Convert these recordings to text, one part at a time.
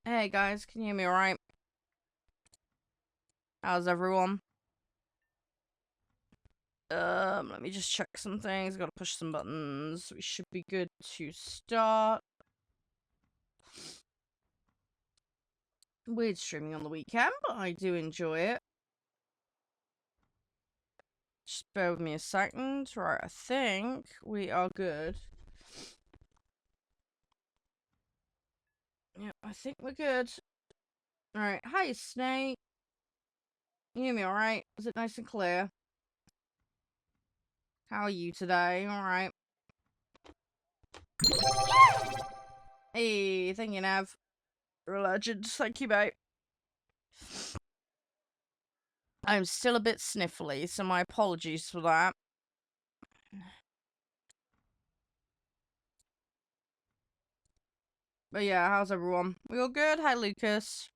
Hey guys, can you hear me alright? How's everyone? Let me just check some things. Gotta push some buttons. We should be good to start. Weird streaming on the weekend, but I do enjoy it. Just bear with me a second. Right, I think we are good. Yeah, I think we're good. Alright, hi Snake. You hear me alright? Is it nice and clear? How are you today? Alright. Hey, thank you, Nav. You're a legend. Thank you, mate. I'm still a bit sniffly, so my apologies for that. But yeah, how's everyone? We all good? Hi, Lucas.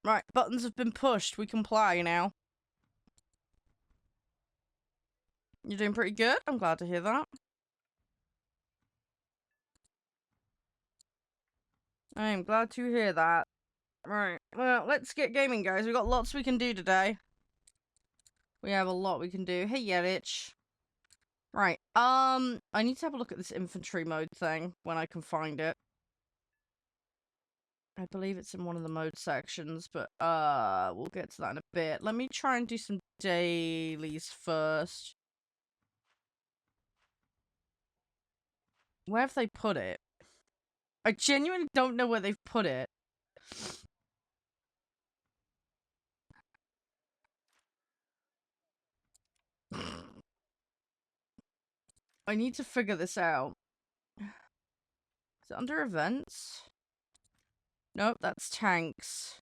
Right, buttons have been pushed. We can play now. You're doing pretty good? I'm glad to hear that. I am glad to hear that. Right, well, let's get gaming, guys. We've got lots we can do today. We have a lot we can do. Hey, Yedich. Right, I need to have a look at this infantry mode thing when I can find it. I believe it's in one of the mode sections, but, we'll get to that in a bit. Let me try and do some dailies first. Where have they put it? I genuinely don't know where they've put it. I need to figure this out. Is it under events? Nope, that's tanks.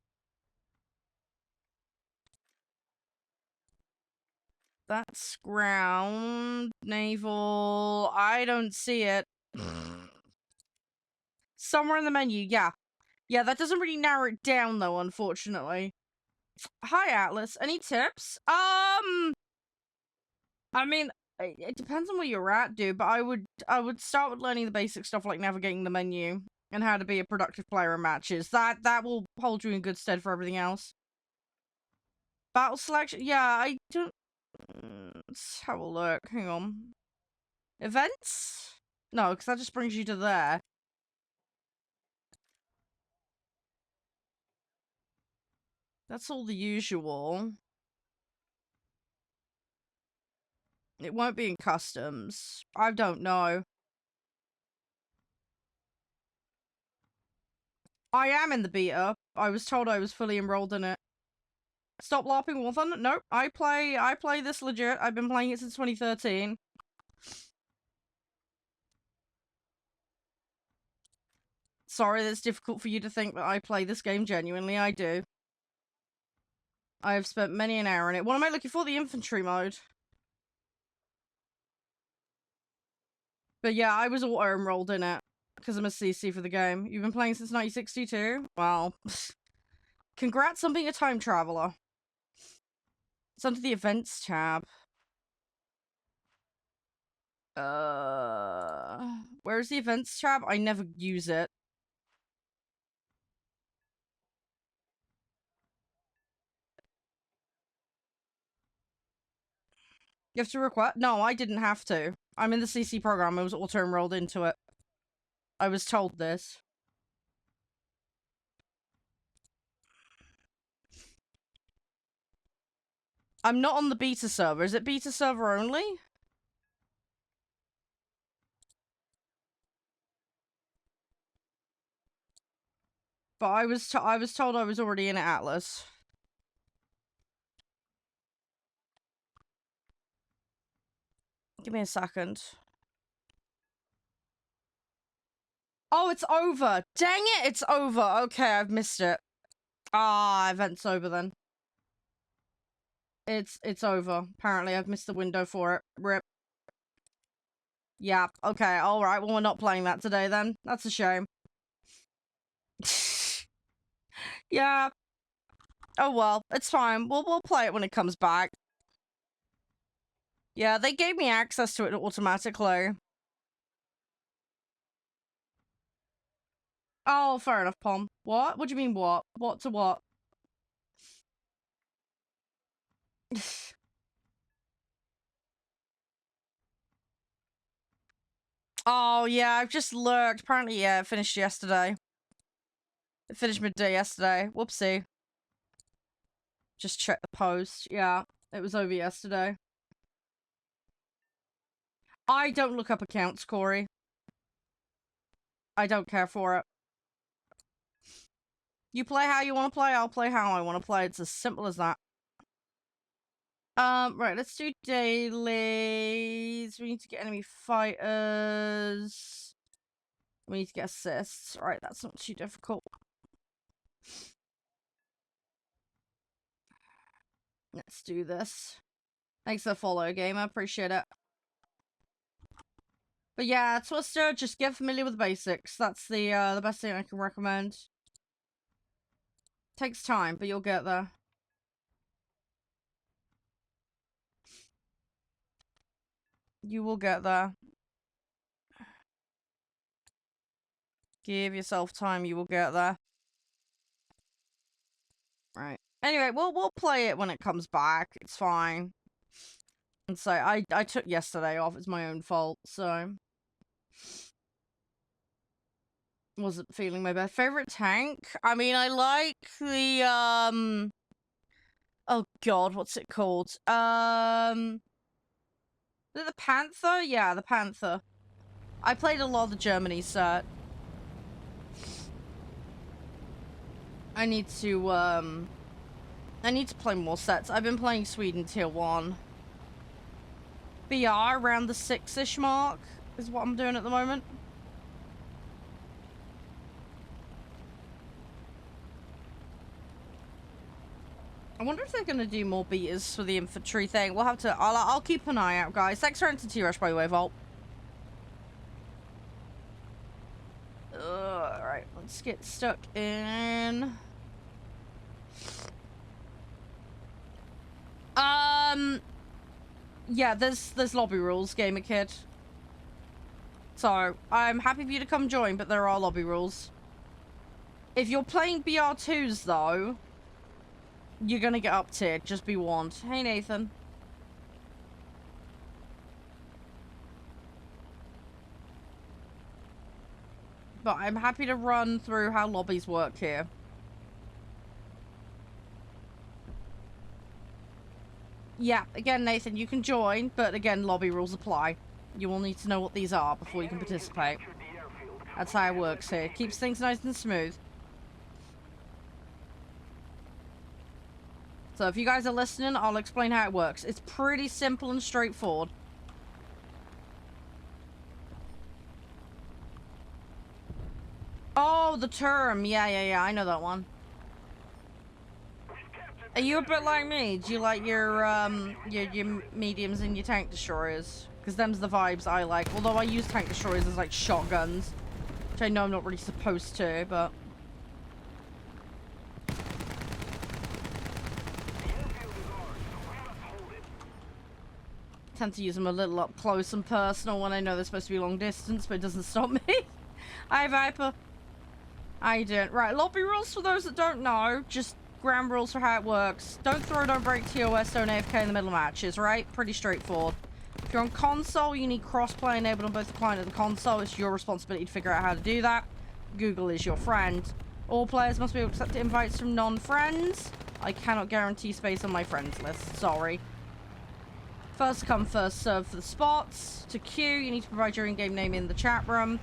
That's ground, naval. I don't see it. Somewhere in the menu, yeah. Yeah, that doesn't really narrow it down, though, unfortunately. Hi, Atlas. Any tips? I mean, it depends on where you're at, dude, but I would start with learning the basic stuff like navigating the menu and how to be a productive player in matches. That will hold you in good stead for everything else. Battle selection? Yeah, I don't... Let's have a look. Hang on. Events? No, because that just brings you to there. That's all the usual. It won't be in customs. I don't know. I am in the beta. I was told I was fully enrolled in it. Stop LARPing warthunder? Nope. I play this legit. I've been playing it since 2013. Sorry that it's difficult for you to think that I play this game genuinely. I do. I have spent many an hour in it. What am I looking for? The infantry mode. But yeah, I was auto-enrolled in it. Because I'm a CC for the game. You've been playing since 1962? Well, congrats on being a time traveler. It's under the events tab. Where's the events tab? I never use it. You have to request? No, I didn't have to. I'm in the CC program. I was auto-enrolled into it. I was told this. I'm not on the beta server. Is it beta server only? But I was told I was already in Atlas. Give me a second. Oh, it's over. Dang it, it's over. Okay, I've missed it. Ah, event's over then. It's over. Apparently, I've missed the window for it. RIP. Yeah, okay, alright. Well, we're not playing that today then. That's a shame. Yeah. Oh well, it's fine. We'll play it when it comes back. Yeah, they gave me access to it automatically. Oh, fair enough, Pom. What? What do you mean, what? What to what? Oh, yeah, I've just lurked. Apparently, yeah, it finished yesterday. It finished midday yesterday. Whoopsie. Just check the post. Yeah, it was over yesterday. I don't look up accounts, Corey. I don't care for it. You play how you want to play, I'll play how I want to play. It's as simple as that. Right, let's do dailies. We need to get enemy fighters. We need to get assists. Right, that's not too difficult. Let's do this. Thanks for the follow, gamer. Appreciate it. But yeah, Twister, just get familiar with the basics. That's the best thing I can recommend. Takes time, but you'll get there. You will get there. Give yourself time, you will get there. Right. Anyway, we'll play it when it comes back. It's fine. And so I took yesterday off. It's my own fault, so wasn't feeling my best. Favorite tank? I mean, I like the oh god, what's it called? Is it the Panther? Yeah, the Panther. I played a lot of the Germany set. I need to play more sets. I've been playing Sweden tier 1. BR around the 6-ish mark is what I'm doing at the moment. I wonder if they're gonna do more beaters for the infantry thing. We'll have to. I'll keep an eye out, guys. Thanks for entity rush, by the way, Volt. Alright, let's get stuck in. Yeah, there's lobby rules, gamer kid. So, I'm happy for you to come join, but there are lobby rules. If you're playing BR2s, though, you're gonna get up tiered, just be warned. Hey, Nathan. But I'm happy to run through how lobbies work here. Yeah, again, Nathan, you can join, but again, lobby rules apply. You will need to know what these are before you can participate. That's how it works here. It keeps things nice and smooth. So if you guys are listening, I'll explain how it works. It's pretty simple and straightforward. Oh, the term. Yeah, I know that one. Are you a bit like me? Do you like your mediums and your tank destroyers? Because them's the vibes I like. Although I use tank destroyers as like shotguns. Which I know I'm not really supposed to, but... I tend to use them a little up close and personal when I know they're supposed to be long distance, but it doesn't stop me. Hi, Viper. How you doing? Right, lobby rules for those that don't know. Just ground rules for how it works. Don't throw, don't break TOS, don't AFK in the middle of matches, right? Pretty straightforward. If you're on console, you need crossplay enabled on both the client and the console. It's your responsibility to figure out how to do that. Google is your friend. All players must be able to accept invites from non-friends. I cannot guarantee space on my friends list. Sorry. First come, first serve for the spots. To queue, you need to provide your in-game name in the chat room.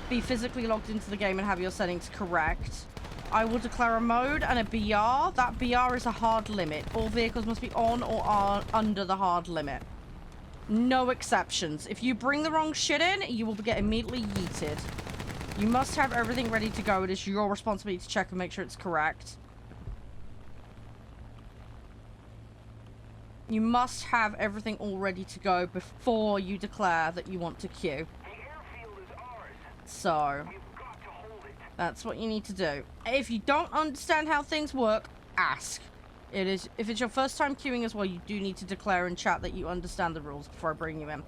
Be physically logged into the game and have your settings correct. I will declare a mode and a BR. That BR is a hard limit. All vehicles must be on or are under the hard limit. No exceptions. If you bring the wrong shit in, you will get immediately yeeted. You must have everything ready to go. It is your responsibility to check and make sure it's correct. You must have everything all ready to go before you declare that you want to queue. So, that's what you need to do. If you don't understand how things work, ask. If it's your first time queuing as well, you do need to declare in chat that you understand the rules before I bring you in.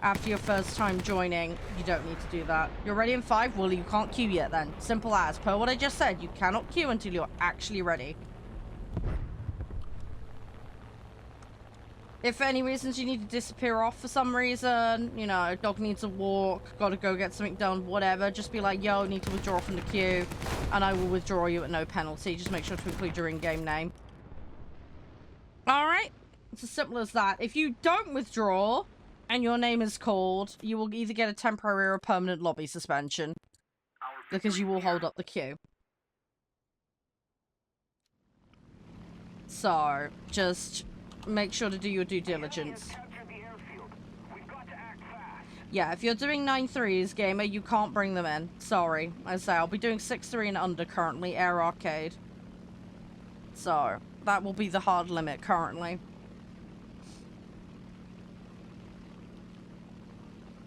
after your first time joining, you don't need to do that. You're ready in 5? Well, you can't queue yet then. Simple as. Per what I just said, you cannot queue until you're actually ready. If for any reasons you need to disappear off for some reason, you know, dog needs a walk, gotta go get something done, whatever, just be like, yo, need to withdraw from the queue, and I will withdraw you at no penalty. Just make sure to include your in-game name. Alright? It's as simple as that. If you don't withdraw, and your name is called, you will either get a temporary or a permanent lobby suspension. Because you will hold up the queue. So, just make sure to do your due diligence. Yeah, if you're doing 9-3s, gamer, you can't bring them in. Sorry. I say, I'll be doing 6-3 and under currently, Air Arcade. So, that will be the hard limit currently.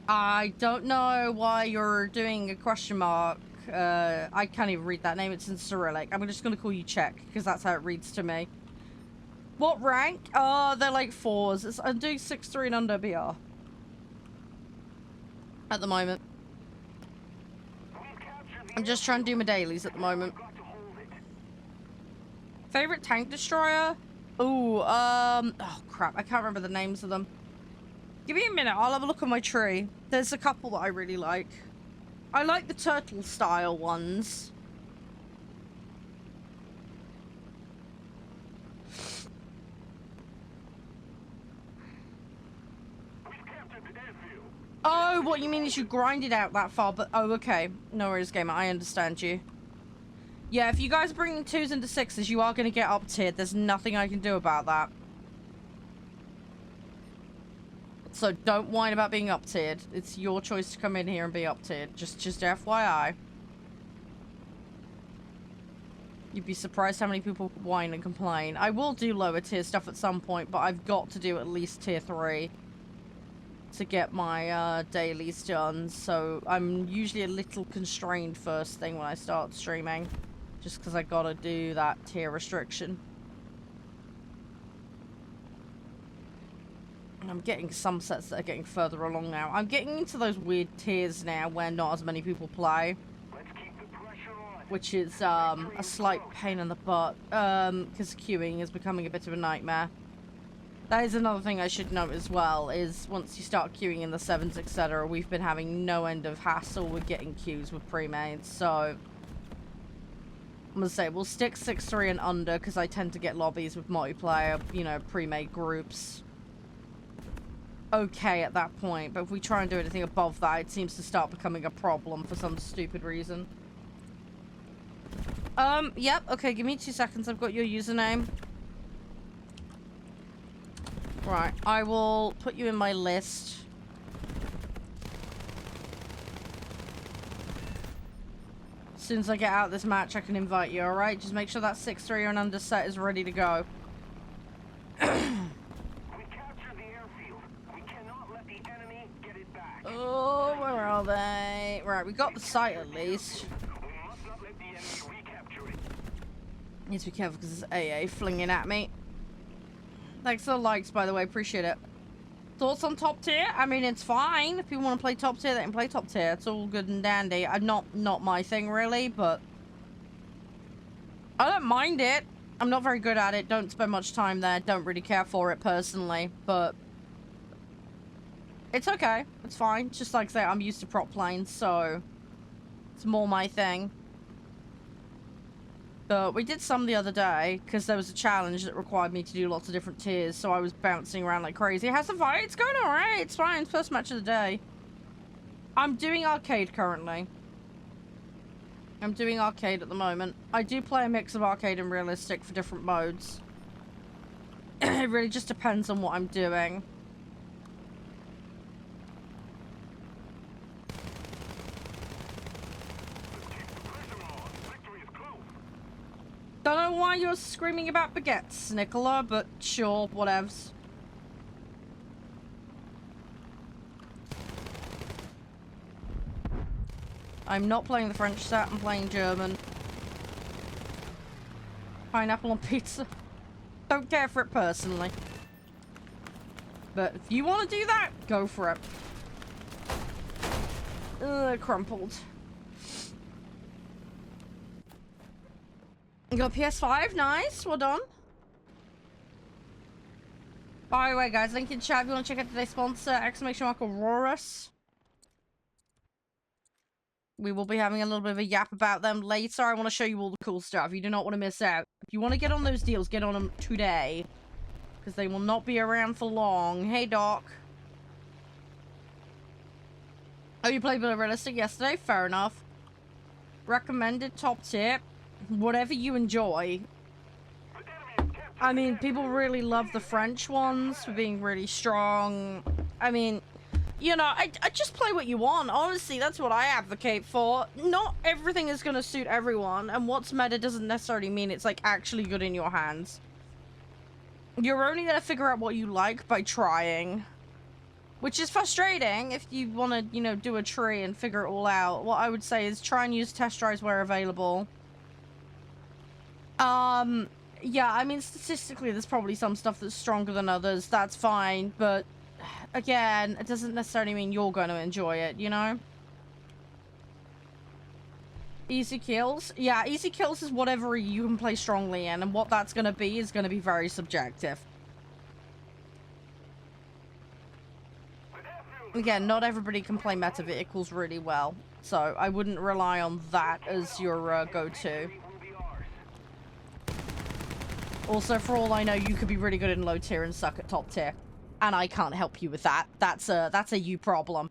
I don't know why you're doing a question mark. I can't even read that name. It's in Cyrillic. I'm just going to call you Czech, because that's how it reads to me. What rank? Oh, they're like 4s. I'm doing 6-3 and under BR. At the moment. I'm just trying to do my dailies at the moment. Favorite tank destroyer? Ooh, oh crap. I can't remember the names of them. Give me a minute. I'll have a look on my tree. There's a couple that I really like. I like the turtle style ones. Oh, what you mean is you grind it out that far, but... Oh, okay. No worries, gamer. I understand you. Yeah, if you guys are bringing 2s into 6s, you are going to get up-tiered. There's nothing I can do about that. So don't whine about being up-tiered. It's your choice to come in here and be up-tiered. Just FYI. You'd be surprised how many people whine and complain. I will do lower tier stuff at some point, but I've got to do at least tier 3 to get my dailies done. So I'm usually a little constrained first thing when I start streaming. Just because I gotta do that tier restriction. I'm getting some sets that are getting further along now. I'm getting into those weird tiers now where not as many people play. Which is a slight pain in the butt. Because queuing is becoming a bit of a nightmare. That is another thing I should note as well, is once you start queuing in the 7s, etc., we've been having no end of hassle with getting queues with pre-mades, so... I'm gonna say, we'll stick 6-3 and under, because I tend to get lobbies with multiplayer, you know, pre-made groups. Okay at that point, but if we try and do anything above that, it seems to start becoming a problem for some stupid reason. Yep, okay, give me 2 seconds, I've got your username. Right, I will put you in my list. As soon as I get out of this match, I can invite you, alright? Just make sure that 6-3 and under set is ready to go. We captured the airfield. We cannot let the enemy get it back. Oh, where are they? Right, we got the site at least. We must not let the enemy recapture it. Need to be careful because it's AA flinging at me. Thanks for the likes, by the way. Appreciate it. Thoughts on top tier? I mean, it's fine. If people want to play top tier, they can play top tier. It's all good and dandy. Not my thing, really, but... I don't mind it. I'm not very good at it. Don't spend much time there. Don't really care for it, personally. But... it's okay. It's fine. Just like I say, I'm used to prop planes, so... it's more my thing. But we did some the other day, because there was a challenge that required me to do lots of different tiers, so I was bouncing around like crazy. How's the fight? It's going alright, it's fine. First match of the day. I'm doing arcade currently. I'm doing arcade at the moment. I do play a mix of arcade and realistic for different modes. It really just depends on what I'm doing. Don't know why you're screaming about baguettes, Nicola, but sure, whatevs. I'm not playing the French set, I'm playing German. Pineapple on pizza. Don't care for it personally. But if you want to do that, go for it. Crumpled. You got PS5, nice, well done. By the way, guys, link in chat if you want to check out today's sponsor, !Aurorus. We will be having a little bit of a yap about them later. I want to show you all the cool stuff. You do not want to miss out. If you want to get on those deals, get on them today. Because they will not be around for long. Hey, Doc. Oh, you played Bit Realistic yesterday? Fair enough. Recommended, top tip. Whatever you enjoy. I mean, people really love the French ones for being really strong. I mean, you know, I just play what you want. Honestly, that's what I advocate for. Not everything is going to suit everyone, and what's meta doesn't necessarily mean it's, like, actually good in your hands. You're only going to figure out what you like by trying. Which is frustrating if you want to, you know, do a tree and figure it all out. What I would say is try and use test drives where available. Yeah, I mean, statistically, there's probably some stuff that's stronger than others. That's fine, but again, it doesn't necessarily mean you're going to enjoy it, you know? Easy kills? Yeah, easy kills is whatever you can play strongly in, and what that's going to be is going to be very subjective. Again, not everybody can play meta vehicles really well, so I wouldn't rely on that as your go-to. Also, for all I know, you could be really good in low tier and suck at top tier. And I can't help you with that. That's a you problem.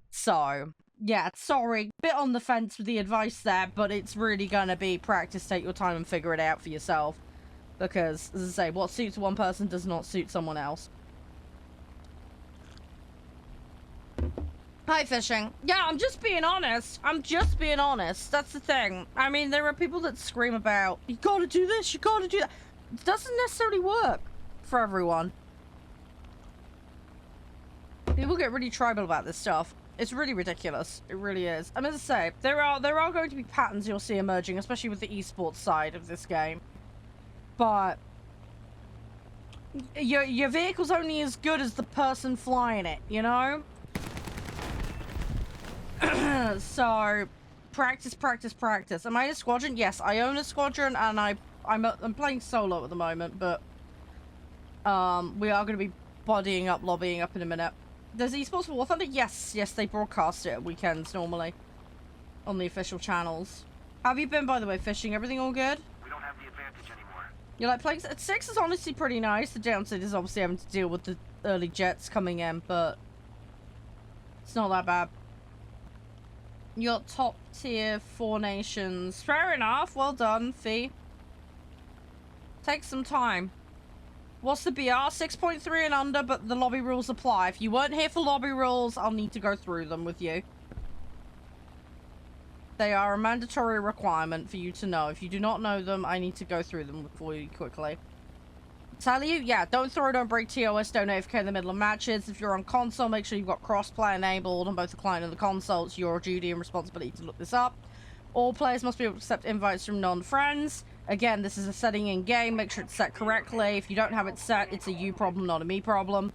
So, yeah, sorry. Bit on the fence with the advice there, but it's really gonna be practice, take your time and figure it out for yourself. Because, as I say, what suits one person does not suit someone else. Hi, Fishing. Yeah, I'm just being honest. I'm just being honest. That's the thing. I mean, there are people that scream about, you gotta do this, you gotta do that. It doesn't necessarily work for everyone. People get really tribal about this stuff. It's really ridiculous. It really is. I mean, as I say, there are going to be patterns you'll see emerging, especially with the esports side of this game. But your vehicle's only as good as the person flying it, you know? So, practice, practice, practice. Am I in a squadron? Yes, I own a squadron, and I'm playing solo at the moment, but we are going to be bodying up, lobbying up in a minute. Does esports for warthunder? Yes, they broadcast it at weekends normally on the official channels. How have you been, by the way, Fishing? Everything all good? We don't have the advantage anymore. You like playing at 6 is honestly pretty nice. The downside is obviously having to deal with the early jets coming in, but it's not that bad. You got top tier 4 nations. Fair enough. Well done, Fee. Take some time. What's the BR? 6.3 and under, but the lobby rules apply. If you weren't here for lobby rules, I'll need to go through them with you. They are a mandatory requirement for you to know. If you do not know them, I need to go through them for you quickly. Tell you, yeah, don't throw, don't break TOS, don't AFK in the middle of matches. If you're on console, make sure you've got crossplay enabled on both the client and the console. It's your duty and responsibility to look this up. All players must be able to accept invites from non-friends. Again, this is a setting in game. Make sure it's set correctly. If you don't have it set, it's a you problem, not a me problem.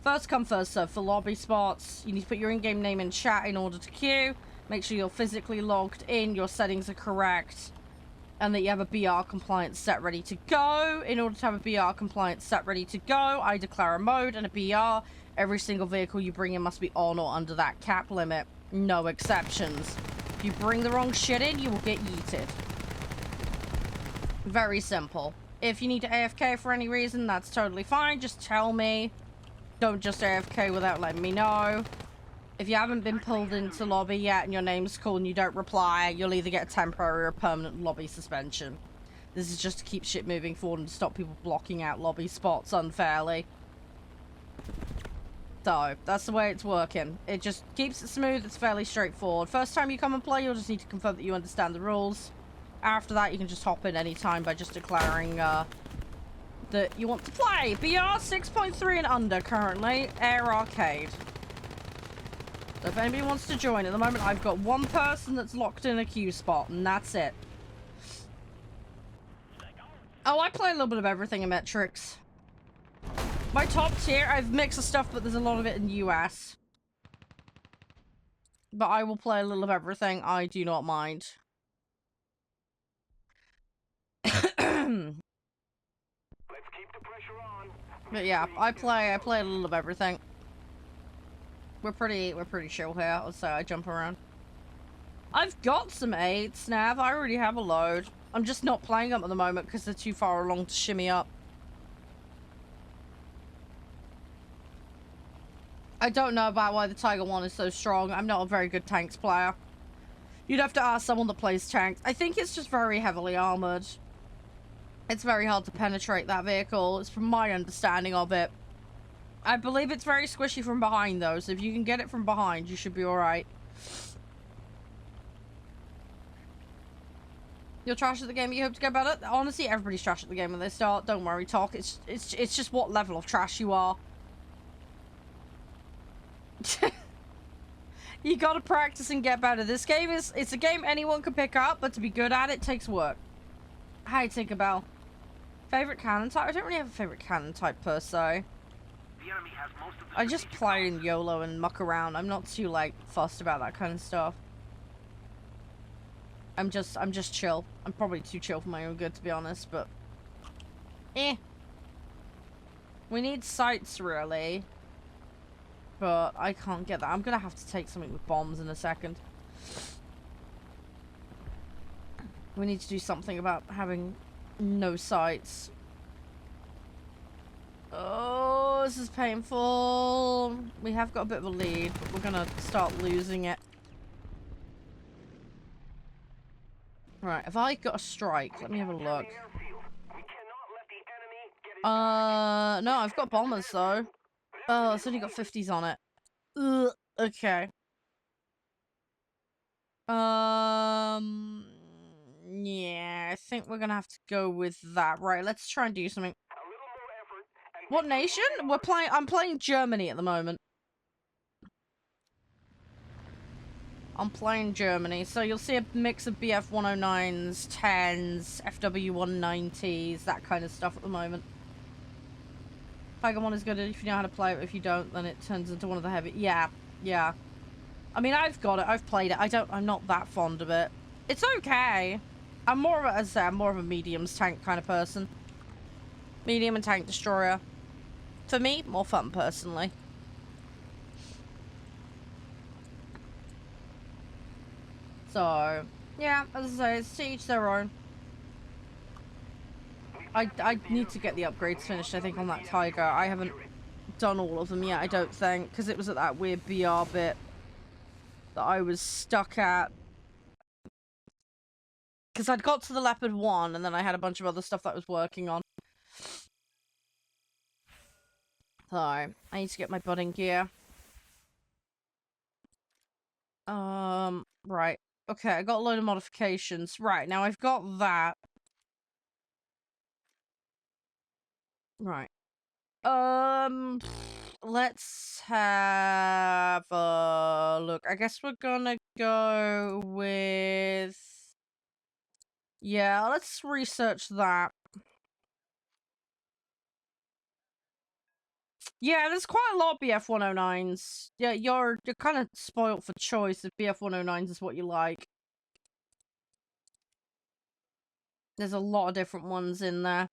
First come, first serve for lobby spots. You need to put your in-game name in chat in order to queue. Make sure you're physically logged in, your settings are correct, and that you have a BR compliance set ready to go. In order to have a BR compliance set ready to go, I declare a mode and a BR. Every single vehicle you bring in must be on or under that cap limit. No exceptions. If you bring the wrong shit in, you will get yeeted. Very simple. If you need to AFK for any reason, that's totally fine. Just tell me. Don't just AFK without letting me know. If you haven't been pulled into lobby yet and your name's called and you don't reply, you'll either get a temporary or permanent lobby suspension. This is just to keep shit moving forward and stop people blocking out lobby spots unfairly. So, that's the way it's working. It just keeps it smooth, it's fairly straightforward. First time you come and play, you'll just need to confirm that you understand the rules. After that, you can just hop in anytime by just declaring that you want to play. BR 6.3 and under currently. Air Arcade. So if anybody wants to join, at the moment I've got one person that's locked in a queue spot, and that's it. Oh, I play a little bit of everything in Metrics. My top tier, I've mixed the stuff, but there's a lot of it in US. But I will play a little of everything. I do not mind. But yeah, I play a little of everything. We're pretty chill here. Let's say I jump around. I've got some 8s, Nav. I already have a load. I'm just not playing them at the moment because they're too far along to shimmy up. I don't know about why the Tiger 1 is so strong. I'm not a very good tanks player. You'd have to ask someone that plays tanks. I think it's just very heavily armored. It's very hard to penetrate that vehicle. It's from my understanding of it. I believe it's very squishy from behind, though, so if you can get it from behind, you should be alright. You're trash at the game, you hope to get better? Honestly, everybody's trash at the game when they start. Don't worry, talk. It's just what level of trash you are. You gotta practice and get better. This game it's a game anyone can pick up, but to be good at it takes work. Hi, Tinkerbell. Favorite cannon type? I don't really have a favorite cannon type per se. I just play in YOLO and muck around. I'm not too like fussed about that kind of stuff. I'm just chill. I'm probably too chill for my own good, to be honest, but we need sights really. But I can't get that. I'm gonna have to take something with bombs in a second. We need to do something about having no sights. Oh, this is painful. We have got a bit of a lead, but we're gonna start losing it. Right, have I got a strike? Let me have a look. No, I've got bombers though. Oh, it's only got 50s on it. Ugh, okay. Yeah, I think we're gonna have to go with that. Right, let's try and do something. What nation? I'm playing Germany at the moment. I'm playing Germany, so you'll see a mix of BF 109s, 10s, FW 190s, that kind of stuff at the moment. Tiger 1 is good if you know how to play it. If you don't, then it turns into one of the heavy. Yeah. I mean, I've got it. I've played it. I'm not that fond of it. It's okay. I'm more of a, as I say, I'm more of a mediums tank kind of person. Medium and tank destroyer. For me, more fun personally. So, yeah, as I say, it's to each their own. I need to get the upgrades finished, I think, on that Tiger. I haven't done all of them yet, I don't think, because it was at that weird BR bit that I was stuck at. Because I'd got to the Leopard 1, and then I had a bunch of other stuff that I was working on. So, I need to get my budding gear. Right. Okay, I got a load of modifications. Right, now I've got that. Right. Let's have a look. I guess we're gonna go with... Yeah, let's research that. Yeah, there's quite a lot of BF 109s. Yeah, you're kind of spoiled for choice if BF 109s is what you like. There's a lot of different ones in there.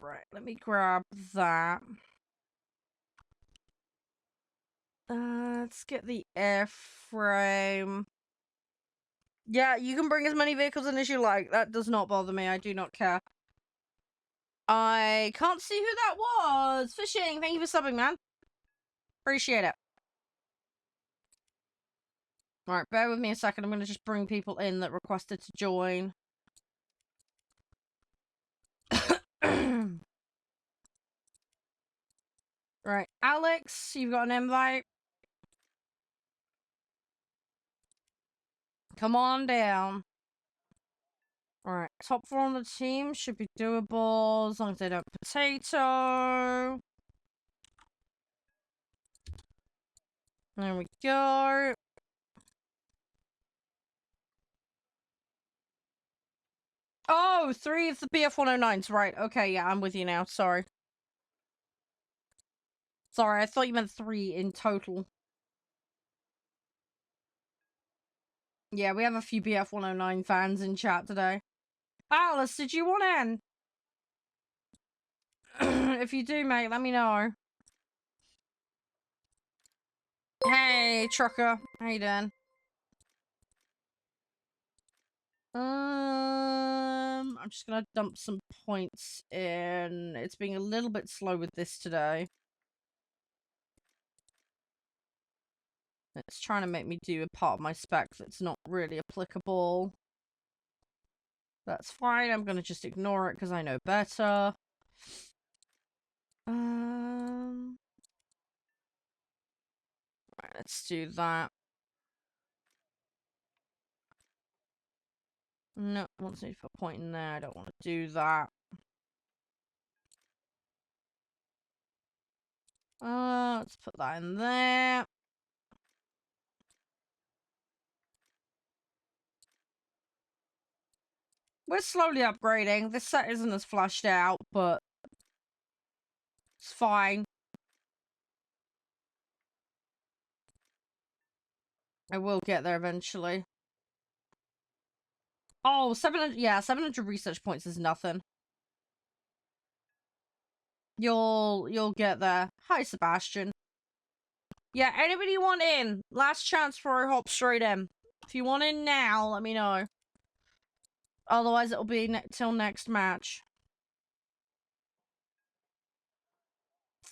Right, let me grab that. Let's get the airframe. Yeah, you can bring as many vehicles in as you like. That does not bother me. I do not care. I can't see who that was. Fishing, thank you for subbing, man. Appreciate it. Alright, bear with me a second. I'm going to just bring people in that requested to join. Right, Alex, you've got an invite. Come on down. Alright, top 4 on the team should be doable as long as they don't potato. There we go. Oh, 3 of the BF 109s. Right, okay, yeah, I'm with you now. Sorry. Sorry, I thought you meant 3 in total. Yeah, we have a few BF 109 fans in chat today. Alice, did you want in? If you do, mate, let me know. Hey, trucker. How you doing? I'm just gonna dump some points in. It's being a little bit slow with this today. It's trying to make me do a part of my spec that's not really applicable. That's fine. I'm gonna just ignore it because I know better. Right, let's do that. No, wants me to put a point in there. I don't want to do that. Let's put that in there. We're slowly upgrading. This set isn't as flushed out, but it's fine. I will get there eventually. Oh, 700, yeah, 700 research points is nothing. You'll get there. Hi, Sebastian. Yeah, anybody want in? Last chance before I hop straight in. If you want in now, let me know. Otherwise, it'll be till next match.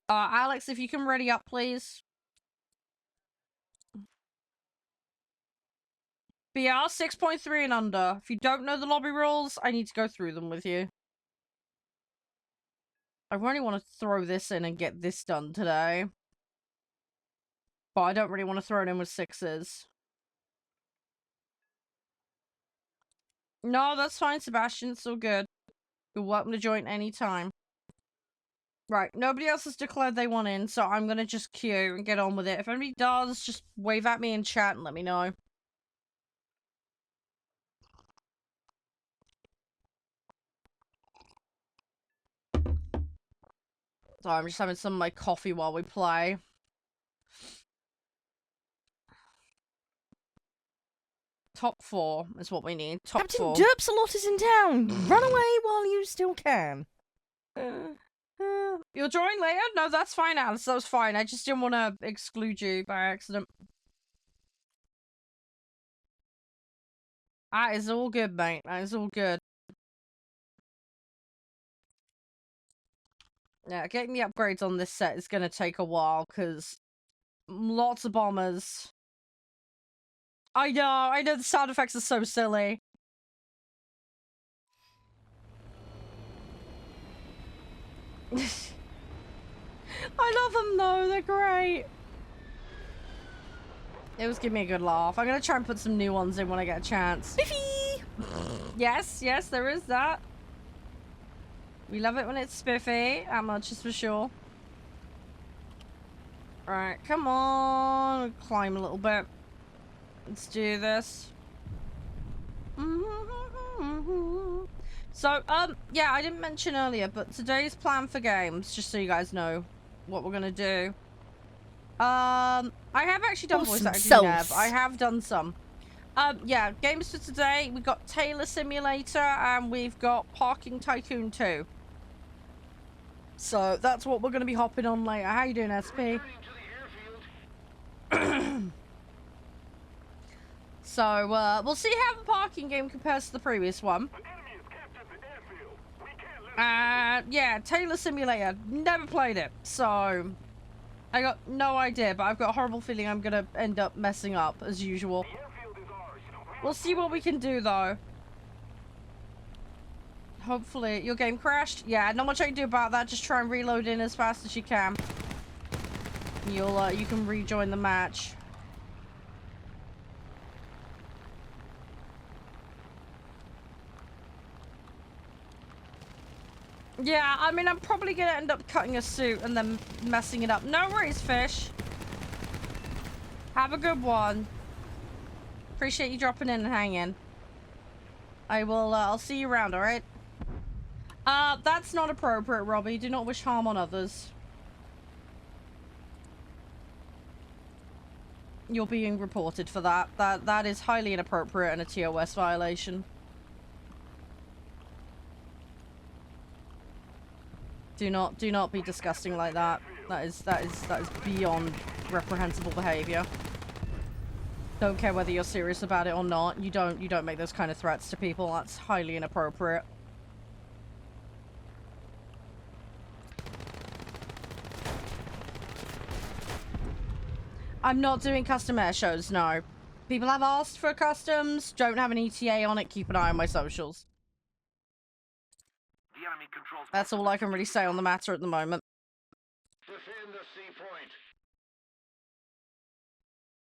Alex, if you can ready up, please. BR 6.3 and under. If you don't know the lobby rules, I need to go through them with you. I really want to throw this in and get this done today. But I don't really want to throw it in with 6s. No, that's fine, Sebastian. It's all good. You're welcome to join anytime. Right, nobody else has declared they want in, so I'm gonna just queue and get on with it. If anybody does, just wave at me in chat and let me know. So I'm just having some of my coffee while we play. Top 4 is what we need. Top Captain 4. Derpsalot is in town. Run away while you still can. You'll join later? No, that's fine, Alice. That was fine. I just didn't want to exclude you by accident. That is all good, mate. That is all good. Yeah, getting the upgrades on this set is going to take a while, because lots of bombers. I know the sound effects are so silly. I love them though, they're great. It was giving me a good laugh. I'm going to try and put some new ones in when I get a chance. Spiffy! Yes, there is that. We love it when it's spiffy, that much is for sure. Alright, come on. Climb a little bit. Let's do this. So, yeah, I didn't mention earlier, but today's plan for games, just so you guys know what we're gonna do. I have actually done voice acting, Nev. I have done some. Yeah, games for today. We've got Taylor Simulator, and we've got Parking Tycoon 2. So, that's what we're gonna be hopping on later. How you doing, SP? So, we'll see how the parking game compares to the previous one. Yeah, Taylor Simulator. Never played it, so I got no idea, but I've got a horrible feeling I'm gonna end up messing up, as usual. We'll see what we can do, though. Hopefully, your game crashed? Yeah, not much I can do about that. Just try and reload in as fast as you can. You can rejoin the match. Yeah, I mean, I'm probably gonna end up cutting a suit and then messing it up. No worries, Fish. Have a good one. Appreciate you dropping in and hanging. I'll see you around, alright? That's not appropriate, Robbie. Do not wish harm on others. You're being reported for that. That is highly inappropriate and a TOS violation. Do not be disgusting like that. That is beyond reprehensible behavior. Don't care whether you're serious about it or not. You don't make those kind of threats to people. That's highly inappropriate. I'm not doing custom air shows, no. People have asked for customs, don't have an ETA on it, keep an eye on my socials. That's all I can really say on the matter at the moment. Defend the sea point.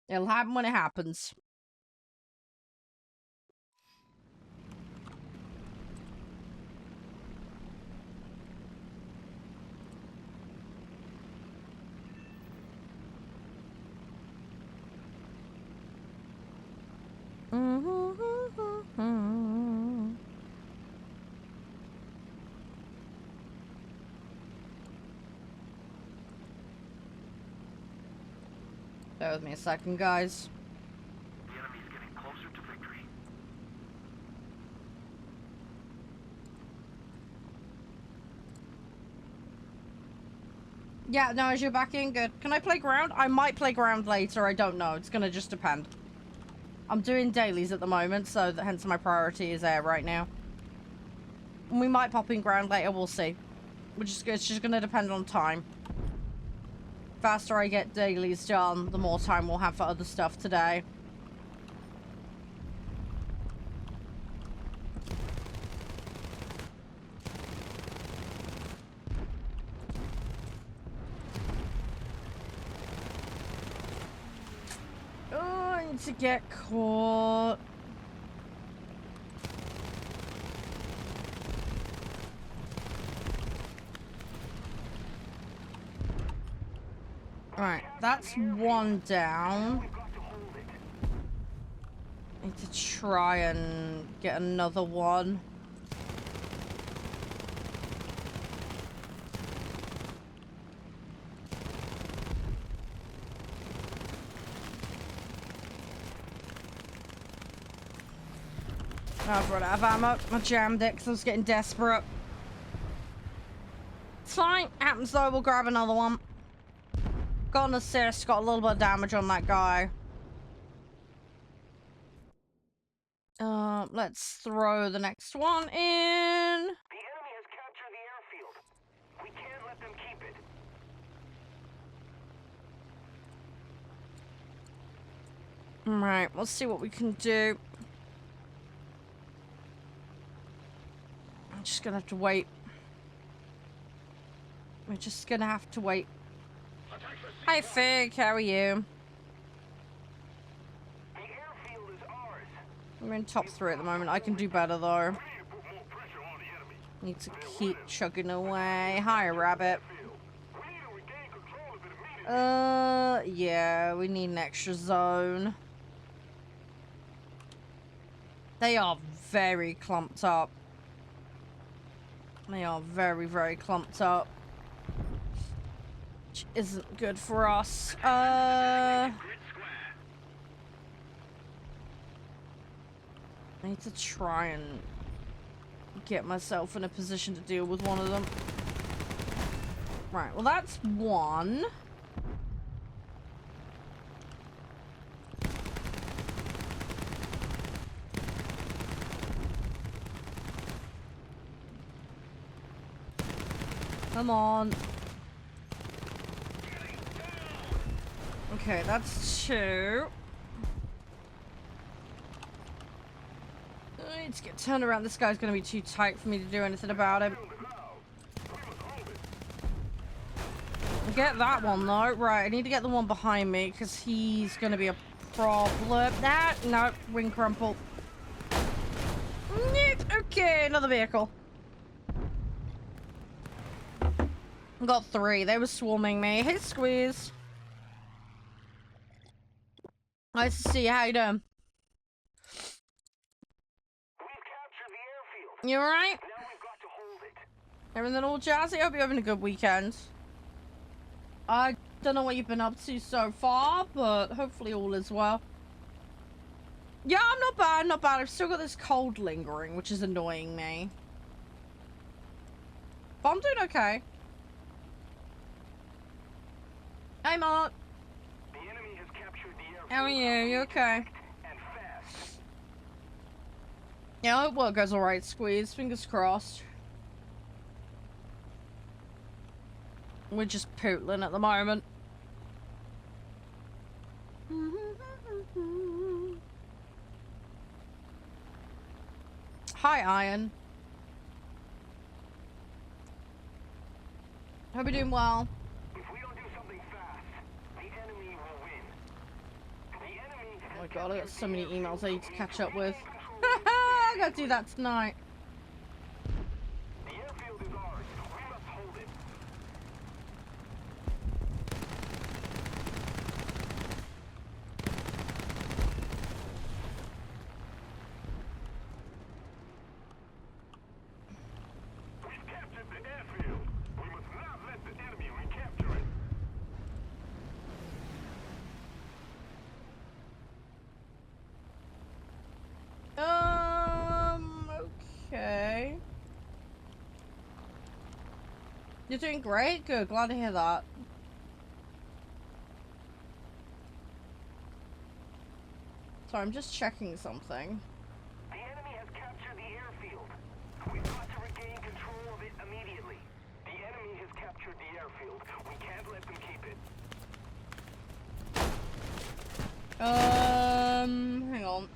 It'll happen when it happens. Bear with me a second, guys. The enemy's getting closer to victory. Yeah, no, as you're back in, good. Can I play ground? I might play ground later, I don't know. It's gonna just depend. I'm doing dailies at the moment, so hence my priority is air right now. We might pop in ground later, we'll see. It's just gonna depend on time. Faster I get dailies done, the more time we'll have for other stuff today. Oh, I need to get caught. Alright, that's one down. Need to try and get another one. I've run out of ammo. I jammed it because I was getting desperate. It's fine. Happens though. We'll grab another one. Got an assist. Got a little bit of damage on that guy. Let's throw the next one in. The enemy has captured the airfield. We can't let them keep it. Right, let's see what we can do. I'm just gonna have to wait. We're just gonna have to wait. Hi Fig, how are you? The airfield is ours. I'm in top 3 at the moment. I can do better though. We need to put more pressure on the enemy. Need to keep chugging away. Hi Rabbit. We need to regain control of it immediately. Yeah, we need an extra zone. They are very clumped up. They are very, very clumped up. Which isn't good for us. I need to try and get myself in a position to deal with one of them. Right, well that's one. Come on. Okay, that's 2. I need to get turned around. This guy's gonna be too tight for me to do anything about him. Get that one though. Right, I need to get the one behind me because he's gonna be a problem. No, wing crumple. Okay, another vehicle. Got 3. They were swarming me. Hey, Squeeze. Nice to see you. How you doing? We've captured the airfield. You alright? Now we've got to hold it. Everything all jazzy? I hope you're having a good weekend. I Don't know what you've been up to so far, but hopefully all is well. Yeah, I'm not bad, not bad. I've still got this cold lingering, which is annoying me. But I'm doing okay. Hey, Mark. The enemy has captured the airfield. How are you? You okay? And fast. Yeah, I hope work goes alright, Squeeze. Fingers crossed. We're just pootling at the moment. Hi, Iron. Hope you're doing well. If we don't do something fast, the enemy will win. The enemy Oh my god, I got so many emails I need to catch up with. I gotta do that tonight. The airfield is ours. We must hold it. We've captured the airfield. We must not let the enemy recapture it. Okay. You're doing great? Good, glad to hear that. Sorry, I'm just checking something. The enemy has captured the airfield. We've got to regain control of it immediately. The enemy has captured the airfield. We can't let them keep it. Hang on.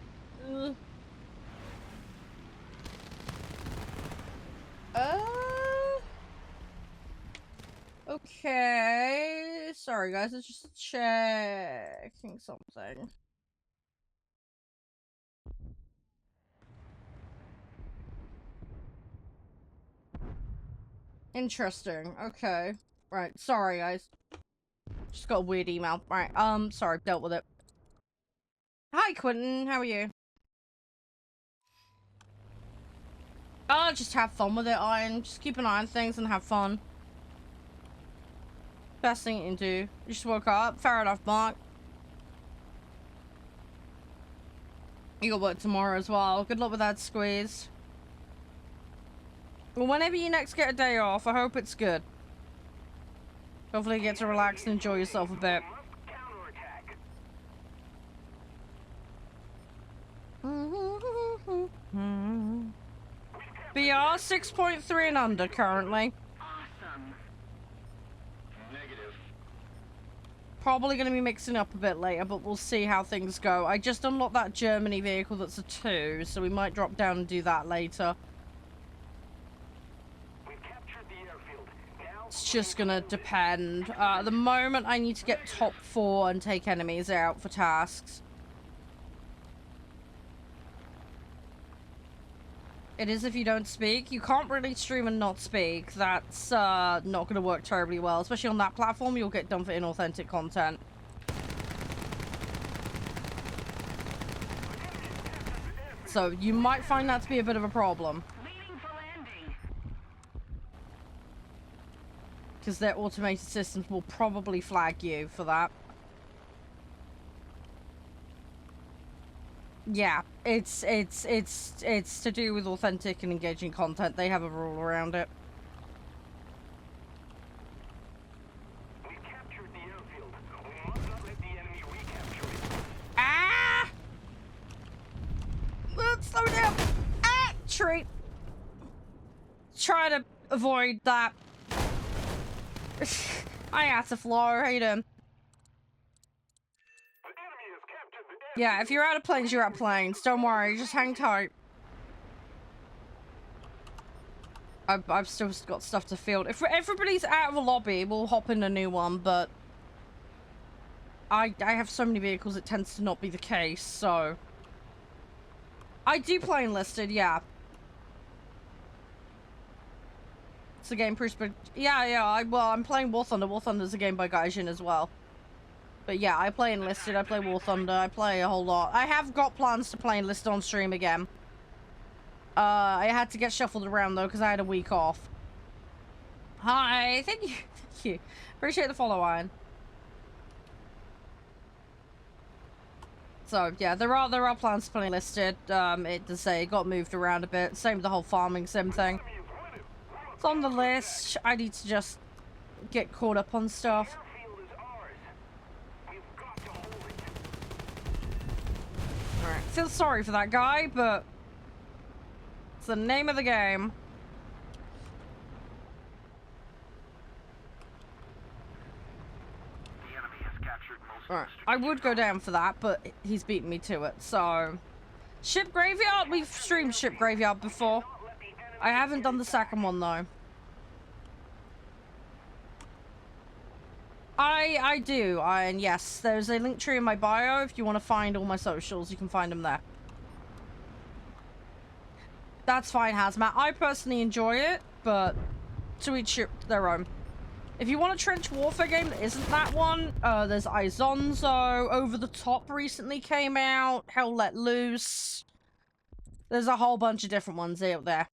Ugh. Okay. Sorry, guys. It's just checking something. Interesting. Okay. Right. Sorry, guys. Just got a weird email. Right. Sorry. Dealt with it. Hi, Quentin. How are you? Just have fun with it, Iron. Just keep an eye on things and have fun. Best thing you can do. You just woke up. Fair enough, Mark. You got work tomorrow as well. Good luck with that, Squeeze. Well, whenever you next get a day off, I hope it's good. Hopefully you get to relax and enjoy yourself a bit. Counterattack. BR 6.3 and under currently. Awesome. Negative. Probably going to be mixing up a bit later, but we'll see how things go. I just unlocked that Germany vehicle that's a 2, so we might drop down and do that later. We've captured the airfield. Now It's just going to depend. At the moment, I need to get top 4 and take enemies out for tasks. It is if you don't speak. You can't really stream and not speak. That's not going to work terribly well. Especially on that platform, you'll get done for inauthentic content. So you might find that to be a bit of a problem. leaving for landing. Because their automated systems will probably flag you for that. Yeah, it's to do with authentic and engaging content. They have a rule around it. We've captured the airfield. We must not let the enemy recapture it. Ah! Slow down! Ah! Tree! Try to avoid that. I had to floor. How you doing? The enemy has captured the airfield. Yeah, if you're out of planes, you're out of planes. Don't worry, just hang tight. I've still got stuff to field. If everybody's out of a lobby, we'll hop in a new one, but I have so many vehicles, it tends to not be the case, so I do play enlisted, yeah. It's a game but yeah, I'm playing War Thunder. War Thunder's a game by Gaijin as well. But yeah, I play enlisted, I play War Thunder, I play a whole lot. I have got plans to play enlisted on stream again. I had to get shuffled around though, because I had a week off. Hi, thank you. Thank you. Appreciate the follow, Iron. So yeah, there are plans to play listed. It does say it got moved around a bit. Same with the whole farming sim thing. It's on the list. I need to just get caught up on stuff. Airfield is ours. We've got to hold it. Alright, feel sorry for that guy, but it's the name of the game. The enemy has captured most Alright, I would go down for that, but he's beaten me to it, so... Ship Graveyard? We've streamed Ship Graveyard before. I haven't done the second one, though. I do, and yes, there's a link tree in my bio. If you want to find all my socials, you can find them there. That's fine, Hazmat. I personally enjoy it, but to each their own. If you want a trench warfare game that isn't that one, there's Izonzo, Over the Top recently came out, Hell Let Loose. There's a whole bunch of different ones out there.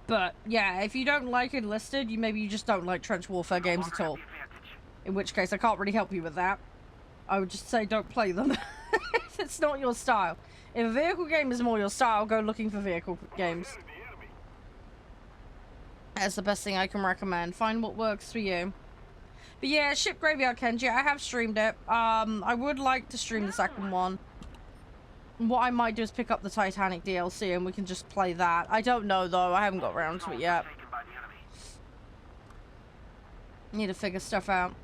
But, yeah, if you don't like it listed, maybe you just don't like trench warfare games at all. In which case, I can't really help you with that. I would just say don't play them. If it's not your style. If a vehicle game is more your style, go looking for vehicle games. That's the best thing I can recommend. Find what works for you. But yeah, Ship Graveyard Kenji, I have streamed it. I would like to stream the second one. What I might do is pick up the Titanic DLC and we can just play that. I don't know though, I haven't got around to it yet. Need to figure stuff out.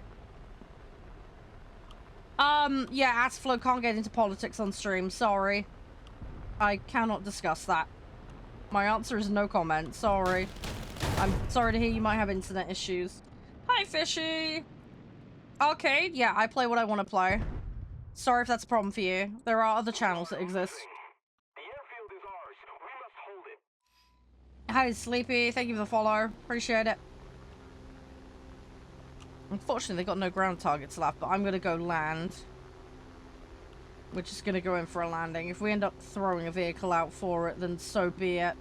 Yeah, Asflo can't get into politics on stream, sorry. I cannot discuss that. My answer is no comment, sorry. I'm sorry to hear you might have internet issues. Hi, Fishy! Arcade? Yeah, I play what I want to play. Sorry if that's a problem for you. There are other channels that exist. The airfield is ours. We must hold it. Hi, Sleepy. Thank you for the follow. Appreciate it. Unfortunately, they've got no ground targets left, but I'm going to go land. We're just going to go in for a landing. If we end up throwing a vehicle out for it, then so be it.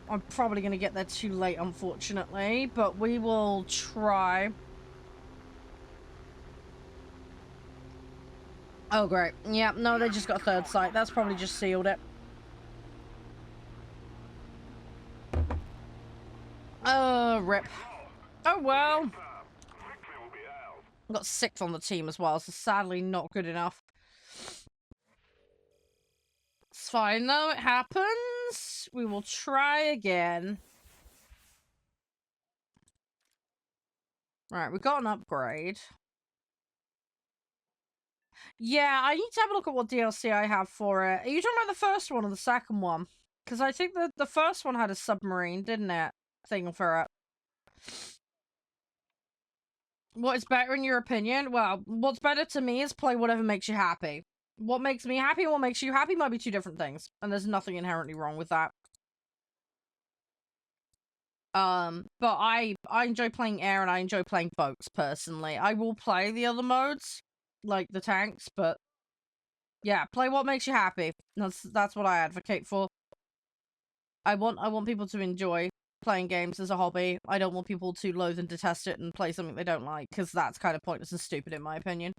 I'm probably going to get there too late, unfortunately, but we will try. Oh, great. Yeah, no, they just got a third site. That's probably just sealed it. Rip. Oh, well. Got 6th on the team as well, so sadly not good enough. It's fine, though. It happens. We will try again. Right, we got an upgrade. Yeah, I need to have a look at what DLC I have for it. Are you talking about the first one or the second one? Because I think the first one had a submarine, didn't it? Thing for it. What is better in your opinion? Well, what's better to me is play whatever makes you happy. What makes me happy and what makes you happy might be two different things. And there's nothing inherently wrong with that. But I enjoy playing air and I enjoy playing boats, personally. I will play the other modes, like the tanks, but yeah, play what makes you happy. That's what I advocate for. I want people to enjoy playing games as a hobby. I don't want people to loathe and detest it and play something they don't like, because that's kind of pointless and stupid in my opinion.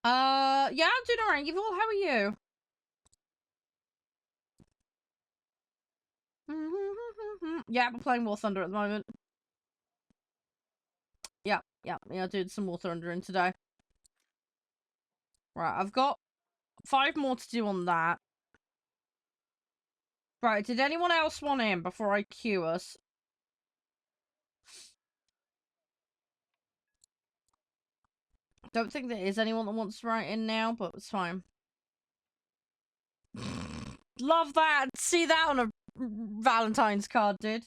Yeah, I'm doing alright. Evil, how are you? Yeah, we're playing War Thunder at the moment. Yeah, doing some War Thunder in today. Right, I've got 5 more to do on that. Right, did anyone else want in before I queue us? Don't think there is anyone that wants to write in now, but it's fine. Love that! See that on a Valentine's card, dude.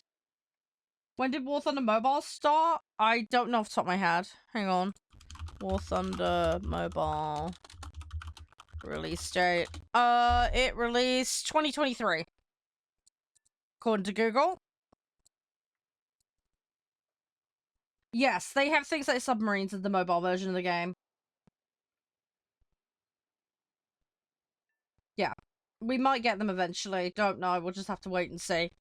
When did War Thunder Mobile start? I don't know off the top of my head. Hang on. War Thunder Mobile release date. It released 2023. According to Google. Yes, they have things like submarines in the mobile version of the game. Yeah. We might get them eventually. Don't know. We'll just have to wait and see.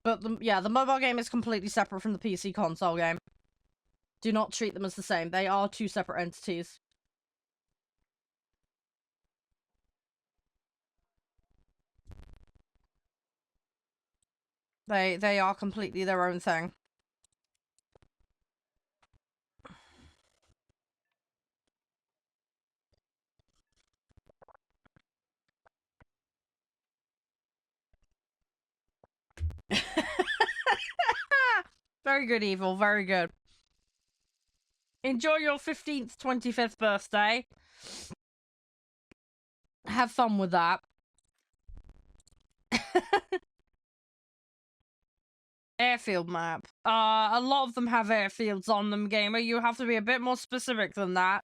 But yeah, the mobile game is completely separate from the PC console game. Do not treat them as the same. They are two separate entities. They are completely their own thing. Very good, Evil. Very good. Enjoy your 15th, 25th birthday. Have fun with that. Airfield map. A lot of them have airfields on them, gamer. You have to be a bit more specific than that.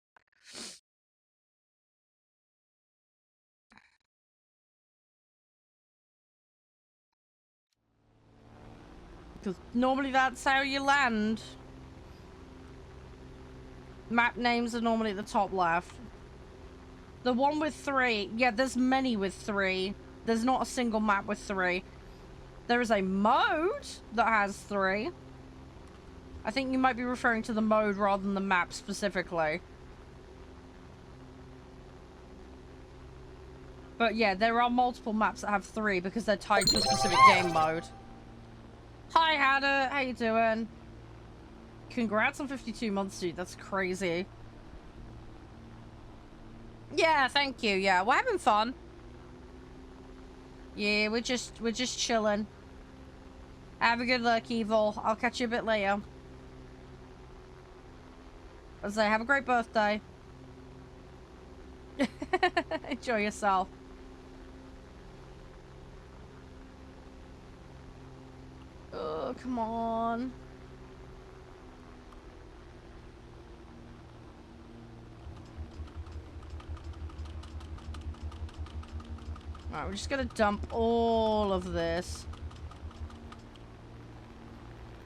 Because normally that's how you land. Map names are normally at the top left. The one with 3. Yeah, there's many with 3. There's not a single map with 3. There is a mode that has 3. I think you might be referring to the mode rather than the map specifically. But yeah, there are multiple maps that have 3 because they're tied to a specific game mode. Hi, Hada. How you doing? Congrats on 52 months, dude. That's crazy. Yeah, thank you. Yeah, we're having fun. Yeah, we're just chilling. Have a good luck, Evil. I'll catch you a bit later. I'll say, have a great birthday. Enjoy yourself. Oh, come on. Alright, we're just gonna dump all of this.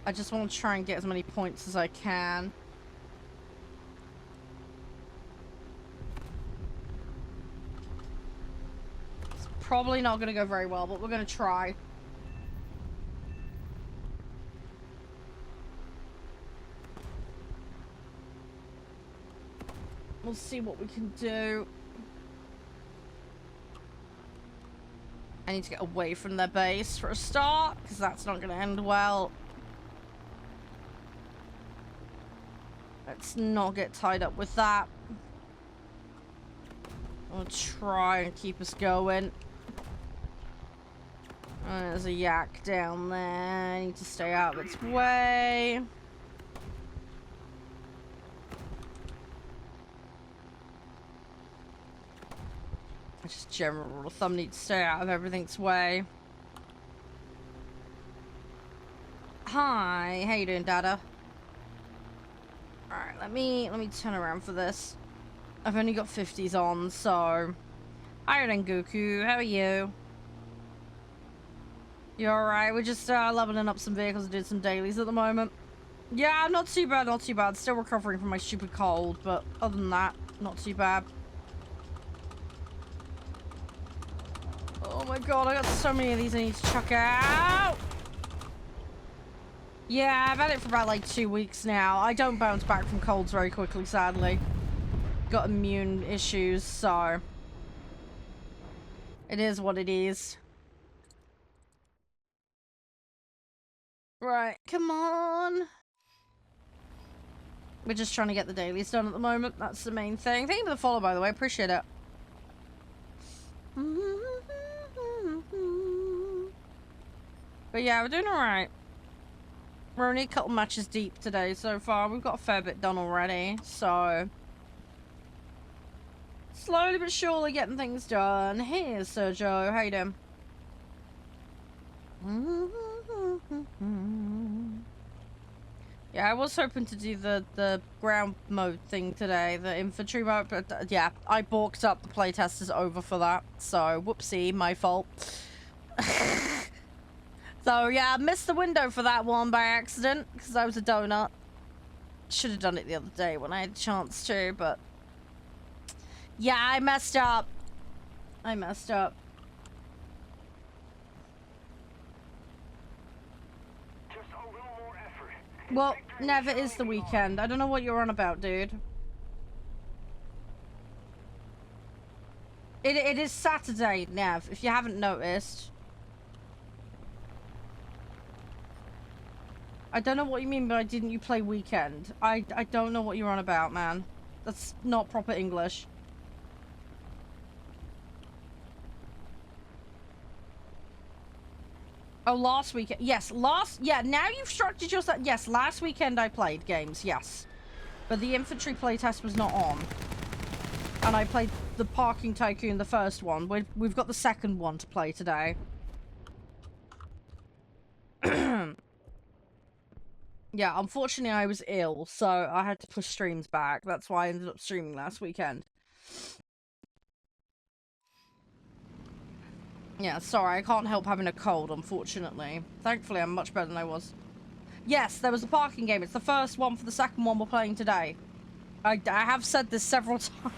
I just want to try and get as many points as I can. It's probably not gonna go very well, but we're gonna try. We'll see what we can do. I need to get away from their base for a start, because that's not going to end well. Let's not get tied up with that. I'll try and keep us going. There's a yak down there. I need to stay out of its way. Just general rule of thumb, need to stay out of everything's way. Hi, how you doing, Dada? Alright, let me turn around for this. I've only got 50s on, so... Hi, Rengoku, how are you? You alright? We're just leveling up some vehicles and doing some dailies at the moment. Yeah, not too bad, not too bad. Still recovering from my stupid cold, but other than that, not too bad. Oh my god, I got so many of these I need to chuck out. Yeah, I've had it for about like 2 weeks now. I don't bounce back from colds very quickly, sadly. Got immune issues, so... It is what it is. Right, come on. We're just trying to get the dailies done at the moment. That's the main thing. Thank you for the follow, by the way. Appreciate it. But yeah, we're doing alright. We're only a couple matches deep today so far. We've got a fair bit done already, so... Slowly but surely getting things done. Here's Sergio. How you doing? Yeah, I was hoping to do the ground mode thing today, the infantry mode, but yeah, I balked up. The playtest is over for that, so whoopsie, my fault. So yeah, I missed the window for that one by accident, because I was a donut. Should have done it the other day when I had a chance to, but... Yeah, I messed up. I messed up. Just a little more effort. Well, Nev, it is the weekend. I don't know what you're on about, dude. It is Saturday, Nev, if you haven't noticed. I don't know what you mean by didn't you play weekend. I don't know what you're on about, man. That's not proper English. Oh, last weekend. Yes, yeah, now you've structured yourself. Yes, last weekend I played games, yes. But the infantry playtest was not on. And I played the Parking Tycoon, the first one. We've got the second one to play today. Yeah, unfortunately I was ill, so I had to push streams back. That's why I ended up streaming last weekend. Yeah, sorry, I can't help having a cold, unfortunately. Thankfully, I'm much better than I was. Yes, there was a parking game. It's the first one for the second one we're playing today. I have said this several times.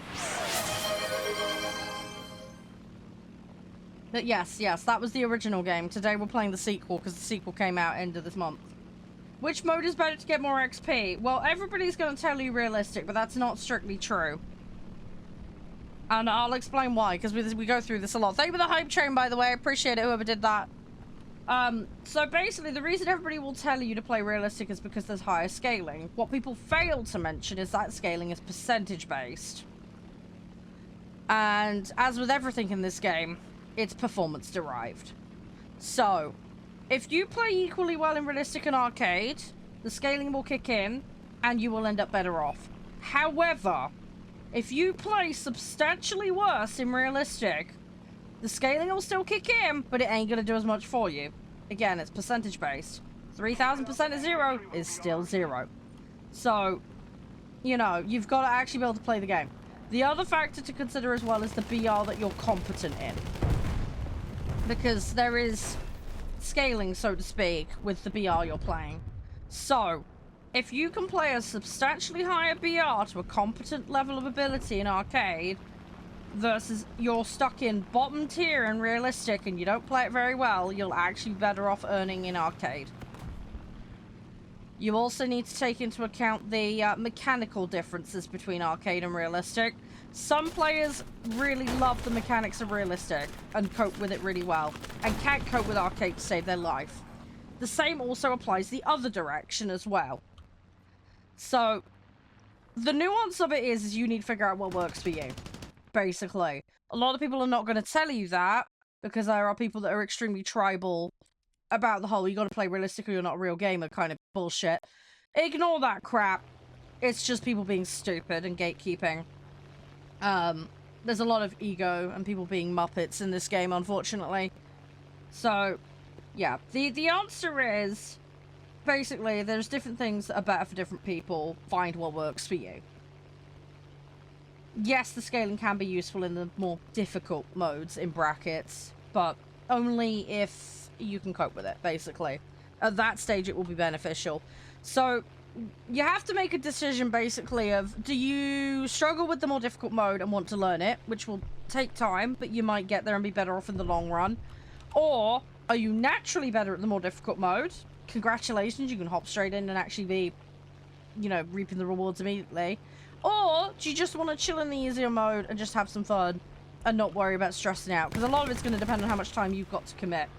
But yes, that was the original game. Today we're playing the sequel, because the sequel came out end of this month. Which mode is better to get more XP? Well, everybody's going to tell you realistic, but that's not strictly true. And I'll explain why, because we go through this a lot. Thank you for the hype train, by the way. I appreciate it, whoever did that. So basically, the reason everybody will tell you to play realistic is because there's higher scaling. What people fail to mention is that scaling is percentage-based. And as with everything in this game, it's performance-derived. So, if you play equally well in realistic and arcade, the scaling will kick in, and you will end up better off. However, if you play substantially worse in realistic, the scaling will still kick in, but it ain't gonna do as much for you. Again, it's percentage based. 3000% of 0 is still 0. So, you know, you've got to actually be able to play the game. The other factor to consider as well is the BR that you're competent in. Because there is scaling, so to speak, with the BR you're playing. So, if you can play a substantially higher BR to a competent level of ability in arcade, versus you're stuck in bottom tier and realistic and you don't play it very well, you'll actually be better off earning in arcade. You also need to take into account the mechanical differences between arcade and realistic. Some players really love the mechanics of realistic and cope with it really well, and can't cope with arcade to save their life. The same also applies the other direction as well. So, the nuance of it is you need to figure out what works for you. Basically. A lot of people are not going to tell you that, because there are people that are extremely tribal about the whole you got to play realistic or you're not a real gamer kind of bullshit. Ignore that crap. It's just people being stupid and gatekeeping. There's a lot of ego and people being muppets in this game, unfortunately. So, yeah. The answer is, basically, there's different things that are better for different people. Find what works for you. Yes, the scaling can be useful in the more difficult modes, in brackets, but only if you can cope with it, basically. At that stage, it will be beneficial. So, you have to make a decision, basically, of do you struggle with the more difficult mode and want to learn it, which will take time, but you might get there and be better off in the long run, or are you naturally better at the more difficult mode? Congratulations, you can hop straight in and actually be, you know, reaping the rewards immediately. Or do you just want to chill in the easier mode and just have some fun and not worry about stressing out? Because a lot of it's going to depend on how much time you've got to commit.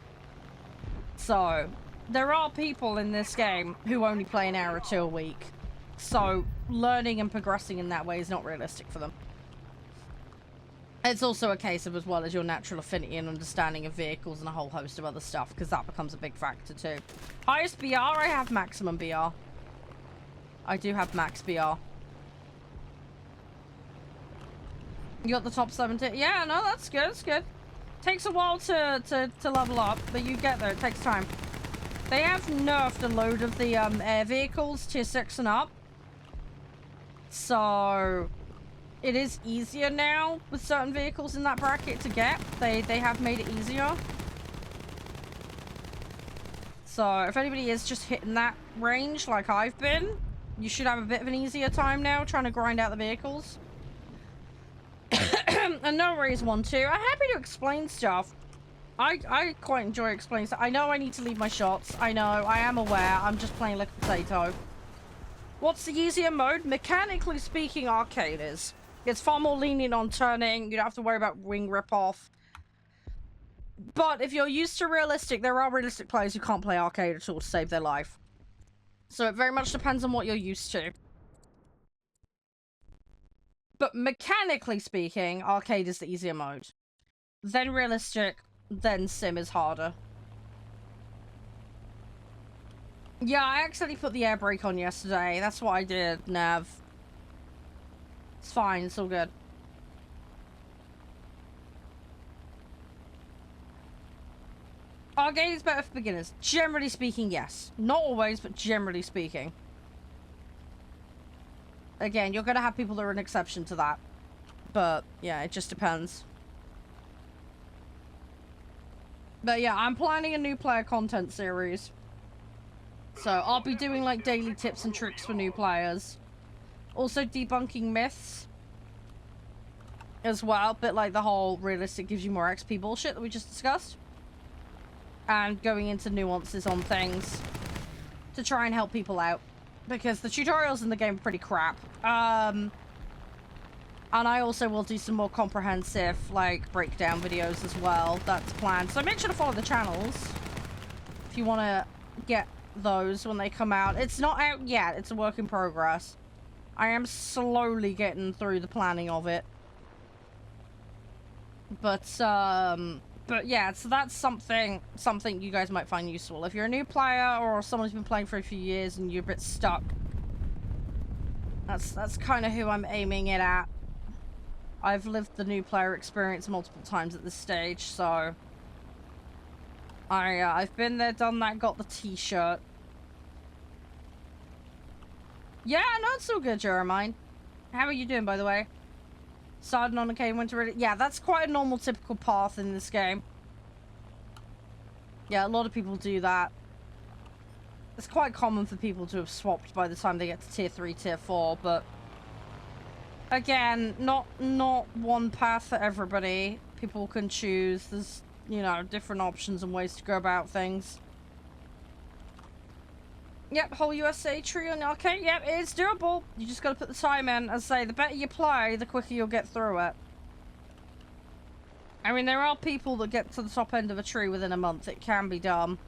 So, there are people in this game who only play an hour or two a week. So, learning and progressing in that way is not realistic for them. It's also a case of, as well as your natural affinity and understanding of vehicles and a whole host of other stuff, because that becomes a big factor too. Highest BR, I have maximum BR. I do have max BR. You got the top 70? Yeah, no, that's good, that's good. Takes a while to level up, but you get there, it takes time. They have nerfed a load of the air vehicles, tier 6 and up. So, it is easier now with certain vehicles in that bracket to get. They have made it easier. So, if anybody is just hitting that range like I've been, you should have a bit of an easier time now trying to grind out the vehicles. And no worries, 1-2. I'm happy to explain stuff. I quite enjoy explaining stuff. I know I need to leave my shots. I know, I am aware. I'm just playing like a potato. What's the easier mode? Mechanically speaking, arcade is. It's far more lenient on turning. You don't have to worry about wing rip-off. But if you're used to realistic, there are realistic players who can't play arcade at all to save their life. So it very much depends on what you're used to. But mechanically speaking, arcade is the easier mode. Then realistic, then sim is harder. Yeah, I accidentally put the air brake on yesterday. That's what I did, Nav. It's fine, it's all good. Arcade is better for beginners. Generally speaking, yes. Not always, but generally speaking. Again, you're gonna have people that are an exception to that. But, yeah, it just depends. But yeah, I'm planning a new player content series. So, I'll be doing, like, daily tips and tricks for new players. Also debunking myths. As well, but like the whole realistic gives you more XP bullshit that we just discussed. And going into nuances on things. To try and help people out. Because the tutorials in the game are pretty crap. And I also will do some more comprehensive, like, breakdown videos as well. That's planned. So make sure to follow the channels. If you want to get those when they come out. It's not out yet. It's a work in progress. I am slowly getting through the planning of it. But yeah, so that's something you guys might find useful. If you're a new player or someone who's been playing for a few years and you're a bit stuck. That's kind of who I'm aiming it at. I've lived the new player experience multiple times at this stage, so I've been there, done that, got the t-shirt. Yeah, no, it's all good, Jeremiah. How are you doing, by the way? Starting on a game, went to ready. Yeah, that's quite a normal, typical path in this game. Yeah, a lot of people do that. It's quite common for people to have swapped by the time they get to tier 3, tier 4, but again, not one path for everybody. People can choose. There's, you know, different options and ways to go about things. Yep, whole USA tree on arcade. Yep, it's doable. You just gotta put the time in. As I say, the better you play, the quicker you'll get through it. I mean, there are people that get to the top end of a tree within a month. It can be done.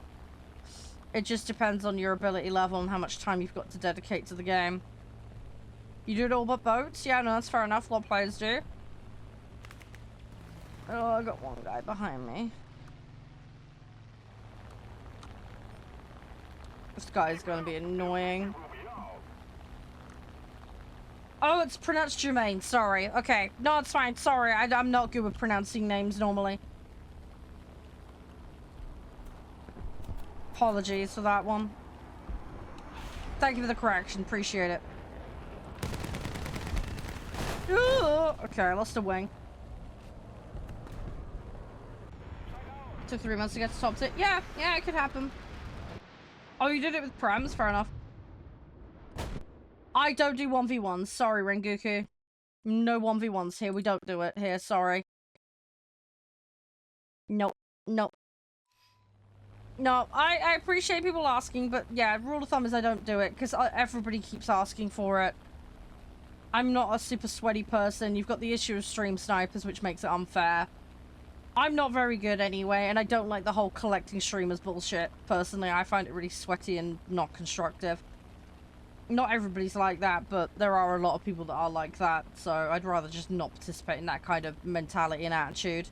It just depends on your ability level and how much time you've got to dedicate to the game. You do it all but boats? Yeah, no, that's fair enough. A lot of players do. Oh, I got one guy behind me. This guy's gonna be annoying. Oh, it's pronounced Jermaine. Sorry. Okay. No, it's fine. Sorry. I'm not good with pronouncing names normally. Apologies for that one. Thank you for the correction. Appreciate it. Ooh, okay, I lost a wing. Took 3 months to get to top 6. Yeah, it could happen. Oh, you did it with Primes? Fair enough. I don't do 1v1s. Sorry, Rengoku. No 1v1s here. We don't do it here. Sorry. Nope. Nope. No, I appreciate people asking, but yeah, rule of thumb is I don't do it, because everybody keeps asking for it. I'm not a super sweaty person. You've got the issue of stream snipers, which makes it unfair. I'm not very good anyway, and I don't like the whole collecting streamers bullshit. Personally, I find it really sweaty and not constructive. Not everybody's like that, but there are a lot of people that are like that, so I'd rather just not participate in that kind of mentality and attitude.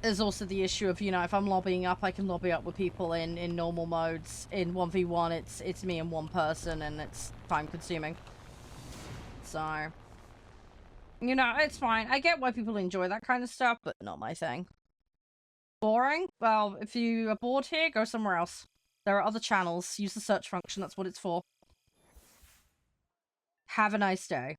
There's also the issue of, you know, if I'm lobbying up, I can lobby up with people in normal modes. In 1v1, it's me and one person, and it's time consuming. So, you know, it's fine. I get why people enjoy that kind of stuff, but not my thing. Boring? Well, if you are bored here, go somewhere else. There are other channels. Use the search function. That's what it's for. Have a nice day.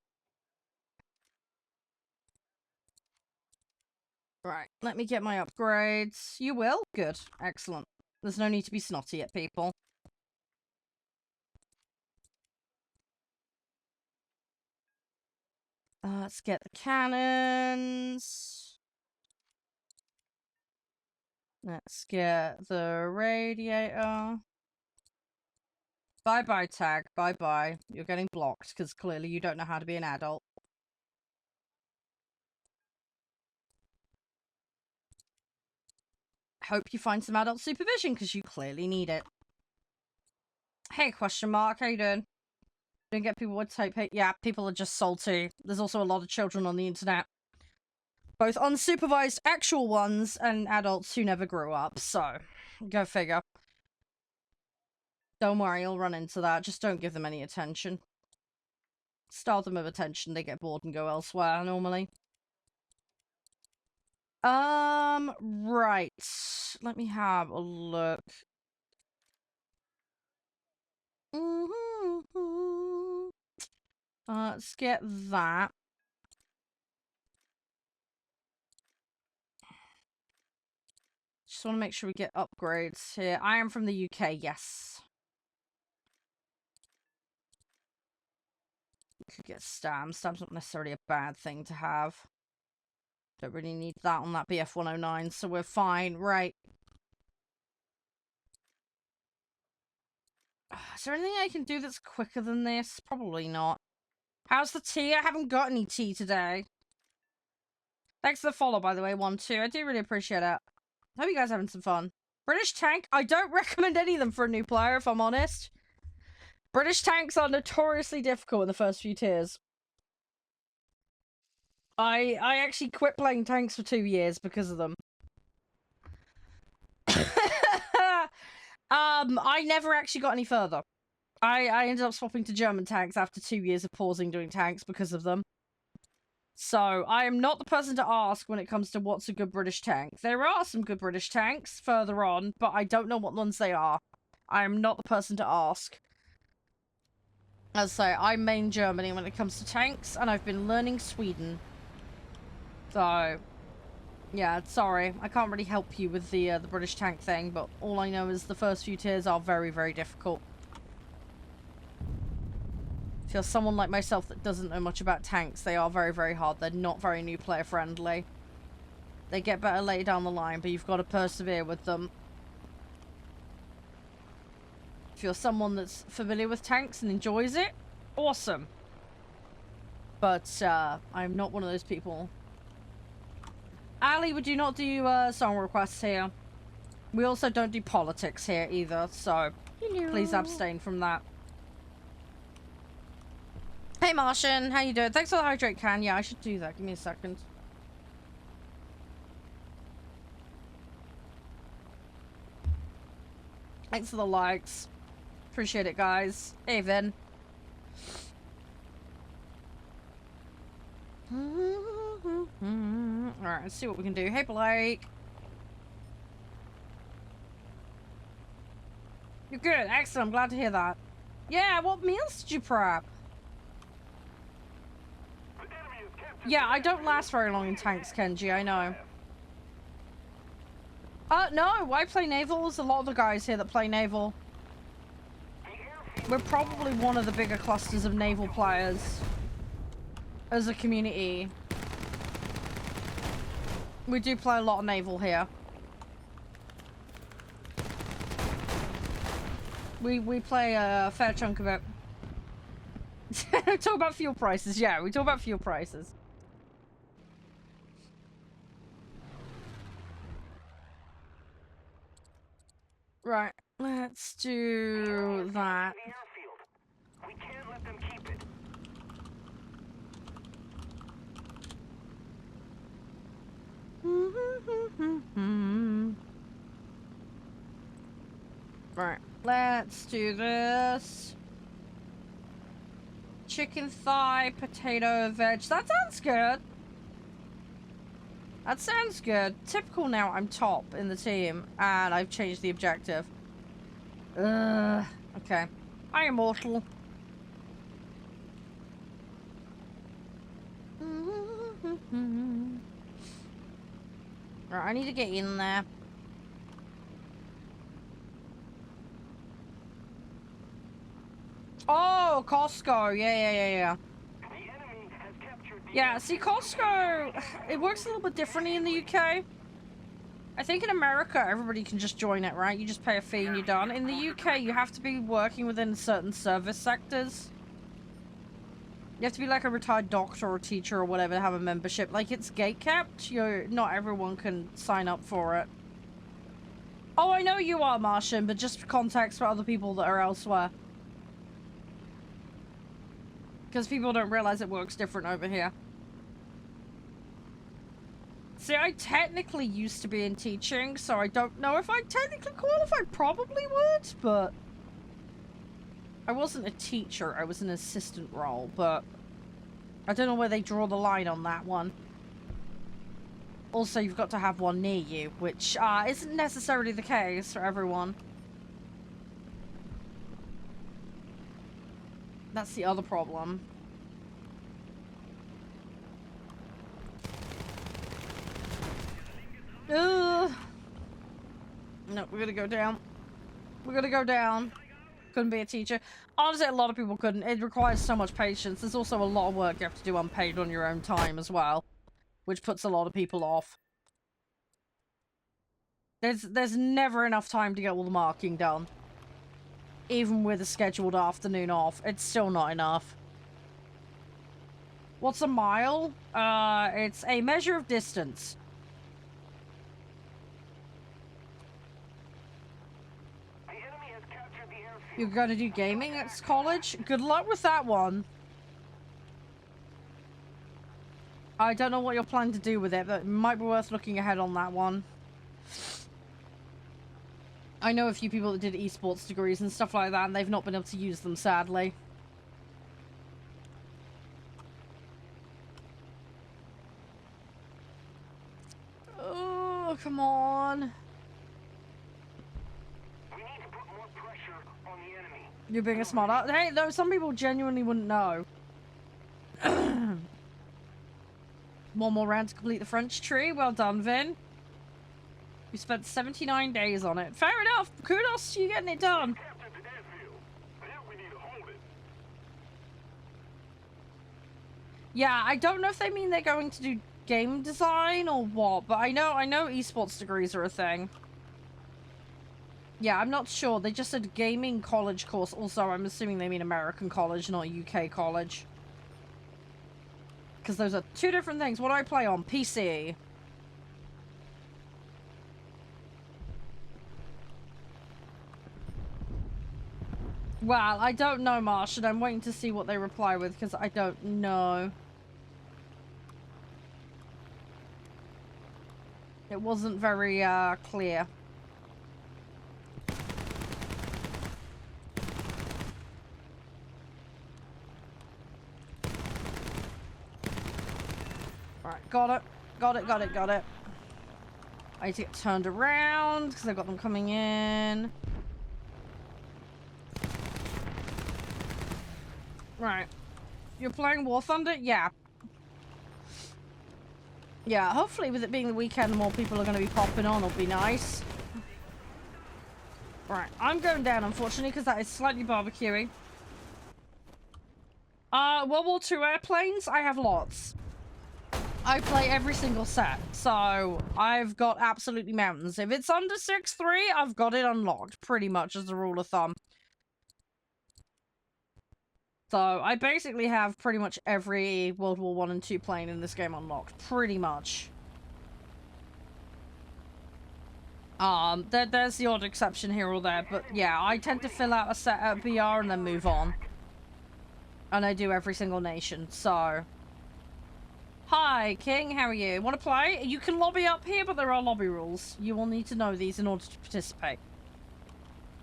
Right, let me get my upgrades. You will? Good. Excellent. There's no need to be snotty at people. Let's get the cannons. Let's get the radiator. Bye-bye, tag. Bye-bye. You're getting blocked, because clearly you don't know how to be an adult. Hope you find some adult supervision, because you clearly need it. Hey, question mark. How you doing? Don't get people with type hate. Yeah, people are just salty. There's also a lot of children on the internet. Both unsupervised actual ones and adults who never grew up, so go figure. Don't worry, you'll run into that. Just don't give them any attention. Starve them of attention, they get bored and go elsewhere normally. Right. Let me have a look. Let's get that. Just want to make sure we get upgrades here. I am from the UK, yes. We could get stamps. Stamps not necessarily a bad thing to have. Don't really need that on that BF 109, so we're fine. Right. Is there anything I can do that's quicker than this? Probably not. How's the tea? I haven't got any tea today. Thanks for the follow, by the way, 1-2. I do really appreciate it. Hope you guys are having some fun. British tank. I don't recommend any of them for a new player, if I'm honest. British tanks are notoriously difficult in the first few tiers. I actually quit playing tanks for 2 years because of them. I never actually got any further. I ended up swapping to German tanks after 2 years of pausing doing tanks because of them. So, I am not the person to ask when it comes to what's a good British tank. There are some good British tanks further on, but I don't know what ones they are. I am not the person to ask. As I say, I main Germany when it comes to tanks, and I've been learning Sweden. So, yeah, sorry. I can't really help you with the British tank thing, but all I know is the first few tiers are very, very difficult. If you're someone like myself that doesn't know much about tanks, they are very, very hard. They're not very new player friendly. They get better later down the line, but you've got to persevere with them. If you're someone that's familiar with tanks and enjoys it, awesome. But I'm not one of those people. Ali, we do not do song requests here. We also don't do politics here either, so please abstain from that. Hey Martian, how you doing? Thanks for the hydrate can. Yeah, I should do that. Give me a second. Thanks for the likes. Appreciate it, guys. Hey, Vin. Alright, let's see what we can do. Hey, Blake. You're good. Excellent. I'm glad to hear that. Yeah, what meals did you prep? Yeah, I don't last very long in tanks, Kenji, I know. No, I play naval. There's a lot of the guys here that play naval. We're probably one of the bigger clusters of naval players as a community. We do play a lot of naval here. We play a fair chunk of it. Talk about fuel prices. Yeah, we talk about fuel prices. Right, let's do that. We can't let them keep it. Right, let's do this. Chicken thigh, potato, veg. That sounds good. That sounds good. Typical now, I'm top in the team, and I've changed the objective. Okay. I am mortal. Right, I need to get in there. Oh, Costco. Yeah. The enemy has captured the Yeah, see, Costco, it works a little bit differently in the UK. I think in America, everybody can just join it, right? You just pay a fee and you're done. In the UK, you have to be working within certain service sectors. You have to be like a retired doctor or teacher or whatever to have a membership. Like, it's gate-kept. Not everyone can sign up for it. Oh, I know you are, Martian, but just for context for other people that are elsewhere. Because people don't realize it works different over here. See, I technically used to be in teaching, so I don't know if I technically qualified. Probably would, but... I wasn't a teacher, I was an assistant role, but... I don't know where they draw the line on that one. Also, you've got to have one near you, which isn't necessarily the case for everyone. That's the other problem. Ugh. No, we're gonna go down. We're gonna go down. Couldn't be a teacher. Honestly, a lot of people couldn't. It requires so much patience. There's also a lot of work you have to do unpaid on your own time as well, which puts a lot of people off. There's never enough time to get all the marking done. Even with a scheduled afternoon off, it's still not enough. What's a mile? It's a measure of distance. You're gonna do gaming at college? Good luck with that one. I don't know what you're planning to do with it, but it might be worth looking ahead on that one. I know a few people that did esports degrees and stuff like that, and they've not been able to use them, sadly. Oh, come on. We need to put more pressure on the enemy. You're being a smart ass. Hey, though, some people genuinely wouldn't know. One more round to complete the French tree. Well done, Vin. We spent 79 days on it. Fair enough. Kudos to you getting it done. Captured the airfield. Now we need to hold it. Yeah, I don't know if they mean they're going to do game design or what, but I know esports degrees are a thing. Yeah, I'm not sure. They just said gaming college course. Also, I'm assuming they mean American college, not UK college. Because those are two different things. What do I play on? PC. Well, I don't know, Martian. I'm waiting to see what they reply with, because I don't know. It wasn't very, clear. Alright, got it. Got it, got it, got it. I need to get turned around, because I've got them coming in. Right. You're playing War Thunder? Yeah. Yeah, hopefully with it being the weekend, more people are going to be popping on. It'll be nice. Right, I'm going down, unfortunately, because that is slightly barbecuing. World War II airplanes? I have lots. I play every single set, so I've got absolutely mountains. If it's under 6.3, I've got it unlocked, pretty much as a rule of thumb. So, I basically have pretty much every World War I and II plane in this game unlocked. Pretty much. There's the odd exception here or there, but yeah, I tend to fill out a set at BR and then move on. And I do every single nation, so... Hi, King, how are you? Want to play? You can lobby up here, but there are lobby rules. You will need to know these in order to participate.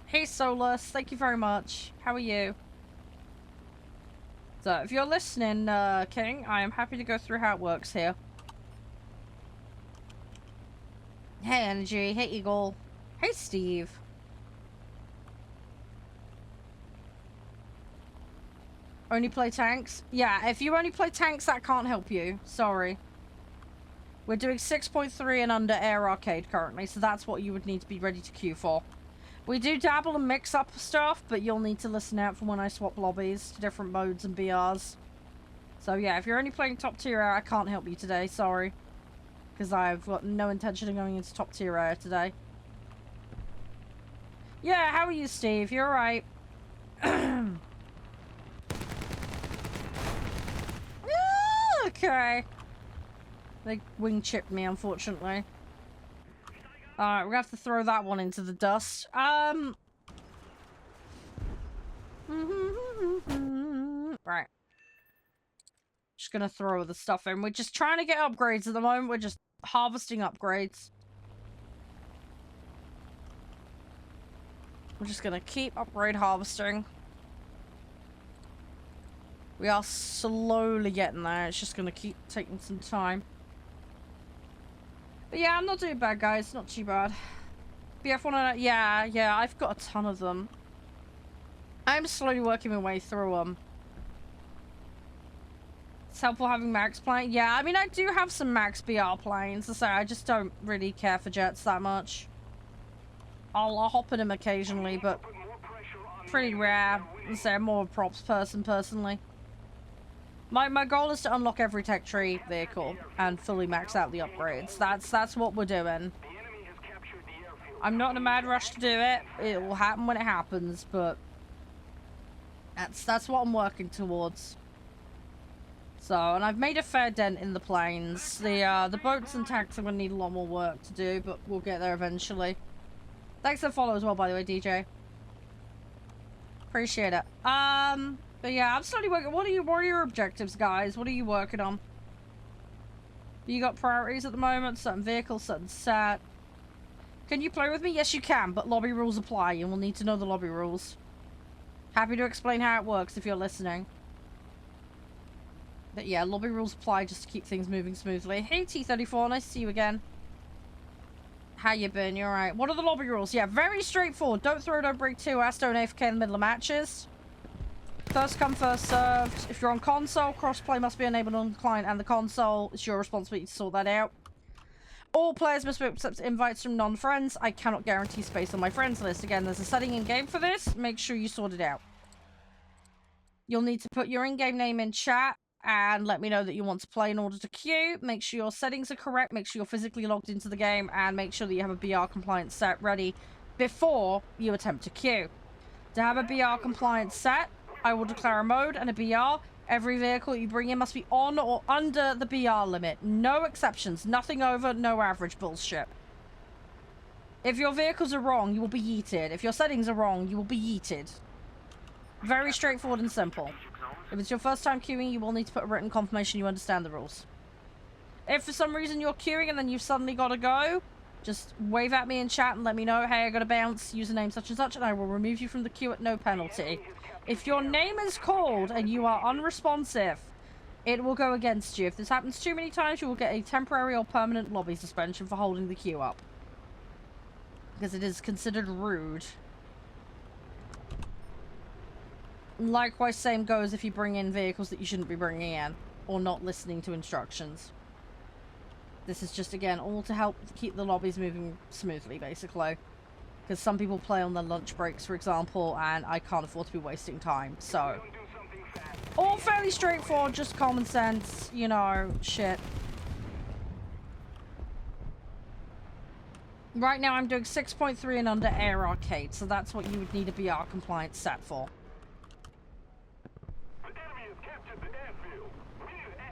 Hey, Solus, thank you very much. How are you? So, if you're listening, King, I am happy to go through how it works here. Hey, Energy. Hey, Eagle. Hey, Steve. Only play tanks? Yeah, if you only play tanks, that can't help you. Sorry. We're doing 6.3 and under Air Arcade currently, so that's what you would need to be ready to queue for. We do dabble and mix up stuff, but you'll need to listen out for when I swap lobbies to different modes and BRs. So yeah, if you're only playing top tier air, I can't help you today, sorry. Because I've got no intention of going into top tier air today. Yeah, how are you, Steve? You're right. Okay. They wing chipped me, unfortunately. Alright, we're gonna have to throw that one into the dust. Right. Just gonna throw the stuff in. We're just trying to get upgrades at the moment. We're just harvesting upgrades. We're just gonna keep upgrade harvesting. We are slowly getting there. It's just gonna keep taking some time. But yeah, I'm not doing bad, guys. Not too bad. BF1, yeah, I've got a ton of them. I'm slowly working my way through them. It's helpful having max plane. Yeah, I mean, I do have some max BR planes. So I just don't really care for jets that much. I'll hop in them occasionally, but pretty rare. So I'm more a props person, personally. My goal is to unlock every tech tree vehicle and fully max out the upgrades. That's what we're doing. I'm not in a mad rush to do it. It will happen when it happens, but that's what I'm working towards. So, and I've made a fair dent in the planes. The boats and tanks are gonna need a lot more work to do, but we'll get there eventually. Thanks for the follow as well, by the way, DJ. Appreciate it. But yeah, I'm slowly working. What are your objectives, guys? What are you working on? You got priorities at the moment? Certain vehicles, certain set. Can you play with me? Yes, you can, but lobby rules apply, and we'll need to know the lobby rules. Happy to explain how it works if you're listening. But yeah, lobby rules apply just to keep things moving smoothly. Hey, T34, nice to see you again. How you been? You alright? What are the lobby rules? Yeah, very straightforward. Don't throw, don't break 2S, don't AFK in the middle of matches. First come, first served. If you're on console, crossplay must be enabled on the client and the console. It's your responsibility to sort that out. All players must accept invites from non-friends. I cannot guarantee space on my friends list. Again, there's a setting in-game for this. Make sure you sort it out. You'll need to put your in-game name in chat and let me know that you want to play in order to queue. Make sure your settings are correct. Make sure you're physically logged into the game and make sure that you have a BR compliance set ready before you attempt to queue. To have a BR compliance set, I will declare a mode and a BR. Every vehicle you bring in must be on or under the BR limit. No exceptions. Nothing over, no average bullshit. If your vehicles are wrong, you will be yeeted. If your settings are wrong, you will be yeeted. Very straightforward and simple. If it's your first time queuing, you will need to put a written confirmation you understand the rules. If for some reason you're queuing and then you've suddenly got to go, just wave at me in chat and let me know, hey, I gotta bounce, username such and such, and I will remove you from the queue at no penalty. If your name is called and you are unresponsive, it will go against you. If this happens too many times, you will get a temporary or permanent lobby suspension for holding the queue up. Because it is considered rude. Likewise, same goes if you bring in vehicles that you shouldn't be bringing in, or not listening to instructions. This is just, again, all to help keep the lobbies moving smoothly, basically. Because some people play on their lunch breaks, for example, and I can't afford to be wasting time, so... all fairly straightforward, just common sense, you know, shit. Right now I'm doing 6.3 and under Air Arcade, so that's what you would need a BR compliance set for.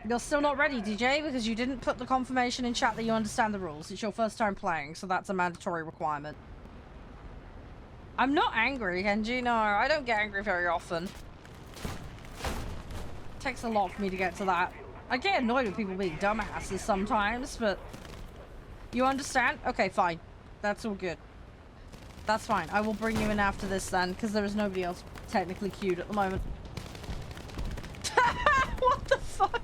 You're still not ready, DJ, because you didn't put the confirmation in chat that you understand the rules. It's your first time playing, so that's a mandatory requirement. I'm not angry, Henji. No, I don't get angry very often. It takes a lot for me to get to that. I get annoyed with people being dumbasses sometimes, but... you understand? Okay, fine. That's all good. That's fine. I will bring you in after this then, because there is nobody else technically queued at the moment. What the fuck?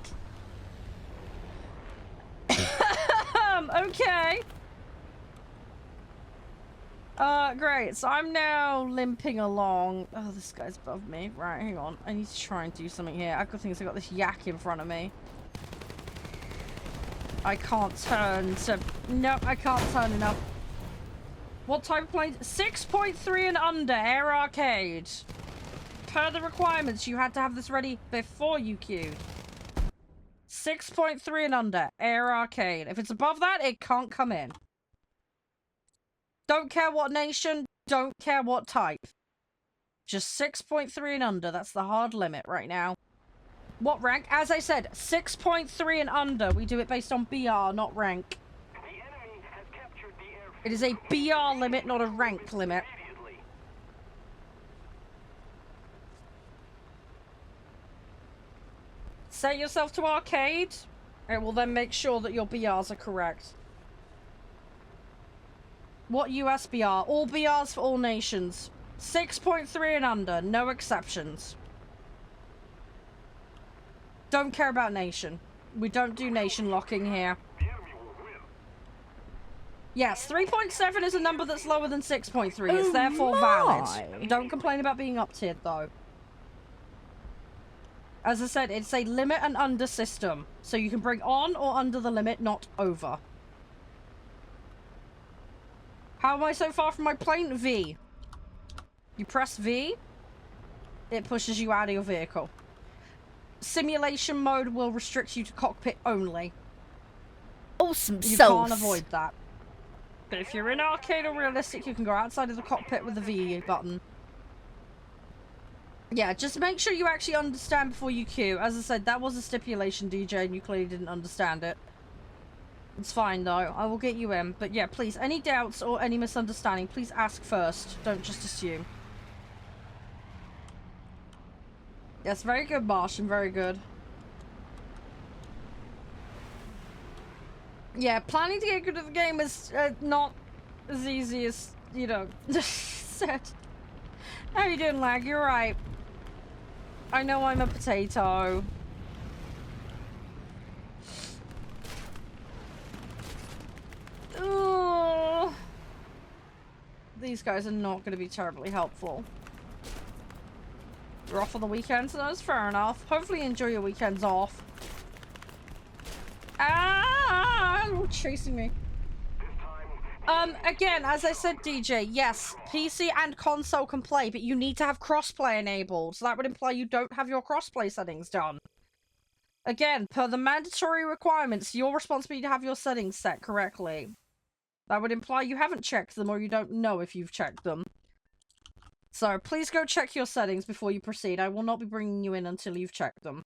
Okay. Great. So I'm now limping along. Oh, this guy's above me. Right, hang on. I need to try and do something here. I've got things. I've got this yak in front of me. I can't turn to... nope, I can't turn enough. What type of plane? 6.3 and under Air Arcade. Per the requirements, you had to have this ready before you queued. 6.3 and under, Air Arcade. If it's above that, it can't come in. Don't care what nation, don't care what type. Just 6.3 and under, that's the hard limit right now. What rank? As I said, 6.3 and under. We do it based on BR, not rank. The enemy has captured the airfield. It is a BR limit, not a rank limit. Immediately. Set yourself to arcade. It will then make sure that your BRs are correct. What US BR? All BRs for all nations. 6.3 and under, no exceptions. Don't care about nation. We don't do nation locking here. The enemy will win. Yes, 3.7 is a number that's lower than 6.3. It's Oh therefore my. valid. Don't complain about being up-tiered, though. As I said, it's a limit and under system. So you can bring on or under the limit, not over. How am I so far from my plane? V. You press V, it pushes you out of your vehicle. Simulation mode will restrict you to cockpit only. Awesome You sauce. can't avoid that. But if you're in arcade or realistic, you can go outside of the cockpit with the V button. Yeah, just make sure you actually understand before you queue. As I said, that was a stipulation, DJ, and you clearly didn't understand it. It's fine, though. I will get you in. But yeah, please, any doubts or any misunderstanding, please ask first. Don't just assume. Yes, very good, Martian. Very good. Yeah, planning to get good at the game is not as easy as, you know, said. How you doing, Lag? You're right. I know I'm a potato. Ugh. These guys are not going to be terribly helpful. You're off on the weekend, so that's fair enough. Hopefully you enjoy your weekends off. Ah, you're chasing me. Again, as I said, DJ, yes, PC and console can play, but you need to have crossplay enabled. So that would imply you don't have your crossplay settings done. Again, per the mandatory requirements, your responsibility to have your settings set correctly. That would imply you haven't checked them or you don't know if you've checked them. So please go check your settings before you proceed. I will not be bringing you in until you've checked them.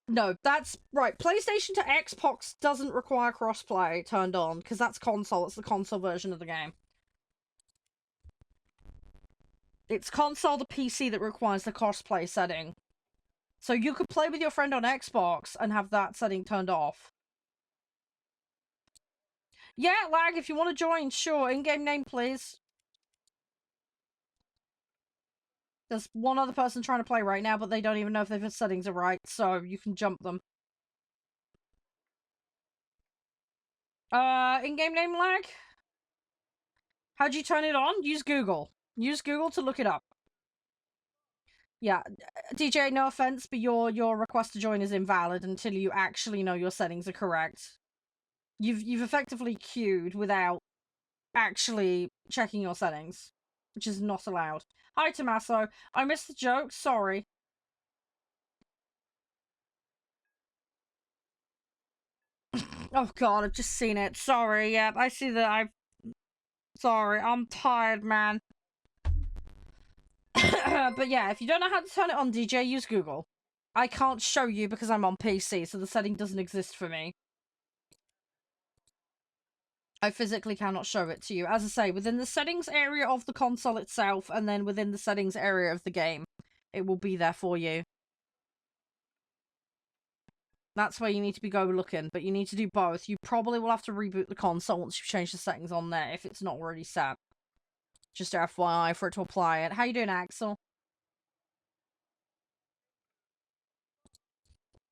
No, that's right. PlayStation to Xbox doesn't require crossplay turned on because that's console. It's the console version of the game. It's console to PC that requires the crossplay setting. So you could play with your friend on Xbox and have that setting turned off. Yeah, Lag, if you want to join, sure. In-game name, please. There's one other person trying to play right now, but they don't even know if their settings are right, so you can jump them. In-game name, Lag? How'd you turn it on? Use Google. Use Google to look it up. Yeah, DJ, no offense, but your request to join is invalid until you actually know your settings are correct. You've effectively queued without actually checking your settings, which is not allowed. Hi, Tommaso. I missed the joke. Sorry. Oh God, I've just seen it. Sorry. Yep, I see that. Sorry, I'm tired, man. But yeah, if you don't know how to turn it on, DJ, use Google. I can't show you because I'm on PC, so the setting doesn't exist for me. I physically cannot show it to you. As I say, within the settings area of the console itself, and then within the settings area of the game, it will be there for you. That's where you need to be go looking, but you need to do both. You probably will have to reboot the console once you've changed the settings on there, if it's not already set. Just FYI for it to apply it. How you doing, Axel?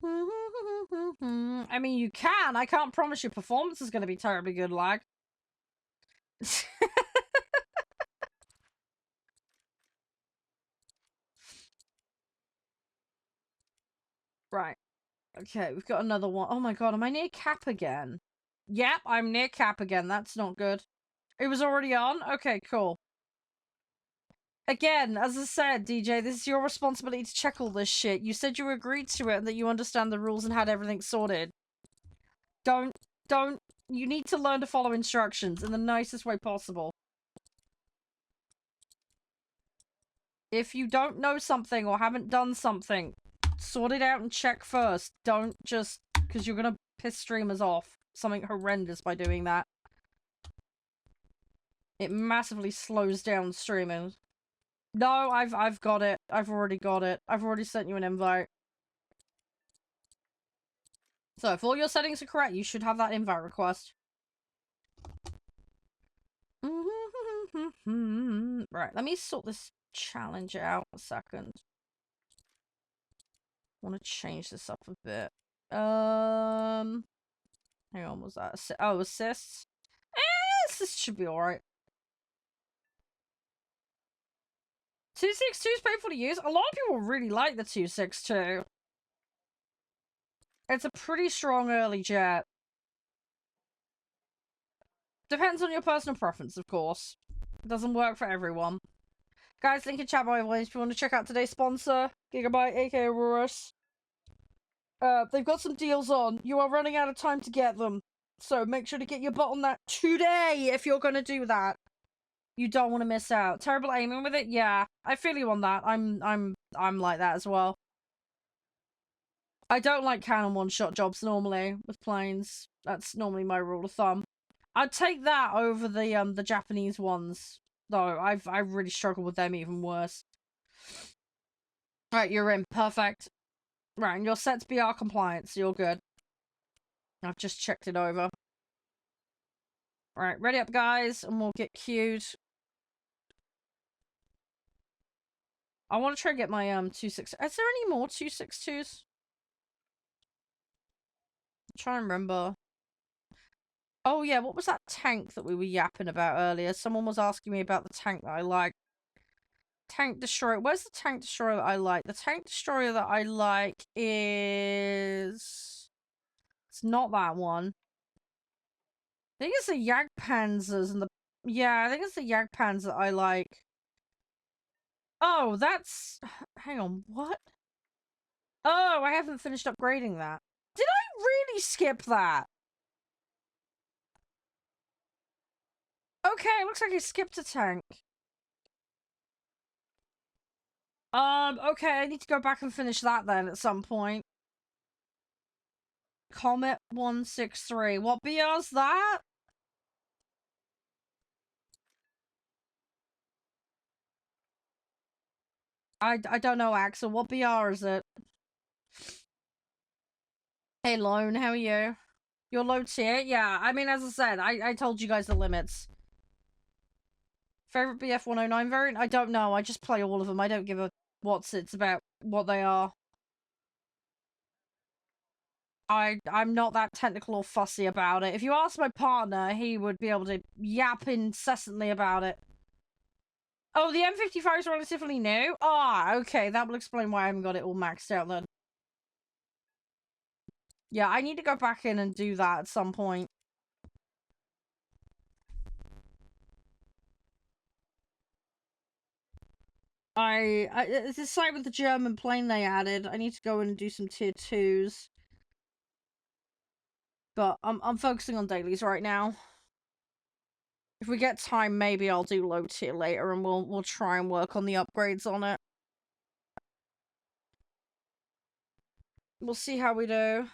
I mean, you can. I can't promise your performance is going to be terribly good, Lag. Right. Okay, we've got another one. Oh my God, am I near cap again? Yep, I'm near cap again. That's not good. It was already on? Okay, cool. Again, as I said, DJ, this is your responsibility to check all this shit. You said you agreed to it and that you understand the rules and had everything sorted. Don't, you need to learn to follow instructions in the nicest way possible. If you don't know something or haven't done something, sort it out and check first. Don't just, because you're gonna piss streamers off. Something horrendous by doing that. It massively slows down streaming. No, I've got it. I've already got it. I've already sent you an invite. So if all your settings are correct, you should have that invite request. Right, let me sort this challenge out a second. I want to change this up a bit. Hang on, was that? Oh, assists? Assists should be alright. 262 is painful to use. A lot of people really like the 262. It's a pretty strong early jet. Depends on your personal preference, of course. It doesn't work for everyone. Guys, link in chat by the way if you want to check out today's sponsor, Gigabyte, aka Aurorus. They've got some deals on. You are running out of time to get them. So make sure to get your butt on that today if you're gonna do that. You don't want to miss out. Terrible aiming with it? Yeah. I feel you on that. I'm like that as well. I don't like cannon one-shot jobs normally with planes. That's normally my rule of thumb. I'd take that over the Japanese ones, though. I've really struggled with them even worse. Right, you're in. Perfect. Right, and you're set to BR compliant, so you're good. I've just checked it over. Right, ready up, guys, and we'll get queued. I want to try and get my 2.6. Is there any more 2.62s? I'm trying to remember. Oh yeah, what was that tank that we were yapping about earlier? Someone was asking me about the tank that I like. Tank destroyer. Where's the tank destroyer that I like? The tank destroyer that I like is... It's not that one. I think it's the Jagdpanzers and the... Yeah, I think it's the Jagdpanzer that I like. Oh, that's... Hang on, what? Oh, I haven't finished upgrading that. Did I really skip that? Okay, looks like I skipped a tank. Okay, I need to go back and finish that then at some point. Comet 163. What BR's that? I don't know, Axel. What BR is it? Hey, Lone, how are you? You're low tier? Yeah, I mean, as I said, I told you guys the limits. Favorite BF 109 variant? I don't know. I just play all of them. I don't give a what's it's about what they are. I'm not that technical or fussy about it. If you ask my partner, he would be able to yap incessantly about it. Oh, the M55 is relatively new? Ah, okay. That will explain why I haven't got it all maxed out then. Yeah, I need to go back in and do that at some point. It's the same with the German plane they added. I need to go in and do some tier 2s. But I'm focusing on dailies right now. If we get time, maybe I'll do low tier later and we'll try and work on the upgrades on it. We'll see how we do.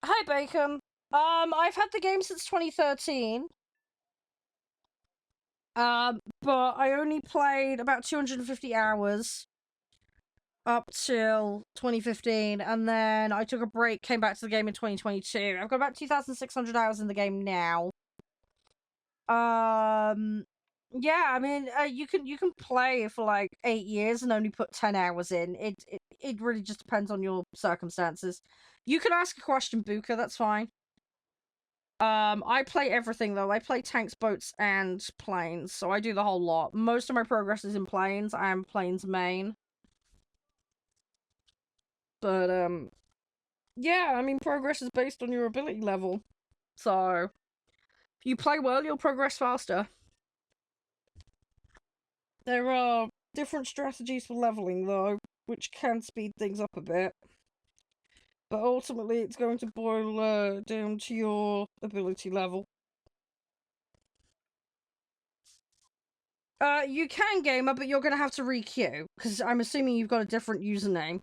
Hi, Bacon. I've had the game since 2013. But I only played about 250 hours up till 2015, and then I took a break, came back to the game in 2022. I've got about 2,600 hours in the game now. Yeah, I mean, you can play for like 8 years and only put 10 hours in. It really just depends on your circumstances. You can ask a question, Buka, that's fine. I play everything though. I play tanks, boats, and planes, so I do the whole lot. Most of my progress is in planes. I am planes main. But Yeah, I mean, progress is based on your ability level. So, if you play well, you'll progress faster. There are different strategies for leveling, though, which can speed things up a bit. But ultimately, it's going to boil down to your ability level. You can gamer, but you're gonna have to re-queue, because I'm assuming you've got a different username.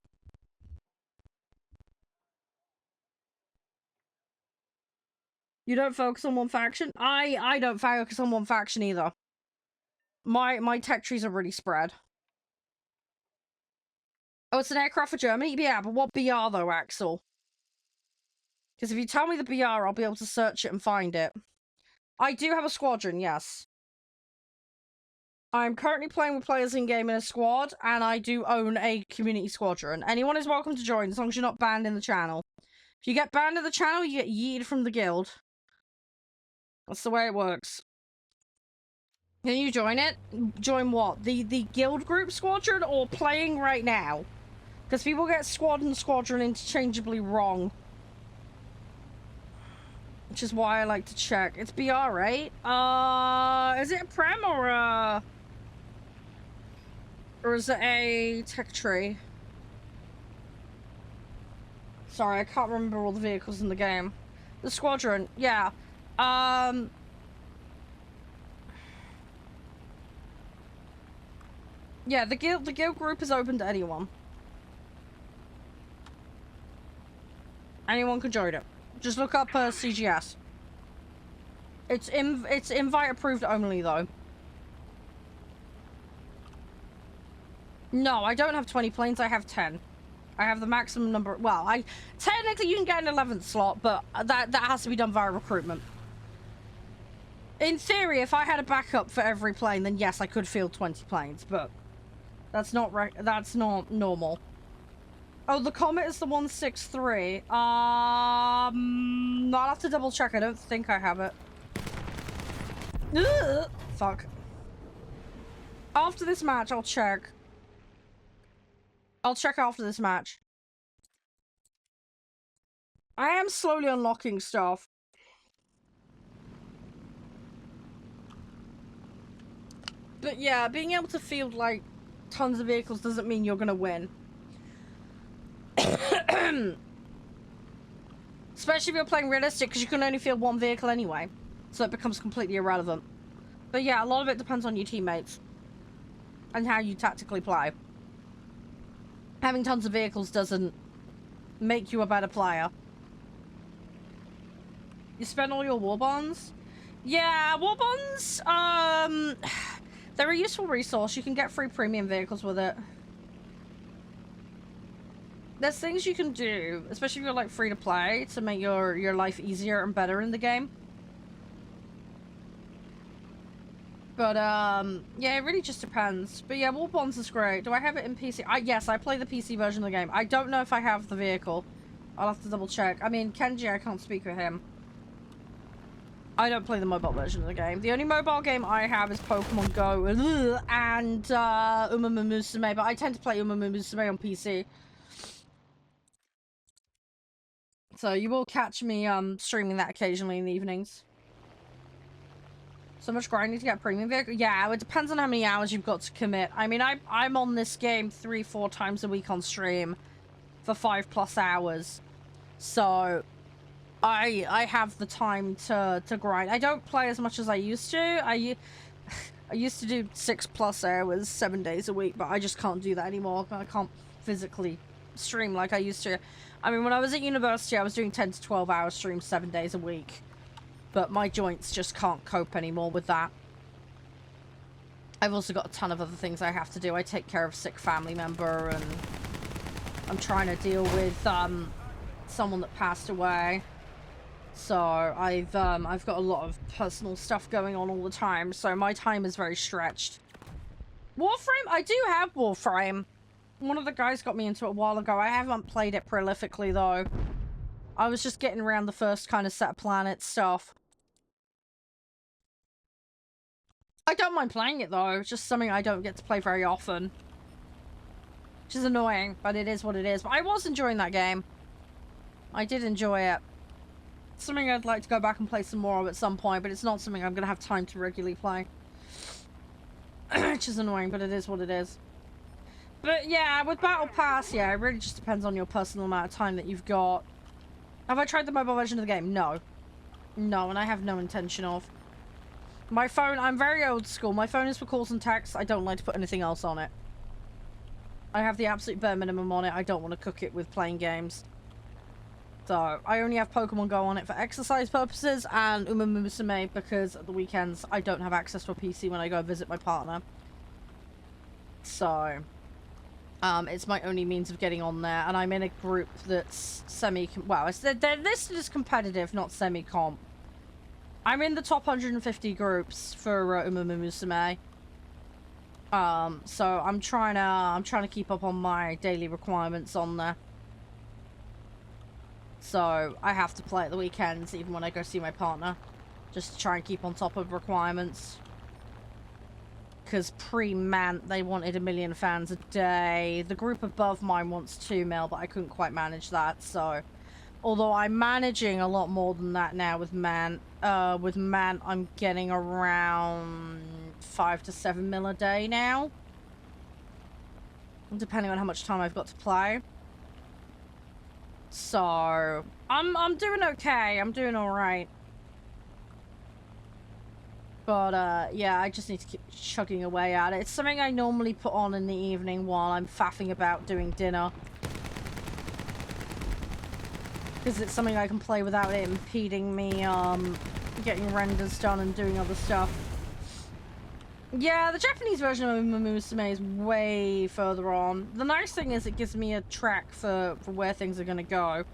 You don't focus on one faction? I don't focus on one faction either. My tech trees are really spread. Oh, it's an aircraft for Germany? Yeah, but what BR though, Axel? Because if you tell me the BR, I'll be able to search it and find it. I do have a squadron, yes. I'm currently playing with players in-game in a squad, and I do own a community squadron. Anyone is welcome to join, as long as you're not banned in the channel. If you get banned in the channel, you get yeeted from the guild. That's the way it works. Can you join it? Join what? The guild group squadron or playing right now? Because people get squad and squadron interchangeably wrong. Which is why I like to check. It's BR, right? Is it a Prem or is it a tech tree? Sorry, I can't remember all the vehicles in the game. The squadron, yeah. Yeah, the guild group is open to anyone. Anyone can join it. Just look up CGS. It's invite approved only though. No, I don't have 20 planes, I have 10. I have the maximum number. Well, technically you can get an 11th slot, but that has to be done via recruitment. In theory, if I had a backup for every plane, then yes, I could field 20 planes, but that's not normal. Oh, the Comet is the 163. I'll have to double check. I don't think I have it. Ugh, fuck. After this match, I'll check. I'll check after this match. I am slowly unlocking stuff. But yeah, being able to field, like, tons of vehicles doesn't mean you're gonna win. Especially if you're playing realistic, because you can only field one vehicle anyway. So it becomes completely irrelevant. But yeah, a lot of it depends on your teammates. And how you tactically play. Having tons of vehicles doesn't make you a better player. You spend all your war bonds? Yeah, war bonds, they're a useful resource. You can get free premium vehicles with it. There's things you can do, especially if you're like free to play, to make your life easier and better in the game. But yeah, it really just depends. But yeah, War Bonds is great. Do I have it in PC? Yes, I play the PC version of the game. I don't know if I have the vehicle. I'll have to double check. I mean, Kenji, I can't speak with him. I don't play the mobile version of the game. The only mobile game I have is Pokemon Go and Umamu Musume, but I tend to play Umamu Musume on PC. So you will catch me streaming that occasionally in the evenings. So much grinding to get premium vehicle? Yeah, it depends on how many hours you've got to commit. I mean, I'm on this game 3-4 times a week on stream for 5+ hours. So I have the time to grind. I don't play as much as I used to. I used to do 6+ hours 7 days a week, but I just can't do that anymore. I can't physically stream like I used to. I mean, when I was at university, I was doing 10 to 12 hour streams 7 days a week. But my joints just can't cope anymore with that. I've also got a ton of other things I have to do. I take care of a sick family member, and I'm trying to deal with someone that passed away. So I've got a lot of personal stuff going on all the time, so my time is very stretched. Warframe? I do have Warframe. One of the guys got me into it a while ago. I haven't played it prolifically, though. I was just getting around the first kind of set of planet stuff. I don't mind playing it, though. It's just something I don't get to play very often. Which is annoying, but it is what it is. But I was enjoying that game. I did enjoy it. It's something I'd like to go back and play some more of at some point, but it's not something I'm going to have time to regularly play. Which is annoying, but it is what it is. But yeah, with Battle Pass, yeah, it really just depends on your personal amount of time that you've got. Have I tried the mobile version of the game? No. No, and I have no intention of. My phone, I'm very old school. My phone is for calls and texts. I don't like to put anything else on it. I have the absolute bare minimum on it. I don't want to cook it with playing games. So, I only have Pokemon Go on it for exercise purposes and Uma Musume because at the weekends I don't have access to a PC when I go visit my partner. So, it's my only means of getting on there, and I'm in a group that's well, they're listed as competitive, not semi-comp. I'm in the top 150 groups for Uma Musume. So I'm trying to keep up on my daily requirements on there. So I have to play at the weekends, even when I go see my partner, just to try and keep on top of requirements. Because pre-Mant, they wanted 1 million fans a day. The group above mine wants 2 mil, but I couldn't quite manage that. So, although I'm managing a lot more than that now with Mant, I'm getting around 5 to 7 mil a day now, depending on how much time I've got to play. So I'm doing okay. I'm doing all right. But yeah, I just need to keep chugging away at it. It's something I normally put on in the evening while I'm faffing about doing dinner, because it's something I can play without it impeding me getting renders done and doing other stuff. Yeah, the Japanese version of Musume is way further on. The nice thing is it gives me a track for where things are going to go.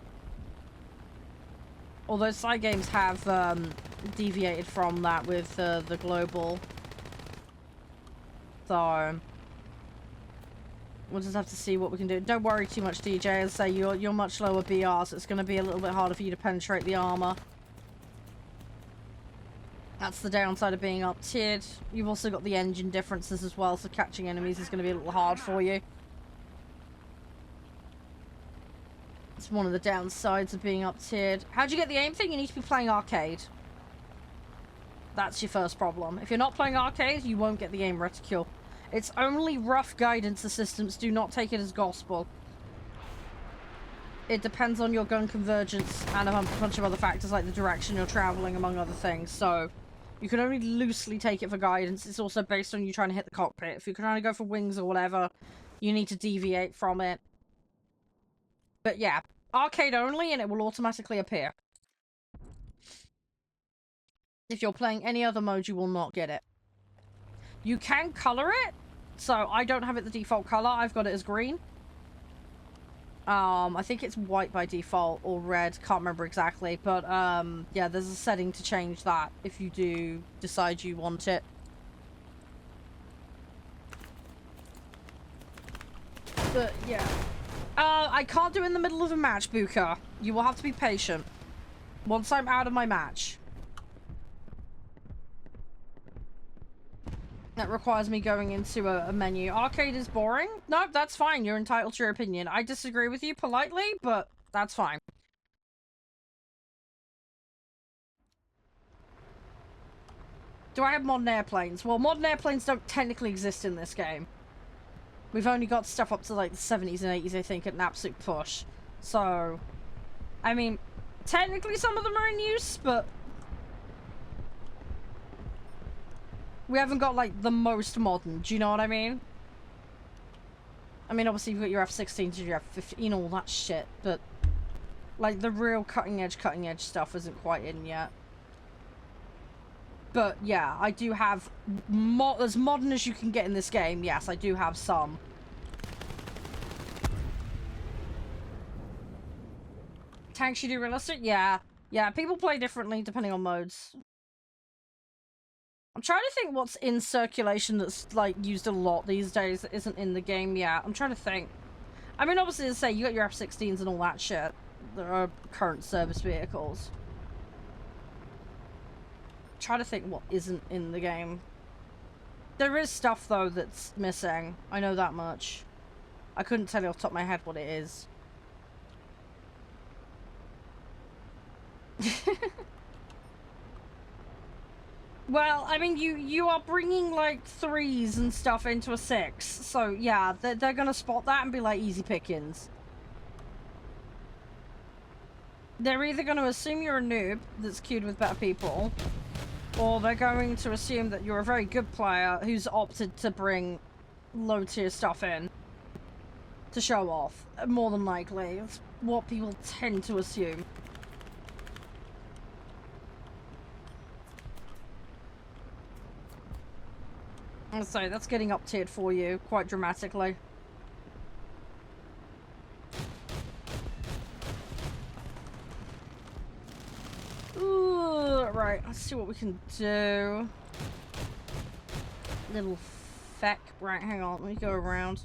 Although side games have deviated from that with the global. So we'll just have to see what we can do. Don't worry too much, DJ. As I say, you're much lower BR, so it's going to be a little bit harder for you to penetrate the armor. That's the downside of being up tiered. You've also got the engine differences as well, so catching enemies is going to be a little hard for you. It's one of the downsides of being up tiered. How'd you get the aim thing? You need to be playing arcade. That's your first problem. If you're not playing arcade, you won't get the aim reticule. It's only rough guidance assistance. Do not take it as gospel. It depends on your gun convergence and a bunch of other factors like the direction you're traveling, among other things. So you can only loosely take it for guidance. It's also based on you trying to hit the cockpit. If you're trying to go for wings or whatever, you need to deviate from it. But yeah, arcade only, and it will automatically appear. If you're playing any other mode, you will not get it. You can color it. So I don't have it the default color. I've got it as green. I think it's white by default or red. Can't remember exactly. But yeah, there's a setting to change that if you do decide you want it. But yeah. I can't do it in the middle of a match, Buka. You will have to be patient. Once I'm out of my match. That requires me going into a menu. Arcade is boring? No, that's fine. You're entitled to your opinion. I disagree with you politely, but that's fine. Do I have modern airplanes? Well, modern airplanes don't technically exist in this game. We've only got stuff up to like the 70s and 80s, I think, at an absolute push. So, I mean, technically some of them are in use, but we haven't got, like, the most modern. Do you know what I mean? I mean, obviously, you've got your F-16s, your F-15, all that shit, but, like, the real cutting-edge stuff isn't quite in yet. But, yeah, I do have as modern as you can get in this game. Yes, I do have some. Tanks you do realistic? Yeah. Yeah, people play differently depending on modes. I'm trying to think what's in circulation that's, like, used a lot these days that isn't in the game yet. I'm trying to think. I mean, obviously, as I say, you got your F-16s and all that shit. There are current service vehicles. I'm trying to think what isn't in the game. There is stuff, though, that's missing. I know that much. I couldn't tell you off the top of my head what it is. Well, I mean, you are bringing, like, 3s and stuff into a 6. So, yeah, they're gonna spot that and be like, easy pickings. They're either gonna assume you're a noob that's queued with better people, or they're going to assume that you're a very good player who's opted to bring low-tier stuff in to show off. More than likely. It's what people tend to assume. So that's getting up-tiered for you quite dramatically. Ooh, right, let's see what we can do. Little feck. Right, hang on, let me go around.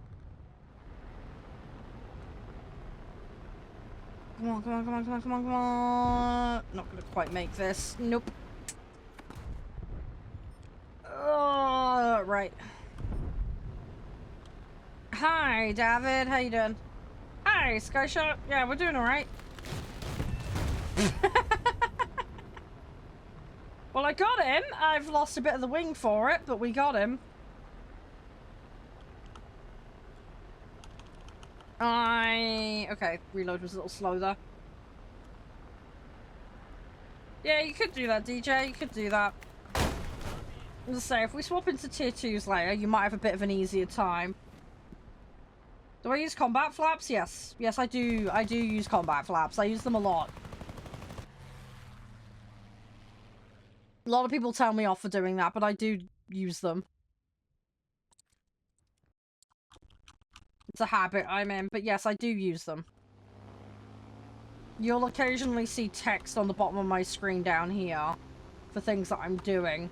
Come on, come on, come on, come on, come on, come on. Not gonna quite make this. Nope. Right. Hi, David. How you doing? Hi, Skyshot. Yeah, we're doing alright. Well, I got him. I've lost a bit of the wing for it, but we got him. Okay, reload was a little slow there. Yeah, you could do that, DJ. You could do that. As I say, if we swap into tier 2s later, you might have a bit of an easier time. Do I use combat flaps? Yes. Yes, I do. I do use combat flaps. I use them a lot. A lot of people tell me off for doing that, but I do use them. It's a habit I'm in, but yes, I do use them. You'll occasionally see text on the bottom of my screen down here for things that I'm doing.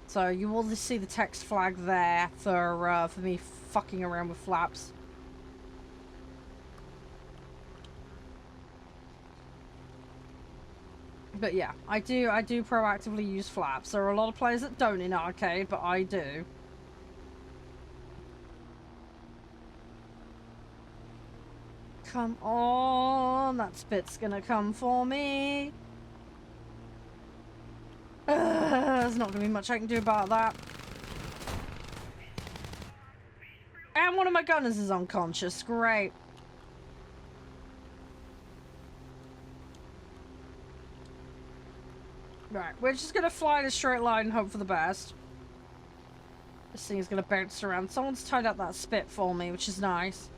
So you will see the text flag there for me fucking around with flaps. But yeah, I do proactively use flaps. There are a lot of players that don't in arcade, but I do. Come on, that spit's gonna come for me. There's not gonna be much I can do about that. And one of my gunners is unconscious. Great. Right, we're just gonna fly in a straight line and hope for the best. This thing is gonna bounce around. Someone's tied up that spit for me, which is nice.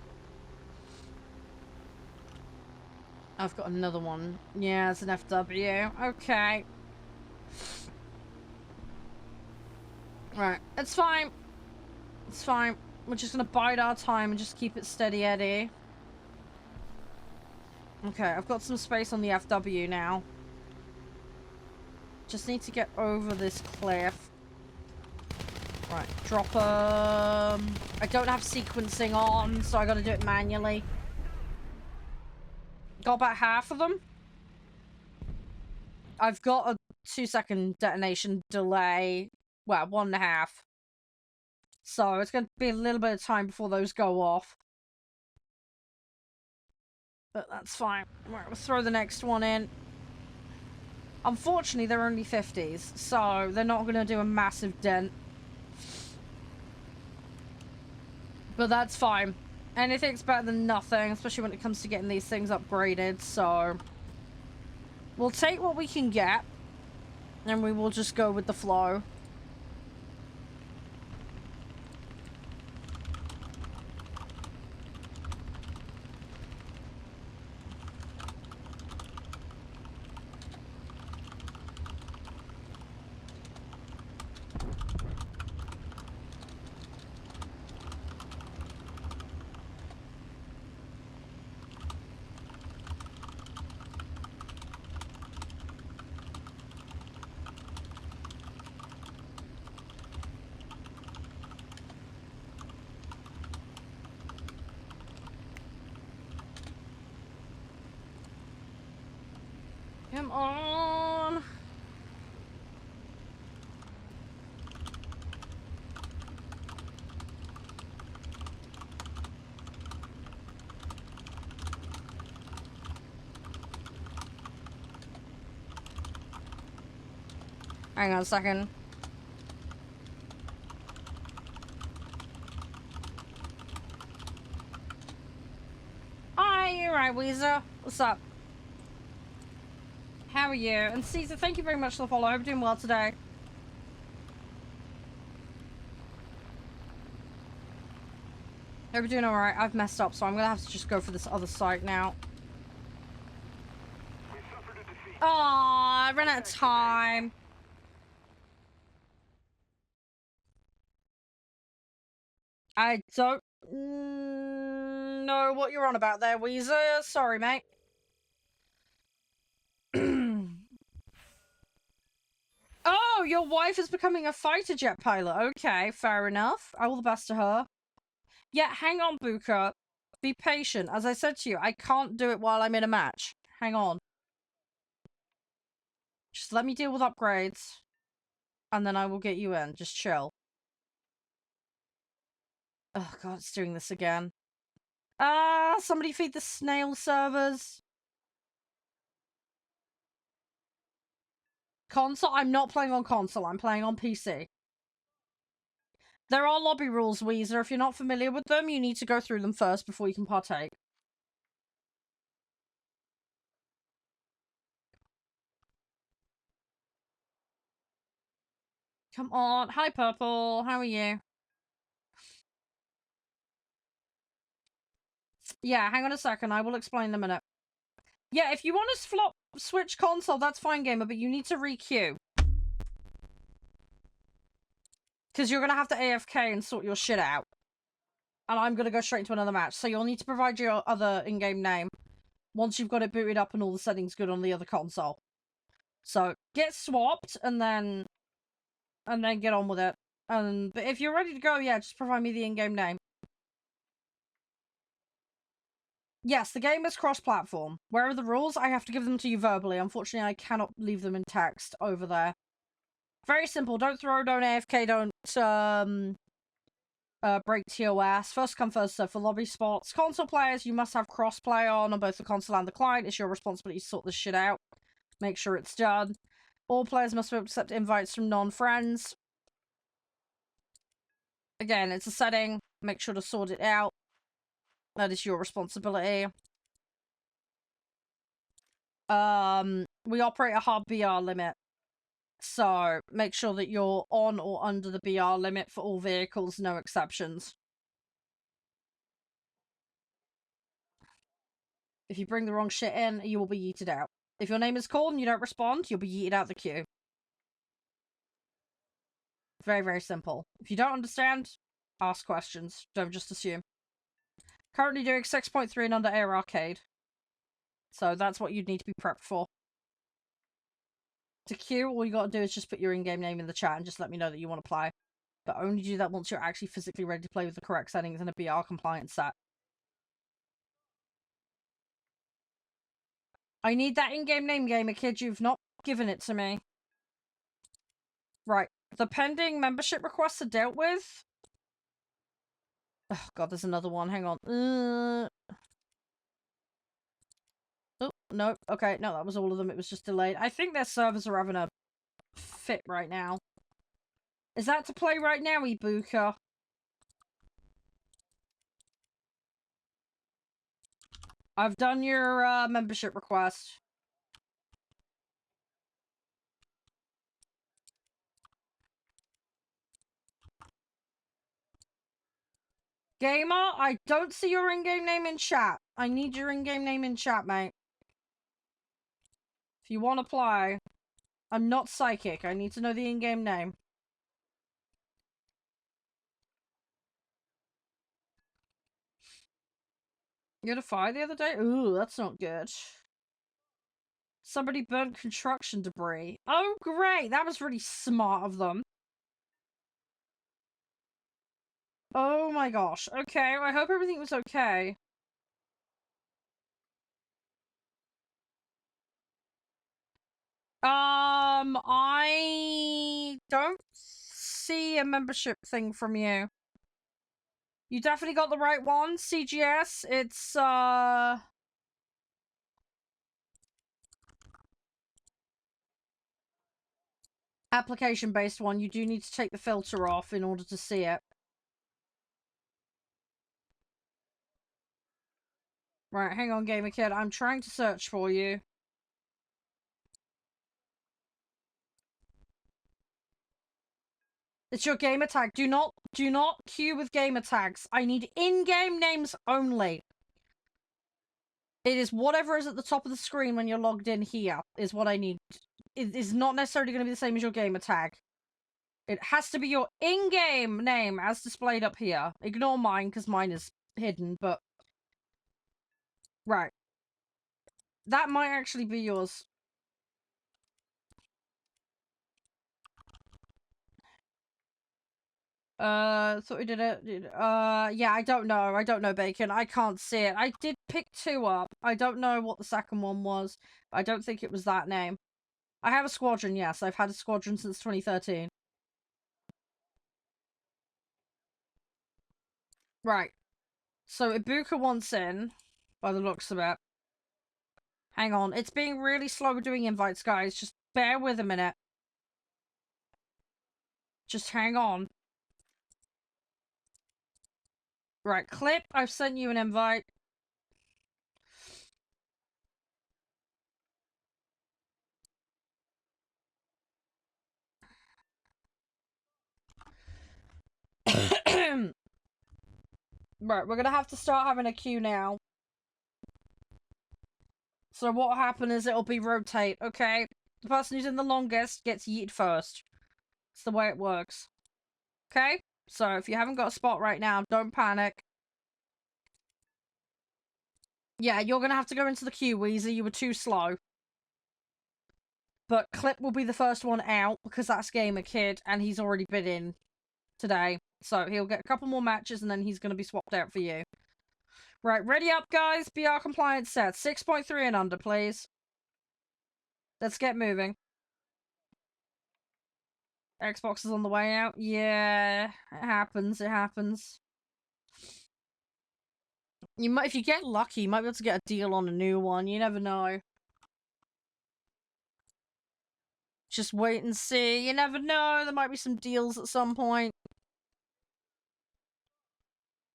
I've got another one. Yeah, it's an FW. Okay. Right, it's fine. It's fine. We're just gonna bide our time and just keep it steady Eddie. Okay, I've got some space on the FW now. Just need to get over this cliff. Right, drop I don't have sequencing on, so I gotta do it manually. Got about half of them. I've got a 2-second detonation delay. Well, 1.5. So it's going to be a little bit of time before those go off. But that's fine. Right, we'll throw the next one in. Unfortunately, they're only 50s, so they're not going to do a massive dent. But that's fine. Anything's better than nothing, especially when it comes to getting these things upgraded, so... We'll take what we can get, and we will just go with the flow. Come on. Hang on a second. Hi, you're right, Weezer. What's up? How are you? And Caesar, thank you very much for the follow. I hope you're doing well today. Hope you're doing alright. I've messed up, so I'm gonna have to just go for this other site now. Aww, I ran out of time. I don't know what you're on about there, Weezer. Sorry, mate. Oh, your wife is becoming a fighter jet pilot. Okay, fair enough. All the best to her. Yeah, hang on, Buka. Be patient. As I said to you, I can't do it while I'm in a match. Hang on. Just let me deal with upgrades. And then I will get you in. Just chill. Oh god, it's doing this again. Somebody feed the snail servers. Console? I'm not playing on console. I'm playing on PC. There are lobby rules, Weezer. If you're not familiar with them, you need to go through them first before you can partake. Come on. Hi, Purple. How are you? Yeah, hang on a second. I will explain in a minute. Yeah, if you want to switch console, that's fine, gamer, but you need to re-queue. Because you're going to have to AFK and sort your shit out. And I'm going to go straight into another match. So you'll need to provide your other in-game name once you've got it booted up and all the settings good on the other console. So get swapped and then get on with it. But if you're ready to go, yeah, just provide me the in-game name. Yes, the game is cross-platform. Where are the rules? I have to give them to you verbally. Unfortunately, I cannot leave them in text over there. Very simple. Don't throw, don't AFK, don't break TOS. First come, first serve for lobby spots. Console players, you must have cross-play on both the console and the client. It's your responsibility to sort this shit out. Make sure it's done. All players must accept invites from non-friends. Again, it's a setting. Make sure to sort it out. That is your responsibility. We operate a hard BR limit. So, make sure that you're on or under the BR limit for all vehicles, no exceptions. If you bring the wrong shit in, you will be yeeted out. If your name is called and you don't respond, you'll be yeeted out the queue. Very, very simple. If you don't understand, ask questions. Don't just assume. Currently doing 6.3 and under Air Arcade. So that's what you'd need to be prepped for. To queue, all you gotta do is just put your in-game name in the chat and just let me know that you want to play. But only do that once you're actually physically ready to play with the correct settings and a BR compliant set. I need that in-game name, gamer kid. You've not given it to me. Right. The pending membership requests are dealt with. Oh god, there's another one. Hang on. Oh, no. Okay, no, that was all of them. It was just delayed. I think their servers are having a fit right now. Is that to play right now, Ibuka? I've done your membership request. Gamer, I don't see your in-game name in chat. I need your in-game name in chat, mate. If you want to play, I'm not psychic. I need to know the in-game name. You had a fire the other day? Ooh, that's not good. Somebody burnt construction debris. Oh, great. That was really smart of them. Oh my gosh. Okay, I hope everything was okay. I don't see a membership thing from you. You definitely got the right one, CGS. It's, application-based one, you do need to take the filter off in order to see it. Right, hang on, Gamer Kid. I'm trying to search for you. It's your gamer tag. Do not queue with gamer tags. I need in-game names only. It is whatever is at the top of the screen when you're logged in here is what I need. It is not necessarily going to be the same as your gamer tag. It has to be your in-game name as displayed up here. Ignore mine because mine is hidden, but... Right. That might actually be yours. Thought we did it. Yeah, I don't know. I don't know, Bacon. I can't see it. I did pick 2 up. I don't know what the second one was. But I don't think it was that name. I have a squadron, yes. I've had a squadron since 2013. Right. So Ibuka wants in, by the looks of it. Hang on. It's being really slow doing invites, guys. Just bear with a minute. Just hang on. Right, Clip, I've sent you an invite. Right, we're gonna have to start having a queue now. So what'll happen is it'll be rotate, okay? The person who's in the longest gets yeeted first. It's the way it works. Okay? So if you haven't got a spot right now, don't panic. Yeah, you're gonna have to go into the queue, Weezer. You were too slow. But Clip will be the first one out, because that's Gamer Kid, and he's already been in today. So he'll get a couple more matches, and then he's gonna be swapped out for you. Right, ready up, guys. BR compliance set. 6.3 and under, please. Let's get moving. Xbox is on the way out. Yeah, it happens. It happens. You might, if you get lucky, you might be able to get a deal on a new one. You never know. Just wait and see. You never know. There might be some deals at some point.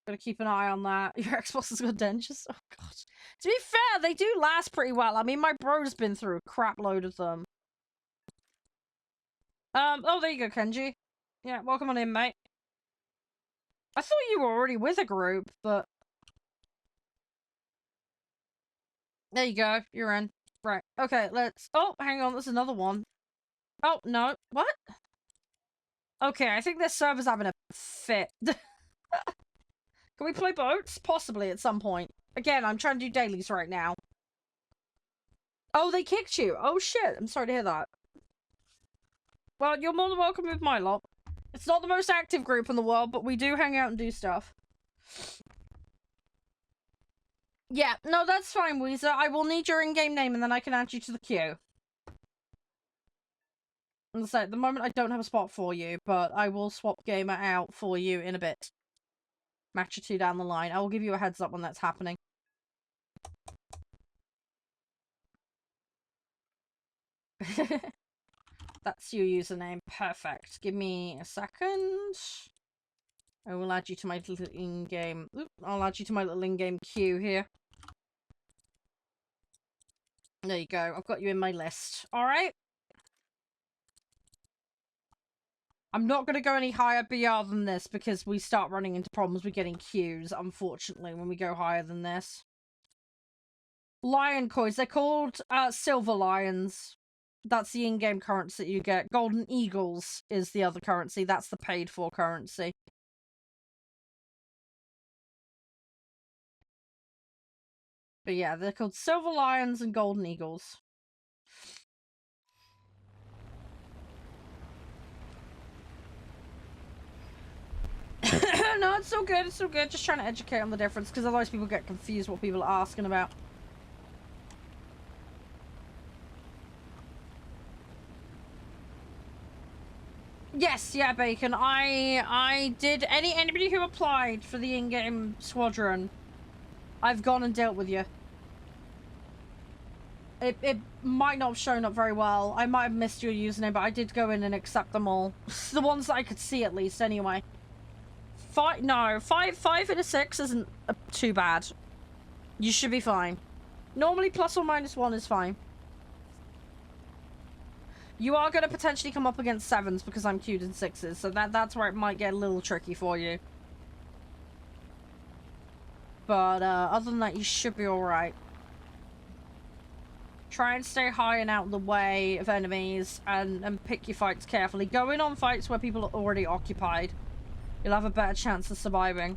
Gotta keep an eye on that. Your Xbox has got dentures. Oh god. To be fair, they do last pretty well. I mean, my bro's been through a crap load of them. Oh, there you go, Kenji. Yeah, welcome on in, mate. I thought you were already with a group, but... There you go, you're in. Right, okay, let's... Oh, hang on, there's another one. Oh, no. What? Okay, I think this server's having a fit. Can we play boats? Possibly, at some point. Again, I'm trying to do dailies right now. Oh, they kicked you! Oh, shit, I'm sorry to hear that. Well, you're more than welcome with my lot. It's not the most active group in the world, but we do hang out and do stuff. Yeah, no, that's fine, Weezer. I will need your in-game name and then I can add you to the queue. And so, at the moment, I don't have a spot for you, but I will swap Gamer out for you in a bit. Match or 2 down the line. I will give you a heads up when that's happening. That's your username. Perfect. Give me a second. I will add you to my little in-game... I'll add you to my little in-game queue here. There you go. I've got you in my list. Alright? I'm not going to go any higher BR than this because we start running into problems with getting queues, unfortunately, when we go higher than this. Lion coins. They're called silver lions. That's the in-game currency you get. Golden eagles is the other currency. That's the paid-for currency. But yeah, they're called silver lions and golden eagles. No, it's so good, it's so good. Just trying to educate on the difference, because otherwise people get confused what people are asking about. Yes, yeah, Bacon. I did anybody who applied for the in-game squadron, I've gone and dealt with you. It might not have shown up very well. I might have missed your username, but I did go in and accept them all. The ones that I could see, at least, anyway. Five and a 6 isn't too bad. You should be fine. Normally, plus or minus 1 is fine. You are going to potentially come up against 7s because I'm queued in 6s, so that's where it might get a little tricky for you. But other than that, you should be alright. Try and stay high and out of the way of enemies and pick your fights carefully. Go in on fights where people are already occupied. You'll have a better chance of surviving.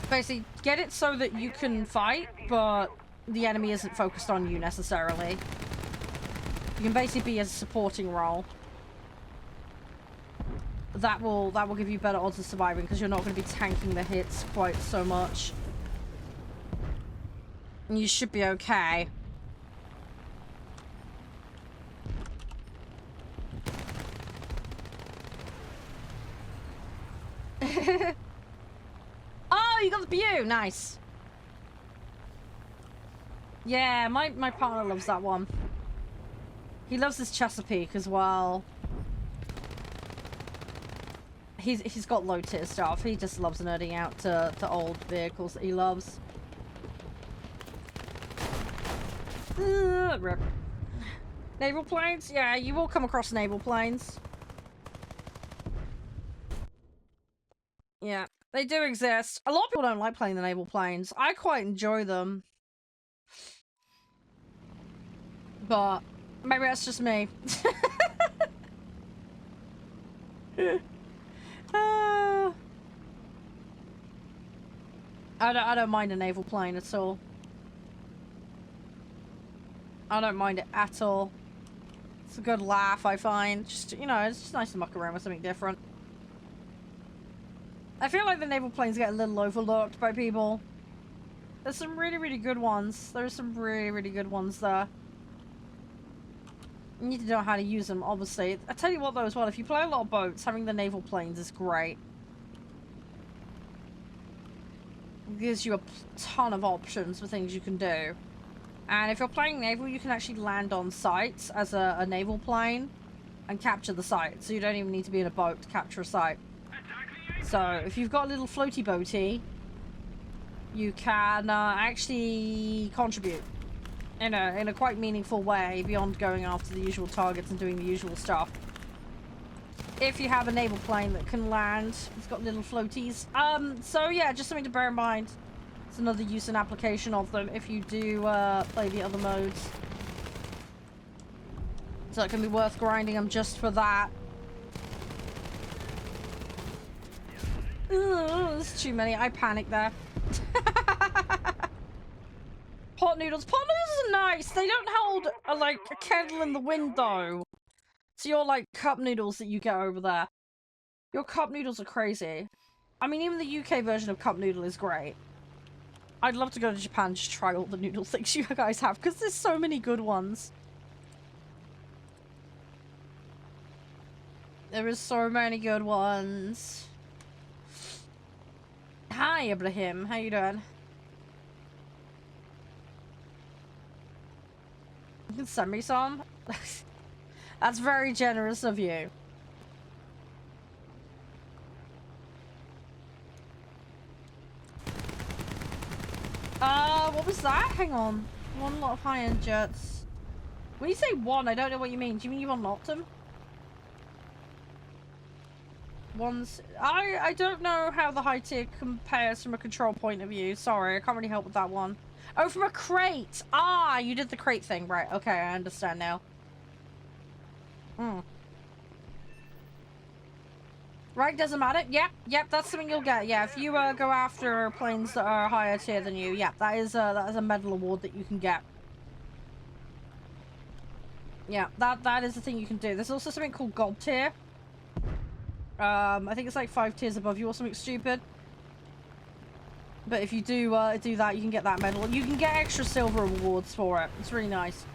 Basically, get it so that you can fight, but the enemy isn't focused on you necessarily. You can basically be a supporting role. That will give you better odds of surviving because you're not going to be tanking the hits quite so much. And you should be okay. Oh, you got the BU! Nice. Yeah, my partner loves that one. He loves his Chesapeake as well. He's got low tier stuff. He just loves nerding out to old vehicles that he loves. Rip. Naval planes? Yeah, you will come across naval planes. Yeah, they do exist. A lot of people don't like playing the naval planes. I quite enjoy them. But maybe that's just me. I don't mind a naval plane at all. I don't mind it at all. It's a good laugh, I find. Just, you know, it's just nice to muck around with something different. I feel like the naval planes get a little overlooked by people. There's some really, really good ones. There's some really, really good ones there. You need to know how to use them, obviously. I tell you what, though, as well, if you play a lot of boats, having the naval planes is great. It gives you a ton of options for things you can do. And if you're playing naval, you can actually land on sites as a naval plane and capture the site. So you don't even need to be in a boat to capture a site. So if you've got a little floaty boaty, you can actually contribute in a quite meaningful way beyond going after the usual targets and doing the usual stuff. If you have a naval plane that can land, it's got little floaties. So yeah, just something to bear in mind. It's another use and application of them if you do play the other modes. So it can be worth grinding them just for that. Ugh, there's too many. I panicked there. Pot noodles. Pot noodles are nice. They don't hold like a kettle in the wind though. So your like cup noodles that you get over there. Your cup noodles are crazy. I mean, even the UK version of cup noodle is great. I'd love to go to Japan and just try all the noodle things you guys have because there's so many good ones. There is so many good ones. Hi, Ibrahim. How you doing? You can send me some? That's very generous of you. What was that? Hang on. One lot of high-end jets. When you say one, I don't know what you mean. Do you mean you unlocked them? Ones. I don't know how the high tier compares from a control point of view. Sorry, I can't really help with that one. Oh, from a crate! Ah, you did the crate thing. Right, okay, I understand now. Right, doesn't matter. Yep, that's something you'll get. Yeah, if you go after planes that are higher tier than you, yeah, that is a medal award that you can get. Yeah, that is the thing you can do. There's also something called gold tier. I think it's like 5 tiers above you or something stupid. But if you do do that, you can get that medal. You can get extra silver rewards for it. It's really nice.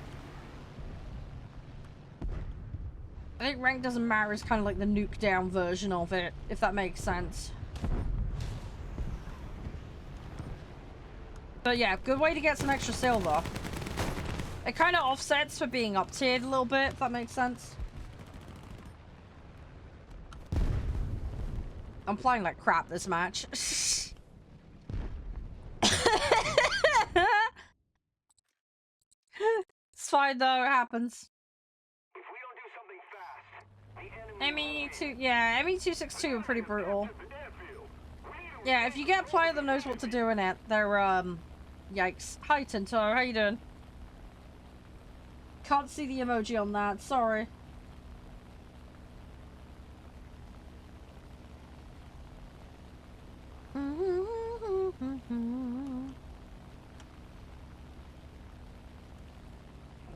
I think rank doesn't matter is kind of like the nuke down version of it, if that makes sense. But yeah, good way to get some extra silver. It kind of offsets for being up tiered a little bit, if that makes sense. I'm playing like crap this match. It's fine though, it happens. If we don't do something fast, the enemy ME262 are pretty brutal. Yeah, if you get a player that knows what to do in it, they're, yikes. Hi, Tinto, how you doing? Can't see the emoji on that, sorry.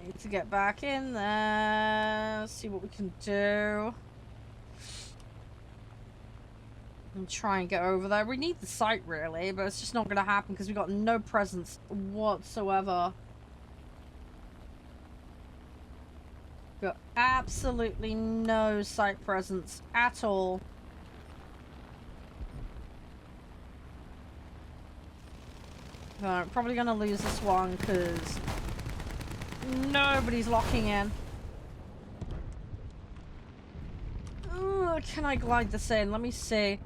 Need to get back in there, see what we can do. And try and get over there. We need the site, really, but it's just not going to happen because we got no presence whatsoever. Got absolutely no site presence at all. I'm probably going to lose this one because nobody's locking in. Ooh, can I glide this in? Let me see.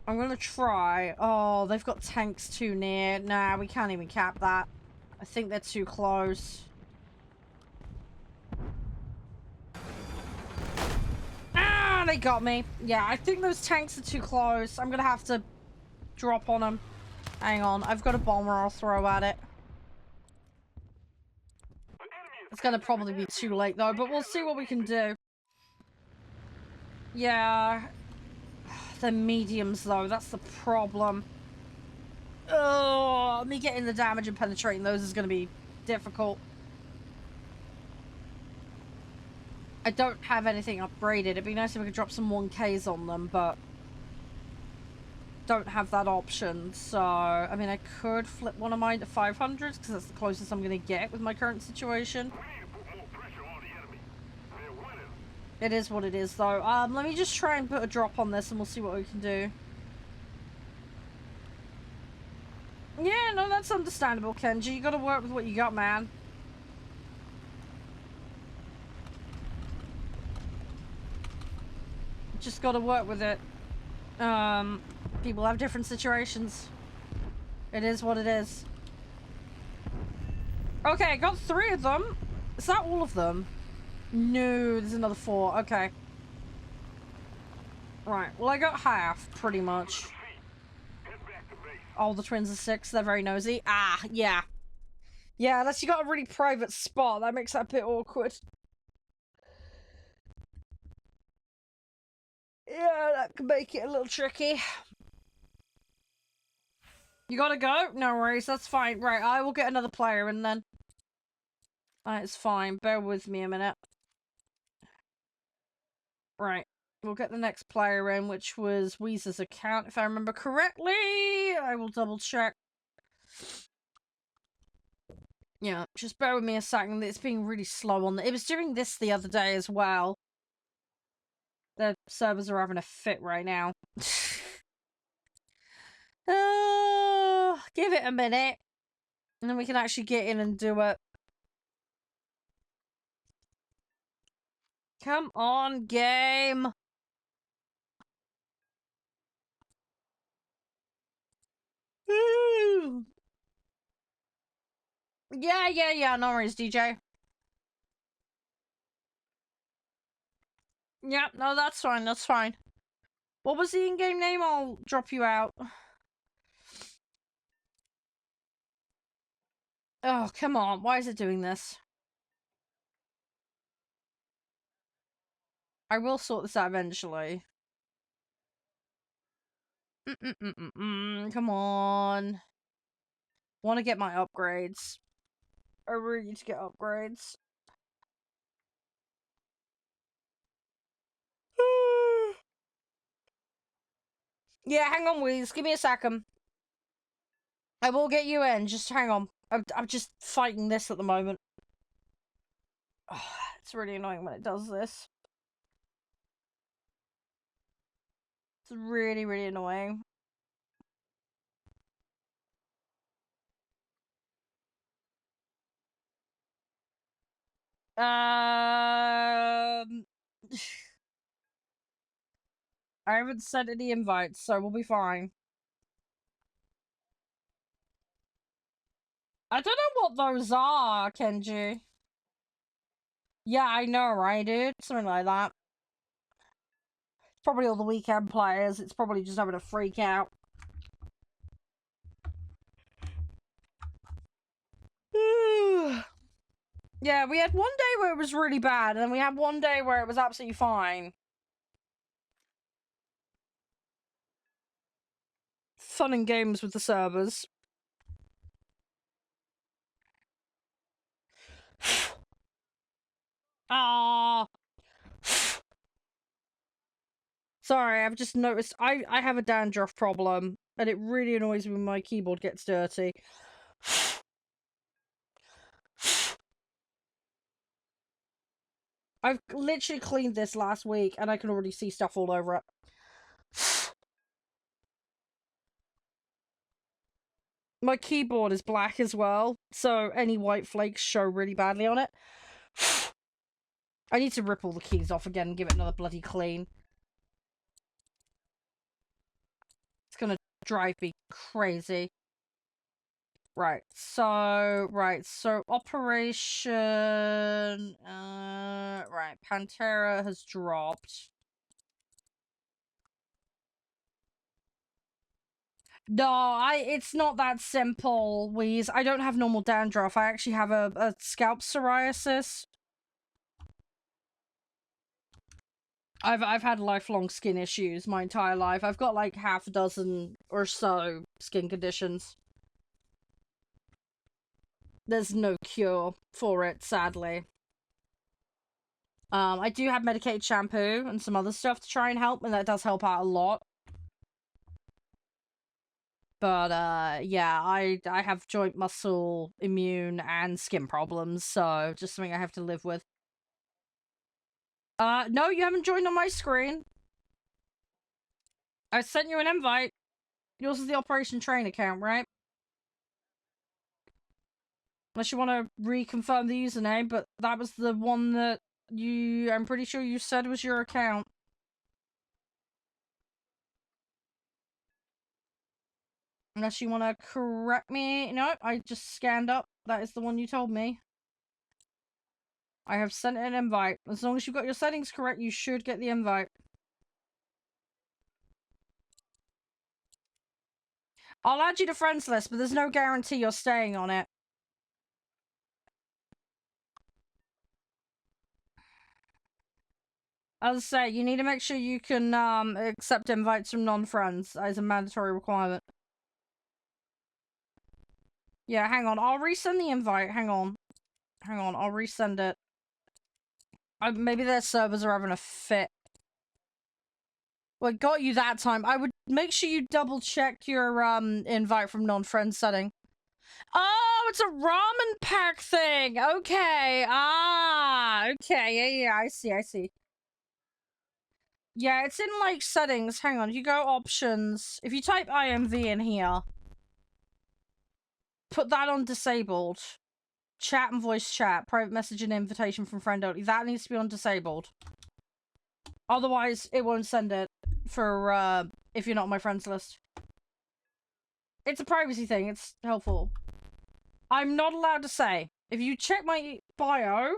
I'm gonna try. Oh, they've got tanks too near. Nah, we can't even cap that. I think they're too close. Ah, they got me. Yeah, I think those tanks are too close. I'm gonna have to drop on them. Hang on, I've got a bomber I'll throw at it. It's gonna probably be too late though, but we'll see what we can do. Yeah. They're mediums though, that's the problem. Oh, me getting the damage and penetrating those is gonna be difficult. I don't have anything upgraded. It'd be nice if we could drop some 1Ks on them, but don't have that option. So, I mean, I could flip one of mine to 500s because that's the closest I'm gonna get with my current situation. It is what it is, though. Let me just try and put a drop on this, and we'll see what we can do. Yeah, no, that's understandable, Kenji. You gotta work with what you got, man. Just gotta work with it. People have different situations. It is what it is. Okay, I got 3 of them. Is that all of them? No, there's another 4. Okay. Right, well I got half, pretty much. Oh, the twins are 6. They're very nosy. Ah, yeah. Yeah, unless you got a really private spot, that makes that a bit awkward. Yeah, that could make it a little tricky. You gotta go? No worries, that's fine. Right, I will get another player in then. It's fine. Bear with me a minute. Right. We'll get the next player in, which was Weezer's account, if I remember correctly. I will double check. Yeah, just bear with me a second. It's being really slow on it was doing this the other day as well. The servers are having a fit right now. Give it a minute. And then we can actually get in and do it. Come on, game. Yeah, no worries, DJ. Yeah, no, that's fine, that's fine. What was the in-game name? I'll drop you out. Oh, come on. Why is it doing this? I will sort this out eventually. Come on. Want to get my upgrades. I really need to get upgrades. Yeah, hang on, Weez. Give me a second. I will get you in. Just hang on. I'm just fighting this at the moment. Oh, it's really annoying when it does this. It's really, really annoying. I haven't sent any invites, so we'll be fine. I don't know what those are, Kenji. Yeah, I know, right, dude? Something like that. Probably all the weekend players. It's probably just having a freak out. Yeah, we had one day where it was really bad, and then we had one day where it was absolutely fine. Fun and games with the servers. Ah. Sorry, I've just noticed I have a dandruff problem, and it really annoys me when my keyboard gets dirty. I've literally cleaned this last week, and I can already see stuff all over it. My keyboard is black as well, so any white flakes show really badly on it. I need to rip all the keys off again and give it another bloody clean. It's gonna drive me crazy. Right, so Operation... right, Pantera has dropped. No, it's not that simple, Wheeze. I don't have normal dandruff. I actually have a scalp psoriasis. I've had lifelong skin issues my entire life. I've got like half a dozen or so skin conditions. There's no cure for it, sadly. I do have medicated shampoo and some other stuff to try and help, and that does help out a lot. But yeah, I have joint, muscle, immune, and skin problems, so just something I have to live with. No, you haven't joined on my screen. I sent you an invite. Yours is the Operation Train account, right? Unless you want to reconfirm the username, but that was the one that I'm pretty sure you said was your account. Unless you want to correct me. No, I just scanned up. That is the one you told me. I have sent an invite. As long as you've got your settings correct, you should get the invite. I'll add you to friends list, but there's no guarantee you're staying on it. As I say, you need to make sure you can accept invites from non-friends as a mandatory requirement. Yeah, hang on. I'll resend the invite. Hang on. I'll resend it. Maybe their servers are having a fit. Well, got you that time. I would make sure you double check your invite from non-friend setting. Oh, it's a ramen pack thing. Okay. Ah, okay. Yeah, I see. Yeah, it's in like settings. Hang on. You go options. If you type IMV in here, put that on disabled. Chat and voice chat, private message and invitation from friend only. That needs to be on disabled. Otherwise, it won't send it for, if you're not on my friends list. It's a privacy thing. It's helpful. I'm not allowed to say. If you check my bio,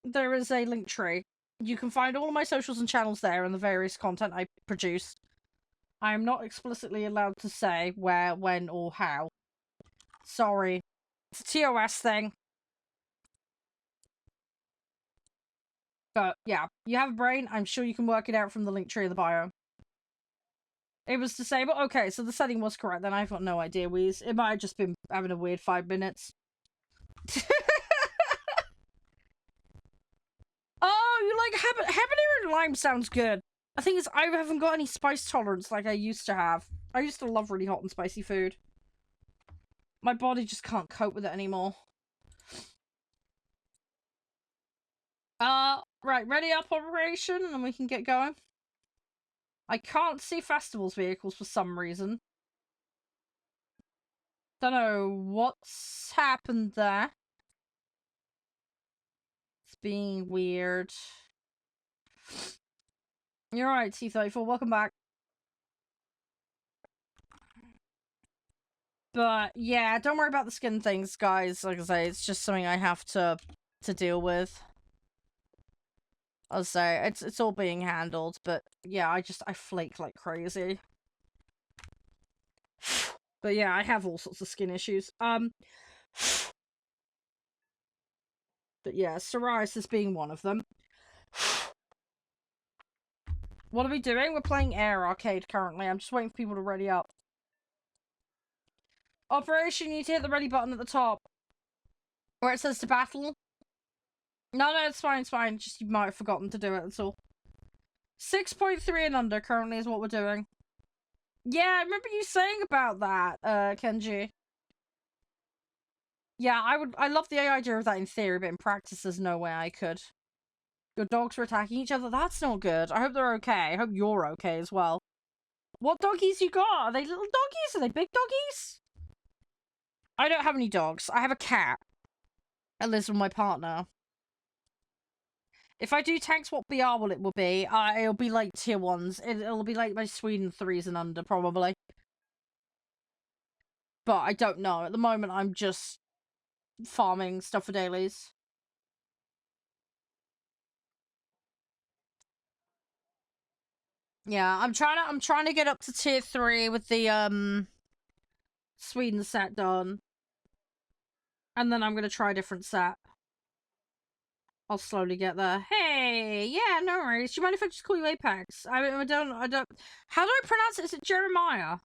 there is a link tree. You can find all of my socials and channels there and the various content I produce. I am not explicitly allowed to say where, when, or how. Sorry. It's a TOS thing. But, yeah. You have a brain. I'm sure you can work it out from the link tree in the bio. It was disabled? Okay, so the setting was correct then. I've got no idea, Wheeze. It might have just been having a weird 5 minutes. Oh, you like habanero and lime sounds good. The thing is, I haven't got any spice tolerance like I used to have. I used to love really hot and spicy food. My body just can't cope with it anymore. Right, ready up operation, and we can get going. I can't see festivals vehicles for some reason. Don't know what's happened there. It's being weird. You're right, T34. Welcome back. But yeah, don't worry about the skin things, guys. Like I say, it's just something I have to deal with. I'll say it's all being handled, but yeah, I flake like crazy. But yeah, I have all sorts of skin issues. But yeah, psoriasis being one of them. What are we doing? We're playing Air Arcade currently. I'm just waiting for people to ready up. Operation, you need to hit the ready button at the top. Where it says to battle. No, it's fine, it's fine. Just you might have forgotten to do it, that's all. 6.3 and under currently is what we're doing. Yeah, I remember you saying about that, Kenji. Yeah, I love the idea of that in theory, but in practice there's no way I could. Your dogs were attacking each other? That's not good. I hope they're okay. I hope you're okay as well. What doggies you got? Are they little doggies? Are they big doggies? I don't have any dogs. I have a cat. That lives with my partner. If I do tanks, what BR will be? It'll be like tier 1s. It'll be like my Sweden 3s and under, probably. But I don't know. At the moment, I'm just farming stuff for dailies. Yeah, I'm trying to get up to tier 3 with the Sweden set done. And then I'm gonna try a different set. I'll slowly get there. Hey, yeah, no worries. Do you mind if I just call you Apex? I don't. How do I pronounce it? Is it Jeremiah?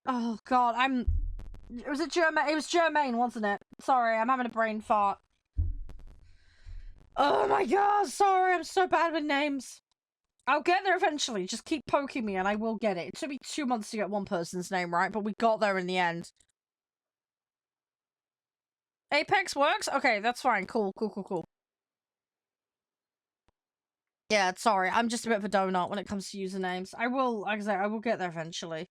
Oh god, was it Germain? It was Germain, wasn't it? Sorry, I'm having a brain fart. Oh my god, sorry, I'm so bad with names. I'll get there eventually. Just keep poking me and I will get it. It took me 2 months to get one person's name right, but we got there in the end. Apex works? Okay, that's fine. Cool. Yeah, sorry. I'm just a bit of a donut when it comes to usernames. I will, like I say, I will get there eventually.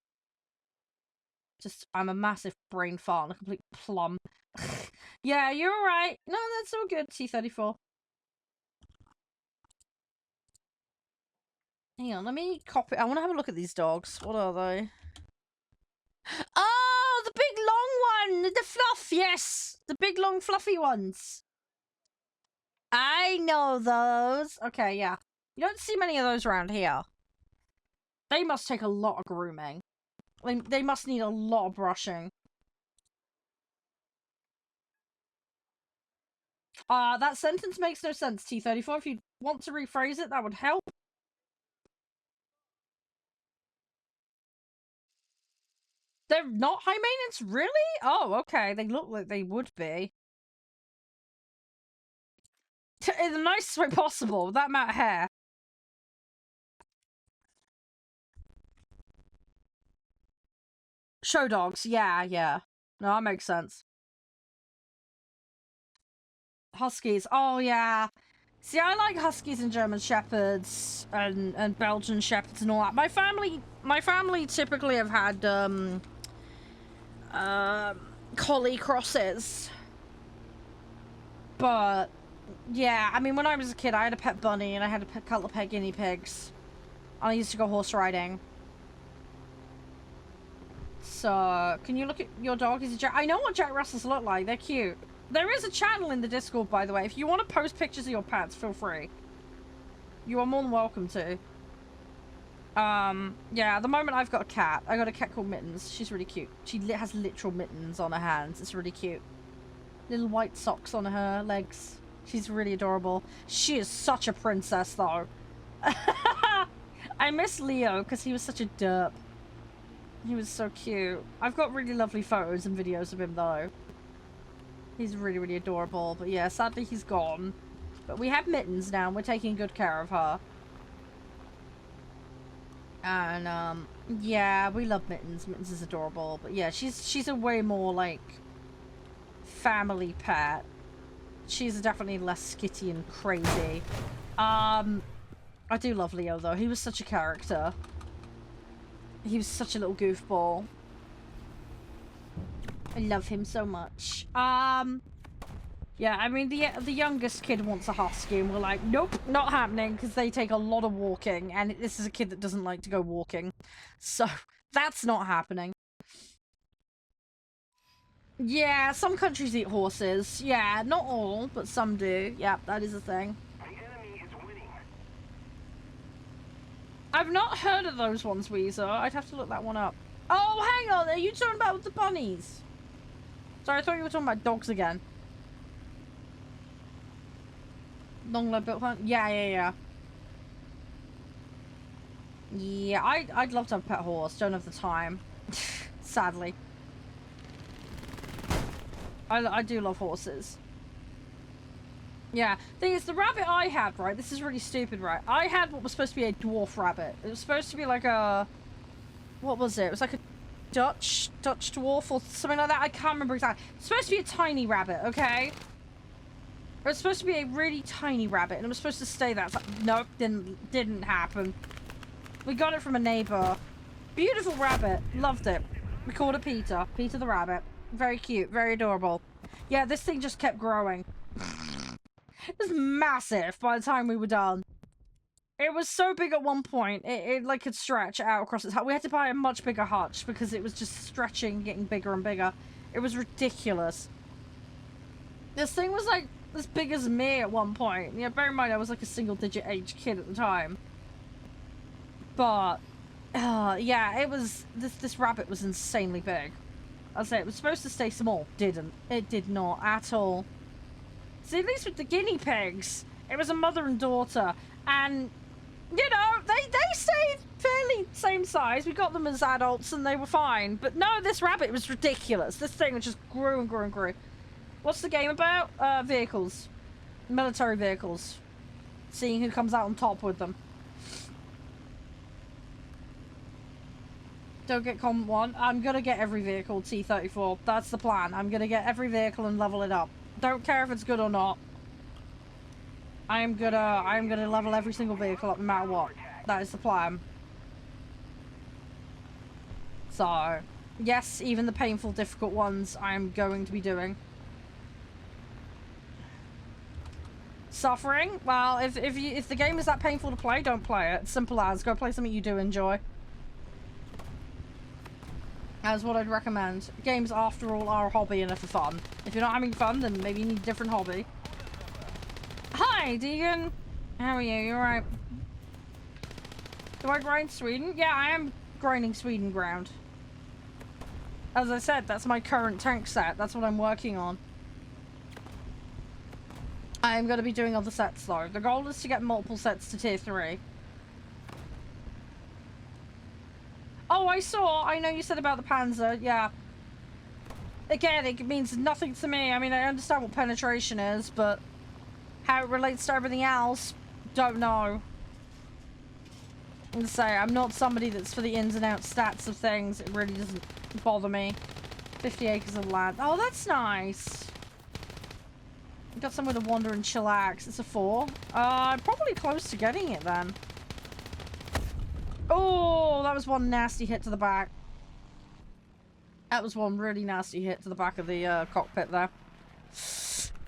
Just, I'm a massive brain fart and a complete plum. Yeah, you're right. No, that's all good, T34. Hang on, let me copy. I want to have a look at these dogs. What are they? Oh, the big long one! The fluff, yes! The big long fluffy ones. I know those. Okay, yeah. You don't see many of those around here. They must take a lot of grooming. They must need a lot of brushing. That sentence makes no sense, T34. If you want to rephrase it, that would help. They're not high maintenance? Really? Oh, okay. They look like they would be. In the nicest way possible, with that amount of hair. Show dogs, yeah. No, that makes sense. Huskies, oh yeah. See, I like Huskies and German Shepherds and Belgian Shepherds and all that. My family typically have had collie crosses. But yeah, I mean, when I was a kid, I had a pet bunny and I had a couple of pet guinea pigs. I used to go horse riding. So, can you look at your dog? Is it Jack? I know what Jack Russells look like. They're cute. There is a channel in the Discord, by the way. If you want to post pictures of your pets, feel free. You are more than welcome to. Yeah, at the moment I've got a cat. I got a cat called Mittens. She's really cute. She has literal mittens on her hands. It's really cute. Little white socks on her legs. She's really adorable. She is such a princess, though. I miss Leo because he was such a derp. He was so cute. I've got really lovely photos and videos of him, though. He's really, really adorable. But yeah, sadly he's gone. But we have Mittens now, and we're taking good care of her. And, yeah, we love Mittens. Mittens is adorable. But yeah, she's a way more, like, family pet. She's definitely less skitty and crazy. I do love Leo, though. He was such a character. He was such a little goofball. I love him so much. Yeah, I mean, the youngest kid wants a husky, and we're like, nope, not happening, because they take a lot of walking, and this is a kid that doesn't like to go walking. So, that's not happening. Yeah, some countries eat horses. Yeah, not all, but some do. Yeah, that is a thing. The enemy is winning. I've not heard of those ones, Weezer. I'd have to look that one up. Oh, hang on, are you talking about the bunnies? Sorry, I thought you were talking about dogs again. Long-lived built hunt? Yeah. Yeah, I'd love to have a pet horse. Don't have the time. Sadly. I do love horses. Yeah. Thing is, the rabbit I had, right? This is really stupid, right? I had what was supposed to be a dwarf rabbit. It was supposed to be like a... What was it? It was like a Dutch dwarf or something like that. I can't remember exactly. It's supposed to be a tiny rabbit, okay? It was supposed to be a really tiny rabbit, and it was supposed to stay that. Like, nope, didn't happen. We got it from a neighbor. Beautiful rabbit. Loved it. We called it Peter. Peter the rabbit. Very cute. Very adorable. Yeah, this thing just kept growing. It was massive by the time we were done. It was so big at one point, it like could stretch out across its hut. We had to buy a much bigger hutch because it was just stretching, getting bigger and bigger. It was ridiculous. This thing was like as big as me at one point. Yeah, bear in mind I was like a single-digit age kid at the time. But, yeah, it was... This rabbit was insanely big. I'll say it was supposed to stay small. Didn't. It did not at all. See, at least with the guinea pigs, it was a mother and daughter. And, you know, they stayed fairly same size. We got them as adults and they were fine. But no, this rabbit was ridiculous. This thing just grew and grew and grew. What's the game about? Vehicles. Military vehicles. Seeing who comes out on top with them. Don't get Combat 1. I'm gonna get every vehicle T-34. That's the plan. I'm gonna get every vehicle and level it up. Don't care if it's good or not. I'm gonna level every single vehicle up no matter what. That is the plan. So, yes, even the painful, difficult ones I'm going to be doing. Suffering? Well, if the game is that painful to play, don't play it. Simple as. Go play something you do enjoy. That's what I'd recommend. Games, after all, are a hobby and are for fun. If you're not having fun, then maybe you need a different hobby. Hi, Deegan. How are you? You alright? Do I grind Sweden? Yeah, I am grinding Sweden ground. As I said, that's my current tank set. That's what I'm working on. I'm going to be doing other sets, though. The goal is to get multiple sets to tier 3. Oh, I know you said about the Panzer, yeah. Again, it means nothing to me. I mean, I understand what penetration is, but how it relates to everything else, don't know. And say, I'm not somebody that's for the ins and outs stats of things. It really doesn't bother me. 50 acres of land. Oh, that's nice. Got somewhere to wander and chillax. It's a 4. I'm probably close to getting it then. Oh, that was one nasty hit to the back. That was one really nasty hit to the back of the cockpit there.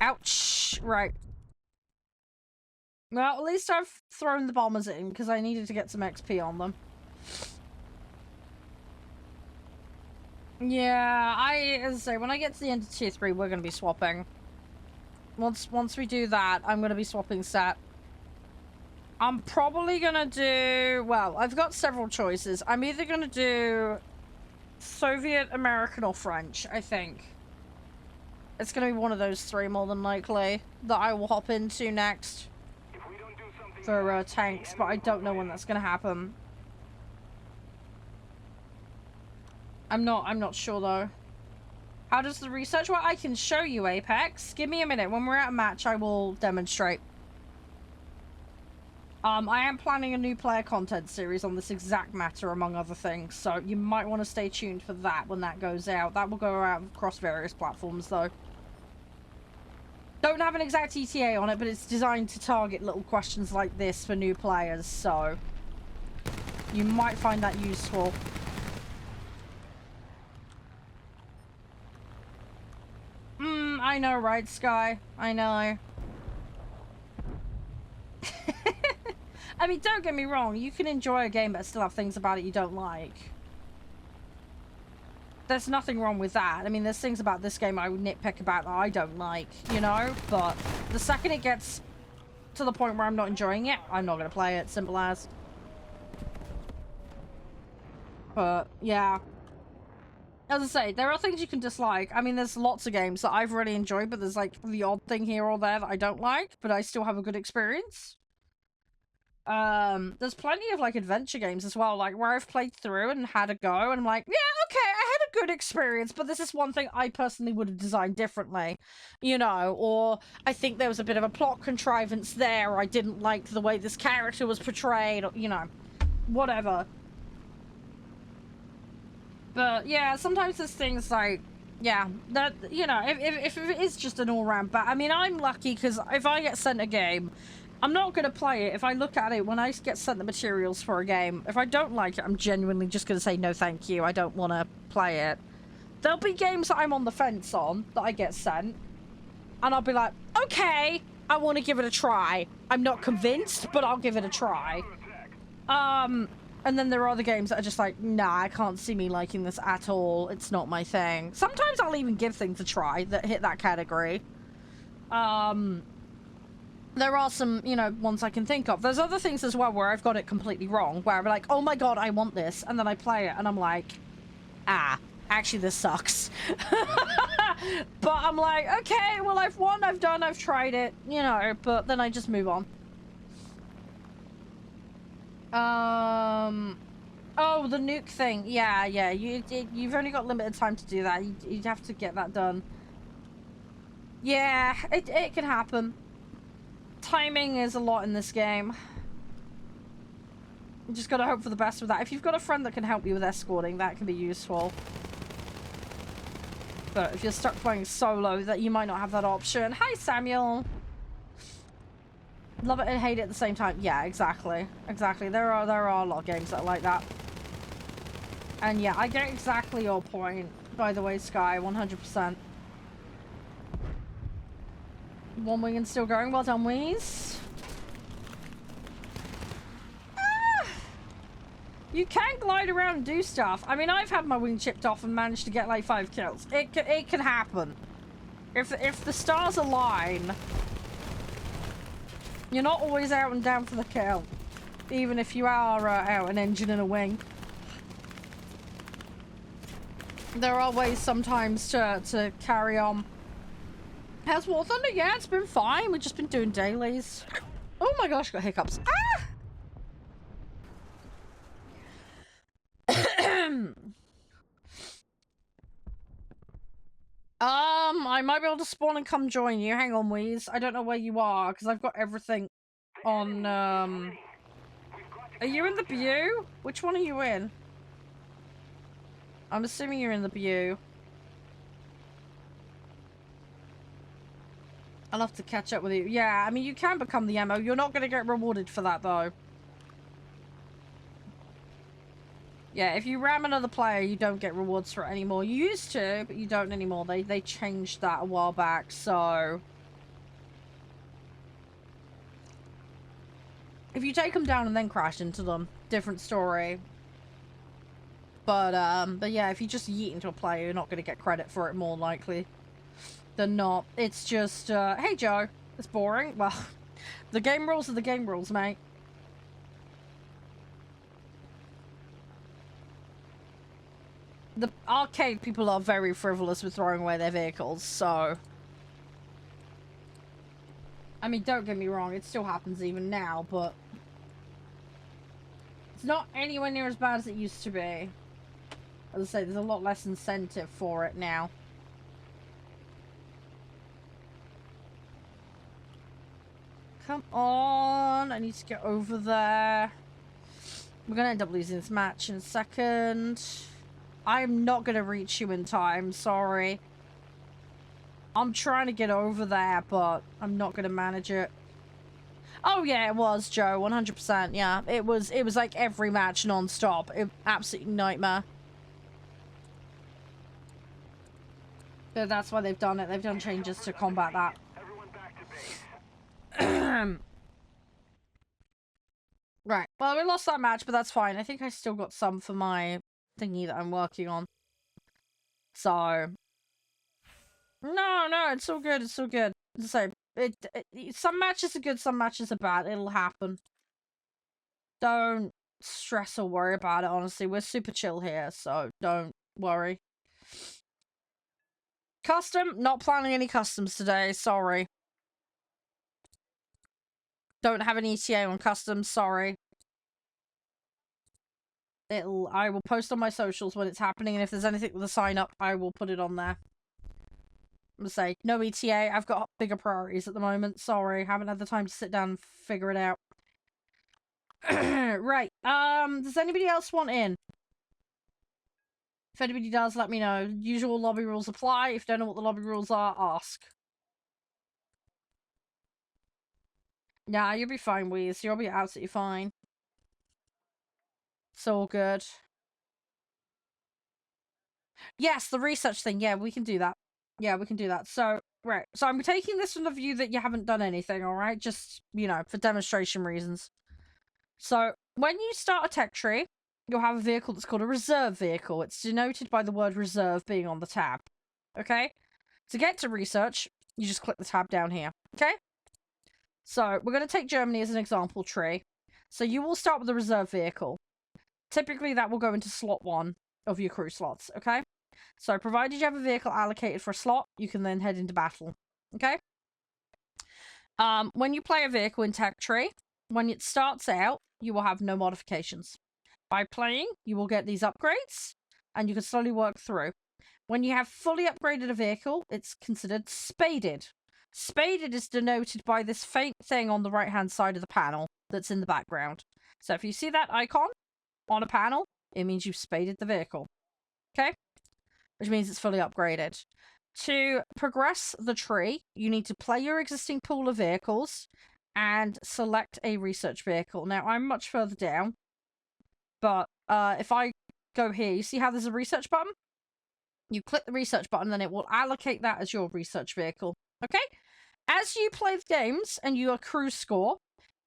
Ouch. Right. Well, at least I've thrown the bombers in because I needed to get some XP on them. Yeah, as I say, when I get to the end of tier 3, we're going to be swapping. Once we do that, I'm going to be swapping set. I'm probably gonna do... Well, I've got several choices. I'm either gonna do Soviet, American, or French, I think. It's gonna be one of those 3, more than likely, that I will hop into next for tanks, but I don't know when that's gonna happen. I'm not sure, though. How does the research work? I can show you, Apex. Give me a minute. When we're at a match, I will demonstrate. I am planning a new player content series on this exact matter, among other things, so you might want to stay tuned for that when that goes out. That will go out across various platforms, though. Don't have an exact ETA on it, but it's designed to target little questions like this for new players, so you might find that useful. I know, right, Sky? I know. I mean, don't get me wrong. You can enjoy a game but still have things about it you don't like. There's nothing wrong with that. I mean, there's things about this game I would nitpick about that I don't like, you know? But the second it gets to the point where I'm not enjoying it, I'm not going to play it. Simple as. But, yeah. As I say, there are things you can dislike. I mean, there's lots of games that I've really enjoyed, but there's, like, the odd thing here or there that I don't like, but I still have a good experience. There's plenty of, like, adventure games as well, like, where I've played through and had a go, and I'm like, yeah, okay, I had a good experience, but this is one thing I personally would have designed differently, you know, or I think there was a bit of a plot contrivance there, or I didn't like the way this character was portrayed, or, you know, whatever. But, yeah, sometimes there's things like, yeah, that, you know, if it is just an all-round bad, I mean, I'm lucky, because if I get sent a game, I'm not going to play it. If I look at it, when I get sent the materials for a game, if I don't like it, I'm genuinely just going to say, no, thank you. I don't want to play it. There'll be games that I'm on the fence on that I get sent. And I'll be like, okay, I want to give it a try. I'm not convinced, but I'll give it a try. And then there are other games that are just like, nah, I can't see me liking this at all. It's not my thing. Sometimes I'll even give things a try that hit that category. There are some, you know, ones I can think of. There's other things as well where I've got it completely wrong, where I'm like, oh my god, I want this, and then I play it, and I'm like, ah, actually this sucks. But I'm like, okay, well, I've won, I've done, I've tried it, you know, but then I just move on. Oh, the nuke thing. Yeah, you've only got limited time to do that. You'd have to get that done. Yeah, it can happen. Timing is a lot in this game. You just gotta hope for the best with that. If you've got a friend that can help you with escorting, that can be useful. But if you're stuck playing solo, that you might not have that option. Hi, Samuel! Love it and hate it at the same time. Yeah, exactly. Exactly. There are a lot of games that are like that. And yeah, I get exactly your point, by the way, Sky, 100%. One wing and still going. Well done, Wheeze. Ah! You can glide around and do stuff. I mean, I've had my wing chipped off and managed to get like 5 kills. It can happen. If the stars align, you're not always out and down for the kill. Even if you are out an engine and a wing. There are ways sometimes to carry on. How's War Thunder? Yeah, it's been fine. We've just been doing dailies. Oh my gosh, got hiccups. Ah! I might be able to spawn and come join you. Hang on, Wheeze. I don't know where you are, because I've got everything on, Are you in the Bew? Which one are you in? I'm assuming you're in the Bew. I'll have to catch up with you. Yeah, I mean, you can become the ammo. You're not going to get rewarded for that, though. Yeah, if you ram another player, you don't get rewards for it anymore. You used to, but you don't anymore. They changed that a while back, so... If you take them down and then crash into them, different story. But yeah, if you just yeet into a player, you're not going to get credit for it more likely than not. It's just, hey Joe, it's boring. Well, the game rules are the game rules, mate. The arcade people are very frivolous with throwing away their vehicles, so... I mean, don't get me wrong, it still happens even now, but... It's not anywhere near as bad as it used to be. As I say, there's a lot less incentive for it now. Come on, I need to get over there. We're gonna end up losing this match in a second. I'm not gonna reach you in time, sorry. I'm trying to get over there, but I'm not gonna manage it. Oh yeah, it was, Joe, 100%, yeah. It was like every match non-stop. Absolute nightmare. But that's why they've done it. They've done changes to combat that. Everyone back to base. Right. Well, we lost that match, but that's fine. I think I still got some for my thingy that I'm working on. So... No, it's all good. It's all good. As I say, some matches are good, some matches are bad. It'll happen. Don't stress or worry about it, honestly. We're super chill here, so don't worry. Custom? Not planning any customs today, sorry. Don't have an ETA on customs, sorry. I will post on my socials when it's happening, and if there's anything with a sign up, I will put it on there. I'm gonna say, no ETA, I've got bigger priorities at the moment, sorry. Haven't had the time to sit down and figure it out. Right, does anybody else want in? If anybody does, let me know. Usual lobby rules apply. If you don't know what the lobby rules are, ask. Nah, you'll be fine, Weez. You'll be absolutely fine. It's all good. Yes, the research thing. Yeah, we can do that. Yeah, we can do that. So, right. So I'm taking this from the view that you haven't done anything, alright? Just, you know, for demonstration reasons. So, when you start a tech tree, you'll have a vehicle that's called a reserve vehicle. It's denoted by the word reserve being on the tab. Okay? To get to research, you just click the tab down here. Okay? So, we're going to take Germany as an example tree. So, you will start with the reserve vehicle. Typically, that will go into slot 1 of your crew slots. Okay? So, provided you have a vehicle allocated for a slot, you can then head into battle. Okay? When you play a vehicle in tech tree, when it starts out, you will have no modifications. By playing, you will get these upgrades, and you can slowly work through. When you have fully upgraded a vehicle, it's considered spaded. Spaded is denoted by this faint thing on the right-hand side of the panel that's in the background. So if you see that icon on a panel, it means you've spaded the vehicle. Okay? Which means it's fully upgraded. To progress the tree, you need to play your existing pool of vehicles and select a research vehicle. Now, I'm much further down, but if I go here, you see how there's a research button? You click the research button, then it will allocate that as your research vehicle. Okay? As you play the games and you accrue score,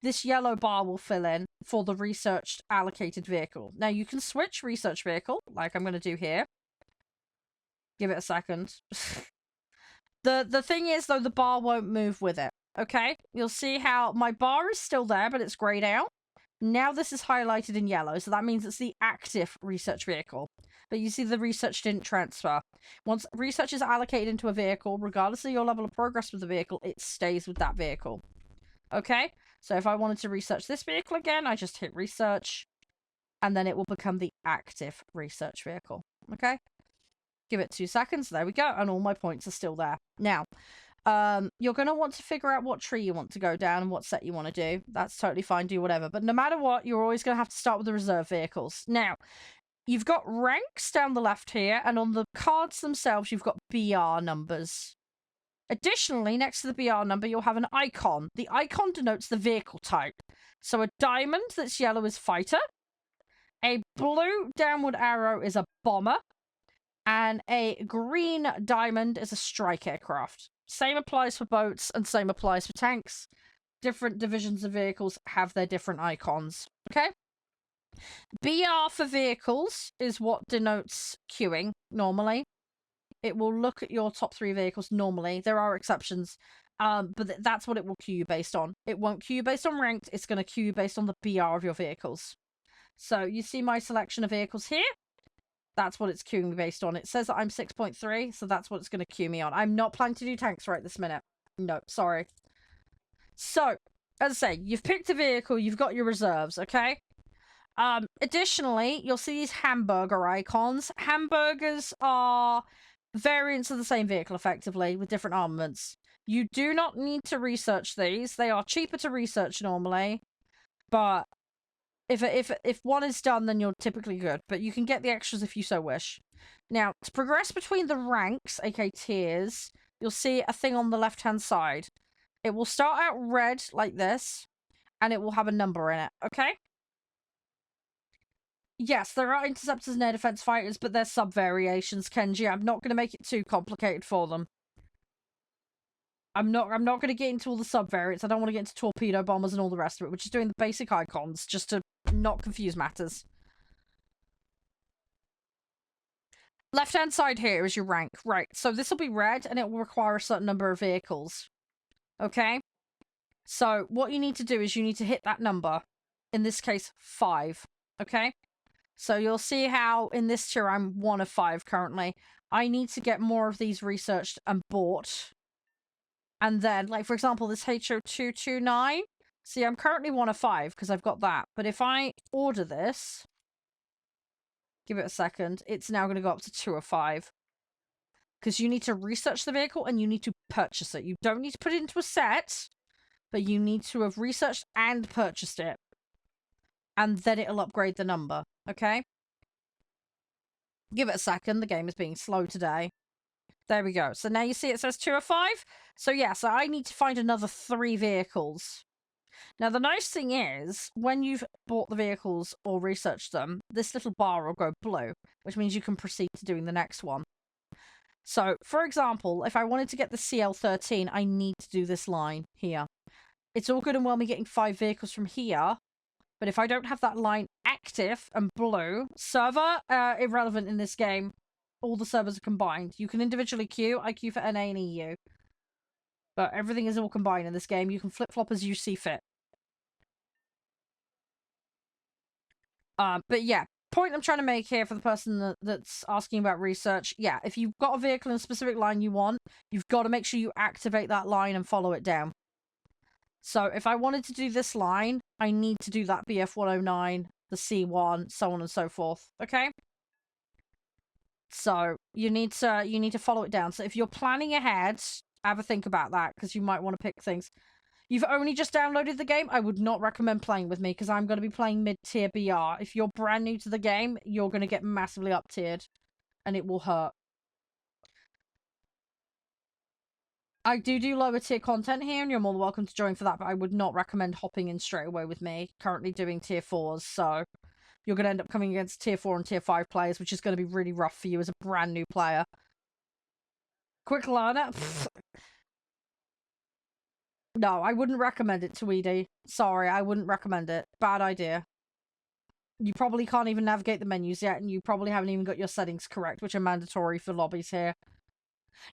this yellow bar will fill in for the researched allocated vehicle. Now, you can switch research vehicle, like I'm going to do here. Give it a second. The thing is, though, the bar won't move with it. Okay? You'll see how my bar is still there, but it's grayed out. Now this is highlighted in yellow, so that means it's the active research vehicle. But you see the research didn't transfer. Once research is allocated into a vehicle, regardless of your level of progress with the vehicle, it stays with that vehicle. Okay? So if I wanted to research this vehicle again, I just hit research, and then it will become the active research vehicle. Okay? Give it 2 seconds. There we go. And all my points are still there. Now, you're going to want to figure out what tree you want to go down and what set you want to do. That's totally fine. Do whatever. But no matter what, you're always going to have to start with the reserve vehicles. Now, you've got ranks down the left here. And on the cards themselves, you've got BR numbers. Additionally, next to the BR number, you'll have an icon. The icon denotes the vehicle type. So a diamond that's yellow is fighter. A blue downward arrow is a bomber. And a green diamond is a strike aircraft. Same applies for boats and same applies for tanks. Different divisions of vehicles have their different icons. Okay? BR for vehicles is what denotes queuing normally. It will look at your top 3 vehicles normally. There are exceptions. But that's what it will queue you based on. It won't queue you based on ranked. It's going to queue you based on the BR of your vehicles. So you see my selection of vehicles here. That's what it's queuing me based on. It says that I'm 6.3, so that's what it's going to queue me on. I'm not planning to do tanks right this minute. No, sorry. So, as I say, you've picked a vehicle, you've got your reserves, okay? Additionally, you'll see these hamburger icons. Hamburgers are variants of the same vehicle, effectively, with different armaments. You do not need to research these. They are cheaper to research normally, but if one is done, then you're typically good. But you can get the extras if you so wish. Now, to progress between the ranks, aka tiers, you'll see a thing on the left-hand side. It will start out red, like this, and it will have a number in it, okay? Yes, there are interceptors and air defense fighters, but they're sub-variations, Kenji. I'm not going to make it too complicated for them. I'm not going to get into all the sub-variants. I don't want to get into torpedo bombers and all the rest of it. We're just doing the basic icons, just to not confuse matters. Left-hand side here is your rank. Right, so this will be red, and it will require a certain number of vehicles. Okay? So, what you need to do is you need to hit that number. In this case, 5. Okay? So, you'll see how in this tier I'm 1 of 5 currently. I need to get more of these researched and bought. And then, like, for example, this HO229. See, I'm currently 1 of 5 because I've got that. But if I order this... Give it a second. It's now going to go up to 2 of 5. Because you need to research the vehicle and you need to purchase it. You don't need to put it into a set, but you need to have researched and purchased it. And then it'll upgrade the number, okay? Give it a second. The game is being slow today. There we go. So now you see it says 2 of 5. So yeah, so I need to find another 3 vehicles. Now, the nice thing is, when you've bought the vehicles or researched them, this little bar will go blue, which means you can proceed to doing the next one. So, for example, if I wanted to get the CL13, I need to do this line here. It's all good and well me getting 5 vehicles from here, but if I don't have that line active and blue, server, irrelevant in this game, all the servers are combined. You can individually queue, I queue for NA and EU. But everything is all combined in this game. You can flip-flop as you see fit. But yeah, point I'm trying to make here for the person that's asking about research, yeah, if you've got a vehicle in a specific line you want, you've got to make sure you activate that line and follow it down. So if I wanted to do this line, I need to do that BF109, the C1, so on and so forth, okay? So you need to follow it down. So if you're planning ahead, have a think about that, because you might want to pick things. You've only just downloaded the game, I would not recommend playing with me, because I'm going to be playing mid-tier BR. If you're brand new to the game, you're going to get massively up-tiered, and it will hurt. I do lower-tier content here, and you're more than welcome to join for that, but I would not recommend hopping in straight away with me. Currently doing tier 4s, so you're going to end up coming against tier 4 and tier 5 players, which is going to be really rough for you as a brand new player. Quick learner? No, I wouldn't recommend it to ED. Sorry, I wouldn't recommend it. Bad idea. You probably can't even navigate the menus yet, and you probably haven't even got your settings correct, which are mandatory for lobbies here.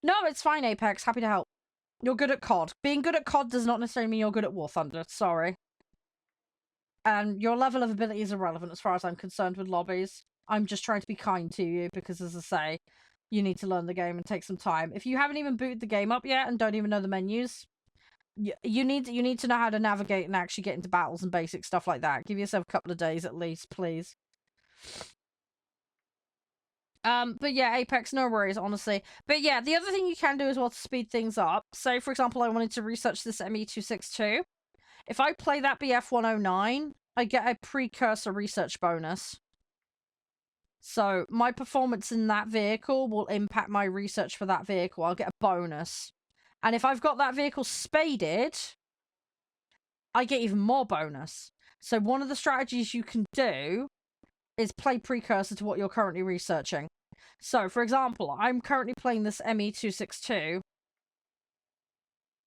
No, it's fine, Apex. Happy to help. You're good at COD. Being good at COD does not necessarily mean you're good at War Thunder. Sorry. And your level of ability is irrelevant as far as I'm concerned with lobbies. I'm just trying to be kind to you, because as I say, you need to learn the game and take some time. If you haven't even booted the game up yet and don't even know the menus... You need to know how to navigate and actually get into battles and basic stuff like that. Give yourself a couple of days at least, please. But yeah, Apex, no worries, honestly. But yeah, the other thing you can do as well to speed things up. Say, for example, I wanted to research this ME262. If I play that BF109, I get a precursor research bonus. So my performance in that vehicle will impact my research for that vehicle. I'll get a bonus. And if I've got that vehicle spaded, I get even more bonus. So one of the strategies you can do is play precursor to what you're currently researching. So, for example, I'm currently playing this ME262.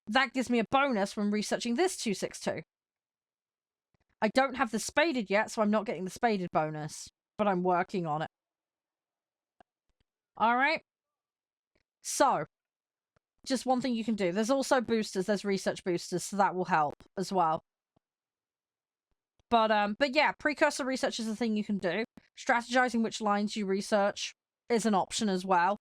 That gives me a bonus when researching this 262. I don't have the spaded yet, so I'm not getting the spaded bonus. But I'm working on it. Alright? So... just one thing you can do. There's also boosters. There's research boosters, so that will help as well. But yeah, precursor research is a thing you can do. Strategizing which lines you research is an option as well.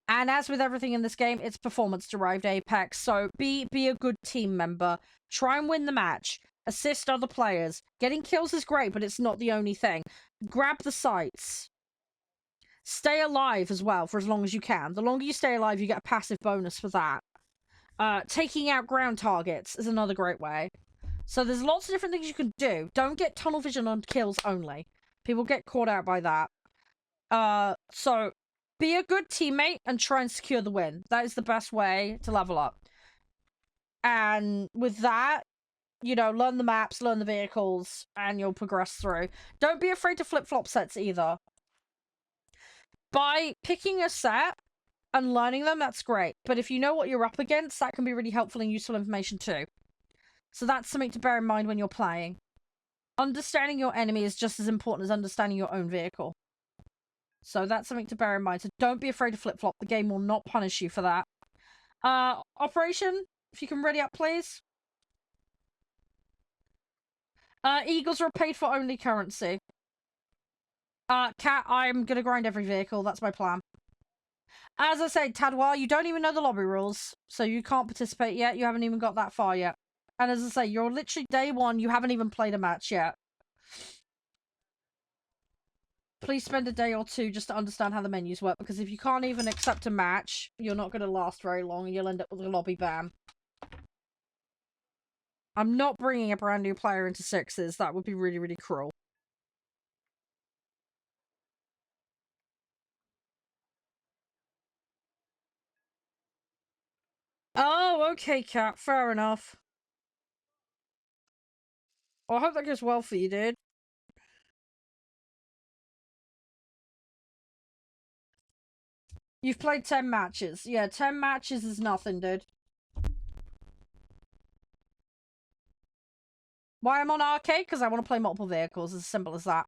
And as with everything in this game, it's performance-derived Apex. So be a good team member. Try and win the match. Assist other players. Getting kills is great, but it's not the only thing. Grab the sites. Stay alive as well for as long as you can. The longer you stay alive, you get a passive bonus for that. Taking out ground targets is another great way. So there's lots of different things you can do. Don't get tunnel vision on kills only. People get caught out by that. So be a good teammate and try and secure the win. That is the best way to level up. And with that, you know, learn the maps, learn the vehicles, and you'll progress through. Don't be afraid to flip-flop sets either. By picking a set and learning them, that's great. But if you know what you're up against, that can be really helpful and useful information too. So that's something to bear in mind when you're playing. Understanding your enemy is just as important as understanding your own vehicle. So that's something to bear in mind. So don't be afraid to flip-flop. The game will not punish you for that. Operation, if you can ready up, please. Eagles are a paid-for-only currency. Cat, I'm gonna grind every vehicle. That's my plan. As I said, Tadwa, you don't even know the lobby rules, so you can't participate yet. You haven't even got that far yet. And as I say, you're literally day one. You haven't even played a match yet. Please spend a day or two just to understand how the menus work, because if you can't even accept a match, you're not going to last very long and you'll end up with a lobby ban. I'm not bringing a brand new player into sixes. That would be really, really cruel. Oh, okay, Cat. Fair enough. Well, I hope that goes well for you, dude. You've played 10 matches. Yeah, 10 matches is nothing, dude. Why I'm on arcade? Because I want to play multiple vehicles. As simple as that.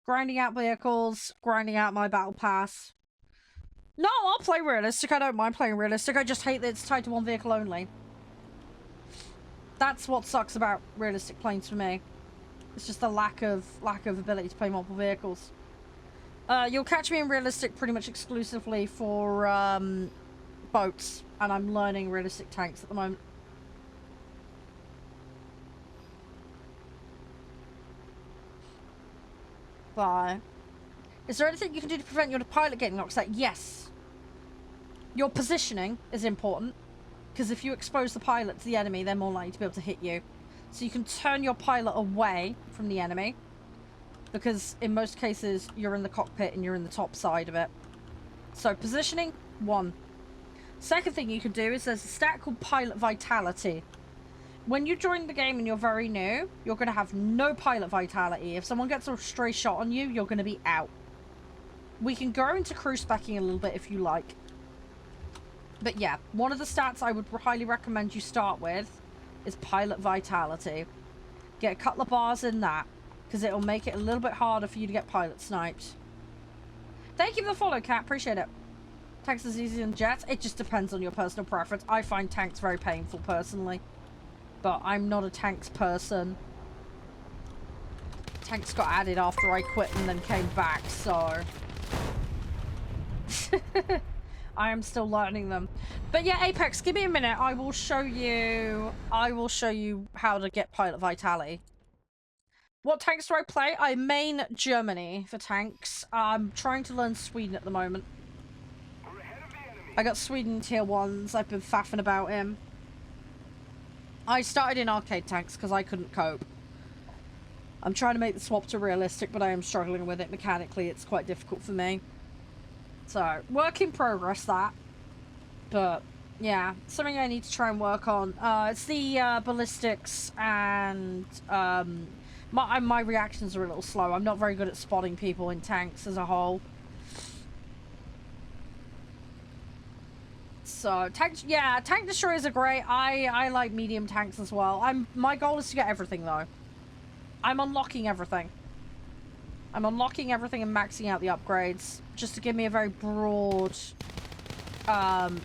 Grinding out vehicles. Grinding out my battle pass. No, I'll play realistic. I don't mind playing realistic. I just hate that it's tied to one vehicle only. That's what sucks about realistic planes for me. It's just the lack of ability to play multiple vehicles. You'll catch me in realistic pretty much exclusively for boats, and I'm learning realistic tanks at the moment. Bye. Is there anything you can do to prevent your pilot getting knocked out? Yes. Your positioning is important, because if you expose the pilot to the enemy, they're more likely to be able to hit you. So you can turn your pilot away from the enemy, because in most cases, you're in the cockpit and you're in the top side of it. So positioning, 1. Second thing you can do is there's a stat called Pilot Vitality. When you join the game and you're very new, you're going to have no pilot vitality. If someone gets a stray shot on you, you're going to be out. We can go into crew specking a little bit if you like. But yeah, one of the stats I would highly recommend you start with is Pilot Vitality. Get a couple of bars in that, because it'll make it a little bit harder for you to get pilot sniped. Thank you for the follow, Cat. Appreciate it. Tanks is easier than jets. It just depends on your personal preference. I find tanks very painful, personally. But I'm not a tanks person. Tanks got added after I quit and then came back, so... I am still learning them. But yeah, Apex, give me a minute. I will show you how to get pilot vitality. What tanks do I play? I main Germany for tanks. I'm trying to learn Sweden at the moment. I got Sweden tier 1s. I've been faffing about him. I started in arcade tanks because I couldn't cope. I'm trying to make the swap to realistic, but I am struggling with it mechanically. It's quite difficult for me. So, work in progress, that. But, yeah, something I need to try and work on. It's the ballistics and my reactions are a little slow. I'm not very good at spotting people in tanks as a whole. So, tank destroyers are great. I like medium tanks as well. My goal is to get everything, though. I'm unlocking everything. I'm unlocking everything and maxing out the upgrades, just to give me a very broad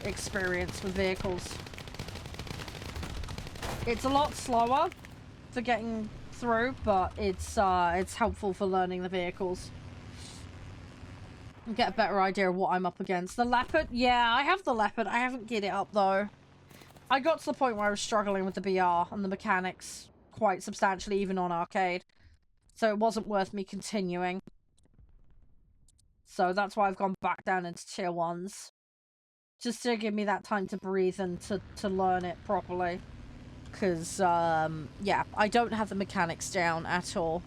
experience with vehicles. It's a lot slower for getting through, but it's helpful for learning the vehicles. And get a better idea of what I'm up against. The Leopard? Yeah, I have the Leopard. I haven't geared it up, though. I got to the point where I was struggling with the BR and the mechanics quite substantially, even on arcade. So it wasn't worth me continuing. So that's why I've gone back down into tier 1s. Just to give me that time to breathe and to learn it properly. Because, yeah, I don't have the mechanics down at all.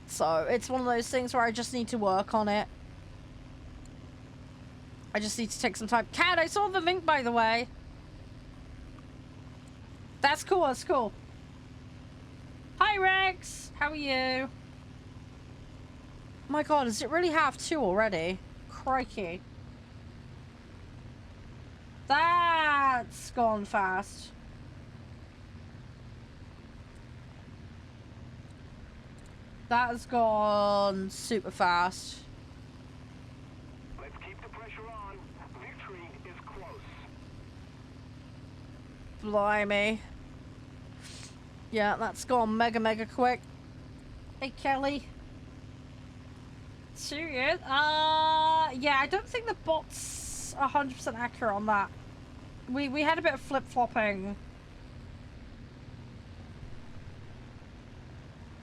So, it's one of those things where I just need to work on it. I just need to take some time. Cat, I saw the link, by the way. That's cool, that's cool. Hi, Rex! How are you? My god, does it really have 2 already? Crikey. That's gone fast. That has gone super fast. Let's keep the pressure on. Victory is close. Blimey. Yeah, that's gone mega quick. Hey, Kelly. Serious? Yeah, I don't think the bot's 100% accurate on that. We had a bit of flip-flopping.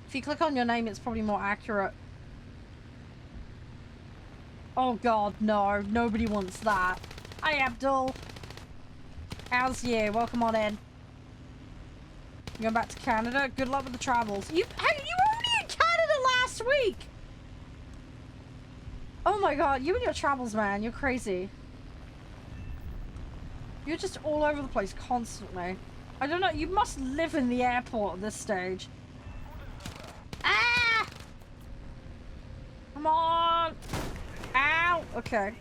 If you click on your name, it's probably more accurate. Oh god, no. Nobody wants that. Hi, Abdul. How's you? Welcome on in. You going back to Canada? Good luck with the travels. You were only in Canada last week! Oh my god, you and your travels, man. You're crazy. You're just all over the place constantly. I don't know, you must live in the airport at this stage. Ah! Come on! Ow! Okay.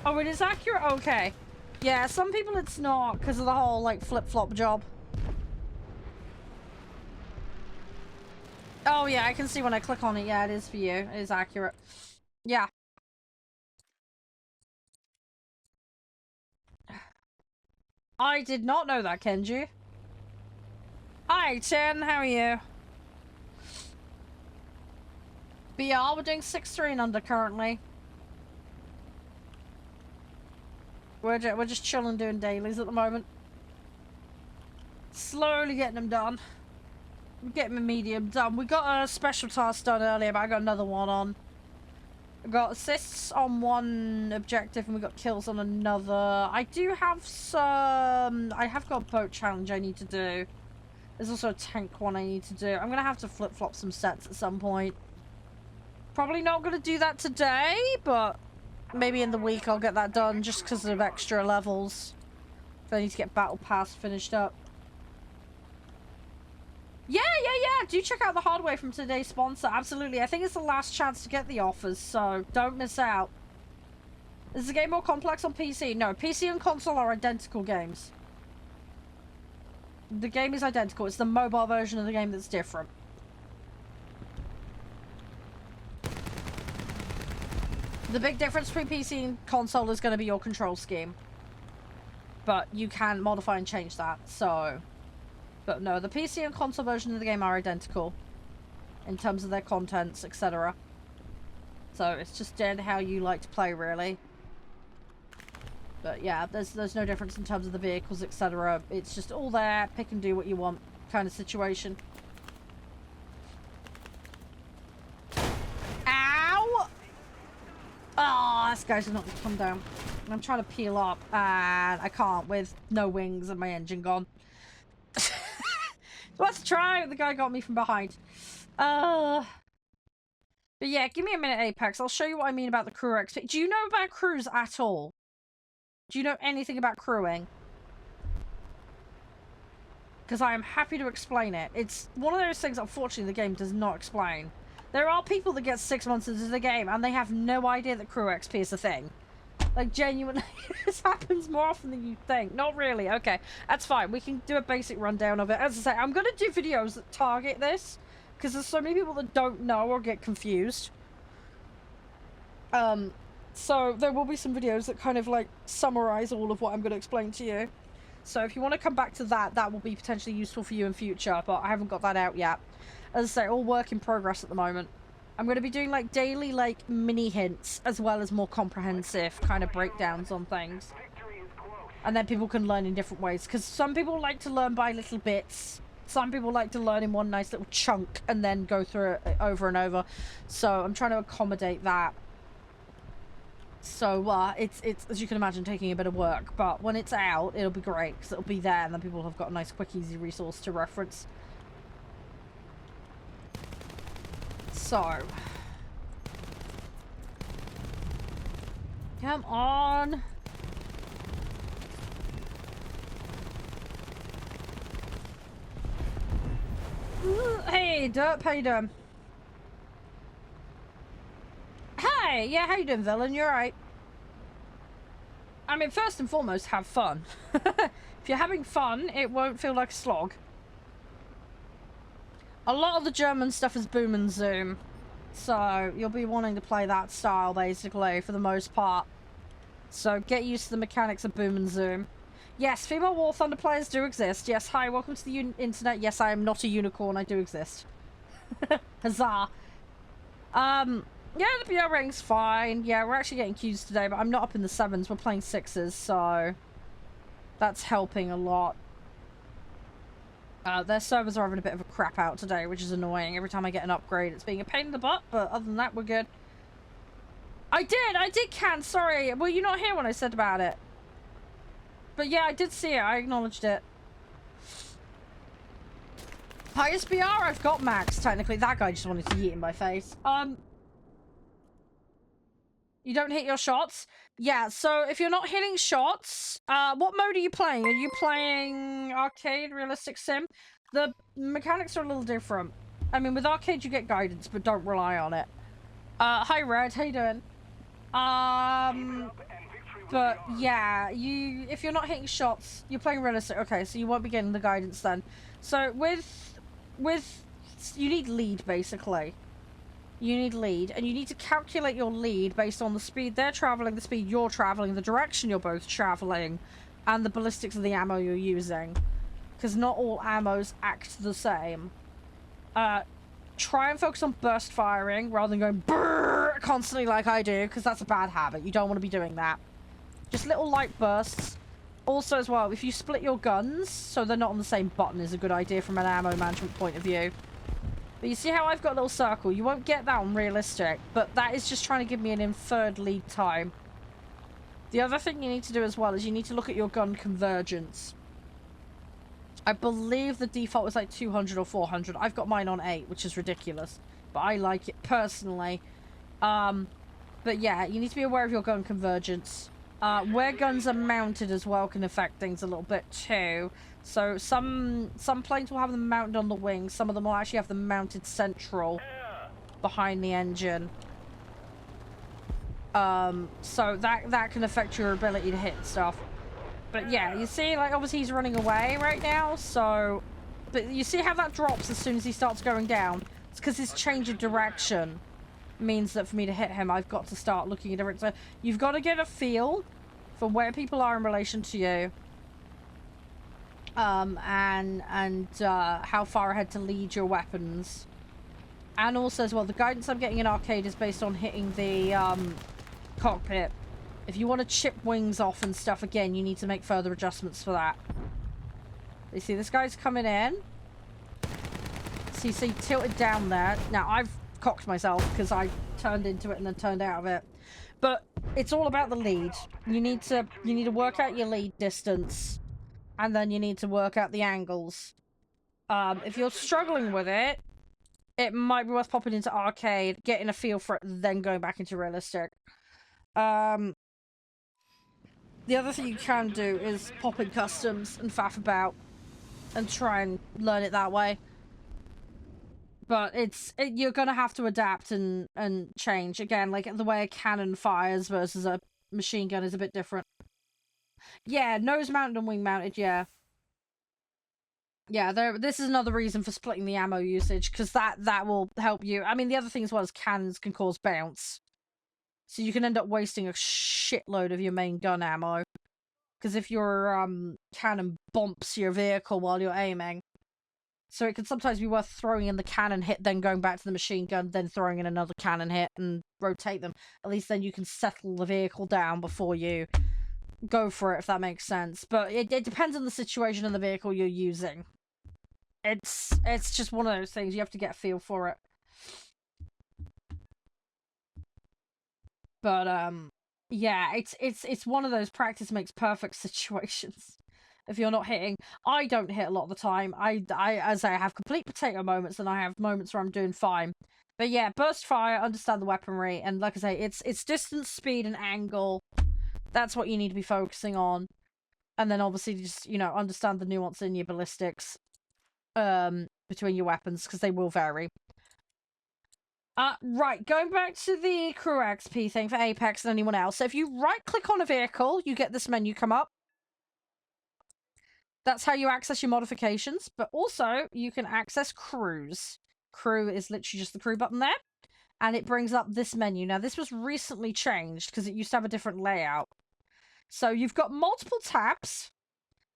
Oh, it is accurate? Okay. Yeah, some people it's not because of the whole, like, flip-flop job. Oh, yeah, I can see when I click on it. Yeah, it is for you. It is accurate. Yeah. I did not know that, Kenji. Hi, Chen. How are you? BR, we're doing 6-3 and under currently. We're just chilling doing dailies at the moment. Slowly getting them done. I'm getting my medium done. We got a special task done earlier, but I got another one on. We got assists on one objective and we got kills on another. I do have some... I have got a boat challenge I need to do. There's also a tank one I need to do. I'm going to have to flip-flop some sets at some point. Probably not going to do that today, but maybe in the week I'll get that done just because of extra levels. If I need to get Battle Pass finished up. Yeah. Do check out the hardware from today's sponsor. Absolutely. I think it's the last chance to get the offers, so don't miss out. Is the game more complex on PC? No, PC and console are identical games. The game is identical. It's the mobile version of the game that's different. The big difference between PC and console is going to be your control scheme. But you can modify and change that, so... But no, the PC and console version of the game are identical. In terms of their contents, etc. So it's just dead how you like to play, really. But yeah, there's no difference in terms of the vehicles, etc. It's just all there, pick and do what you want kind of situation. Ow! Oh, this guy's not going to come down. I'm trying to peel up, and I can't with no wings and my engine gone. Let's try. The guy got me from behind. But yeah, give me a minute, Apex. I'll show you what I mean about the crew XP. Do you know about crews at all? Do you know anything about crewing? Because I am happy to explain it. It's one of those things, unfortunately, the game does not explain. There are people that get 6 months into the game and they have no idea that crew XP is a thing. Like, genuinely, this happens more often than you think. Not really. Okay, that's fine. We can do a basic rundown of it. As I say, I'm going to do videos that target this, because there's so many people that don't know or get confused. So there will be some videos that kind of, like, summarize all of what I'm going to explain to you. So if you want to come back to that, that will be potentially useful for you in future, but I haven't got that out yet. As I say, all work in progress at the moment. I'm going to be doing, like, daily, like, mini hints, as well as more comprehensive kind of breakdowns on things. And then people can learn in different ways, because some people like to learn by little bits. Some people like to learn in one nice little chunk and then go through it over and over. So I'm trying to accommodate that. So it's as you can imagine, taking a bit of work, but when it's out, it'll be great, because it'll be there, and then people have got a nice, quick, easy resource to reference. So, come on. Hey, Derp, how you doing? Hi, yeah, how you doing, villain? You alright? I mean, first and foremost, have fun. If you're having fun, it won't feel like a slog. A lot of the German stuff is boom and zoom. So, you'll be wanting to play that style, basically, for the most part. So, get used to the mechanics of boom and zoom. Yes, female War Thunder players do exist. Yes, hi, welcome to the internet. Yes, I am not a unicorn, I do exist. Huzzah. Yeah, the BR rating's fine. Yeah, we're actually getting queues today, but I'm not up in the 7s. We're playing 6s, so that's helping a lot. Their servers are having a bit of a crap out today, which is annoying. Every time I get an upgrade, it's being a pain in the butt, but other than that, we're good. I did can, sorry. Well, you're not here when I said about it. But yeah, I did see it. I acknowledged it. Highest BR I've got max, technically. That guy just wanted to yeet in my face. You don't hit your shots? Yeah, so if you're not hitting shots, what mode are you playing? Are you playing arcade, realistic sim? The mechanics are a little different. I mean, with arcade you get guidance, but don't rely on it. Hi Red, how you doing? But yeah, if you're not hitting shots, you're playing realistic. Okay, so you won't be getting the guidance then. So with you need lead, basically. You need lead, and you need to calculate your lead based on the speed they're traveling, the speed you're traveling, the direction you're both traveling, and the ballistics of the ammo you're using. Because not all ammos act the same. Try and focus on burst firing rather than going brrr constantly like I do, because that's a bad habit. You don't want to be doing that. Just little light bursts. Also as well, if you split your guns so they're not on the same button is a good idea from an ammo management point of view. But you see how I've got a little circle? You won't get that on realistic, but that is just trying to give me an inferred lead time. The other thing you need to do as well is you need to look at your gun convergence. I believe the default is like 200 or 400. I've got mine on 8, which is ridiculous. But I like it personally. But yeah, you need to be aware of your gun convergence. Where guns are mounted as well can affect things a little bit too. So some planes will have them mounted on the wings. Some of them will actually have them mounted central behind the engine. So that can affect your ability to hit stuff. But yeah, you see, like, obviously he's running away right now, so... But you see how that drops as soon as he starts going down? It's because his change of direction means that for me to hit him, I've got to start looking at different... So you've got to get a feel for where people are in relation to you. And how far ahead to lead your weapons. And also as well, the guidance I'm getting in arcade is based on hitting the cockpit. If you want to chip wings off and stuff again, you need to make further adjustments for that. You see, this guy's coming in. See, tilted down there. Now, I've cocked myself because I turned into it and then turned out of it. But it's all about the lead. You need to work out your lead distance. And then you need to work out the angles. If you're struggling with it, it might be worth popping into arcade, getting a feel for it, then going back into realistic. The other thing you can do is pop in customs and faff about and try and learn it that way. But you're gonna have to adapt and change. Again, like the way a cannon fires versus a machine gun is a bit different. Yeah, nose mounted and wing mounted, yeah. Yeah, this is another reason for splitting the ammo usage, because that will help you. I mean, the other thing as well is cannons can cause bounce. So you can end up wasting a shitload of your main gun ammo. Because if your cannon bumps your vehicle while you're aiming. So it can sometimes be worth throwing in the cannon hit, then going back to the machine gun, then throwing in another cannon hit and rotate them. At least then you can settle the vehicle down before you go for it, if that makes sense. But it depends on the situation and the vehicle you're using. It's just one of those things. You have to get a feel for it. But yeah, it's one of those practice makes perfect situations. If you're not hitting, I don't hit a lot of the time. I as I have complete potato moments, and I have moments where I'm doing fine. But yeah, burst fire, understand the weaponry, and like I say, it's distance, speed, and angle. That's what you need to be focusing on. And then obviously just, understand the nuance in your ballistics. between your weapons, because they will vary. Right, going back to the crew XP thing for Apex and anyone else. So if you right-click on a vehicle, you get this menu come up. That's how you access your modifications, but also you can access crews. Crew is literally just the crew button there, and it brings up this menu. Now, this was recently changed because it used to have a different layout. So you've got multiple tabs.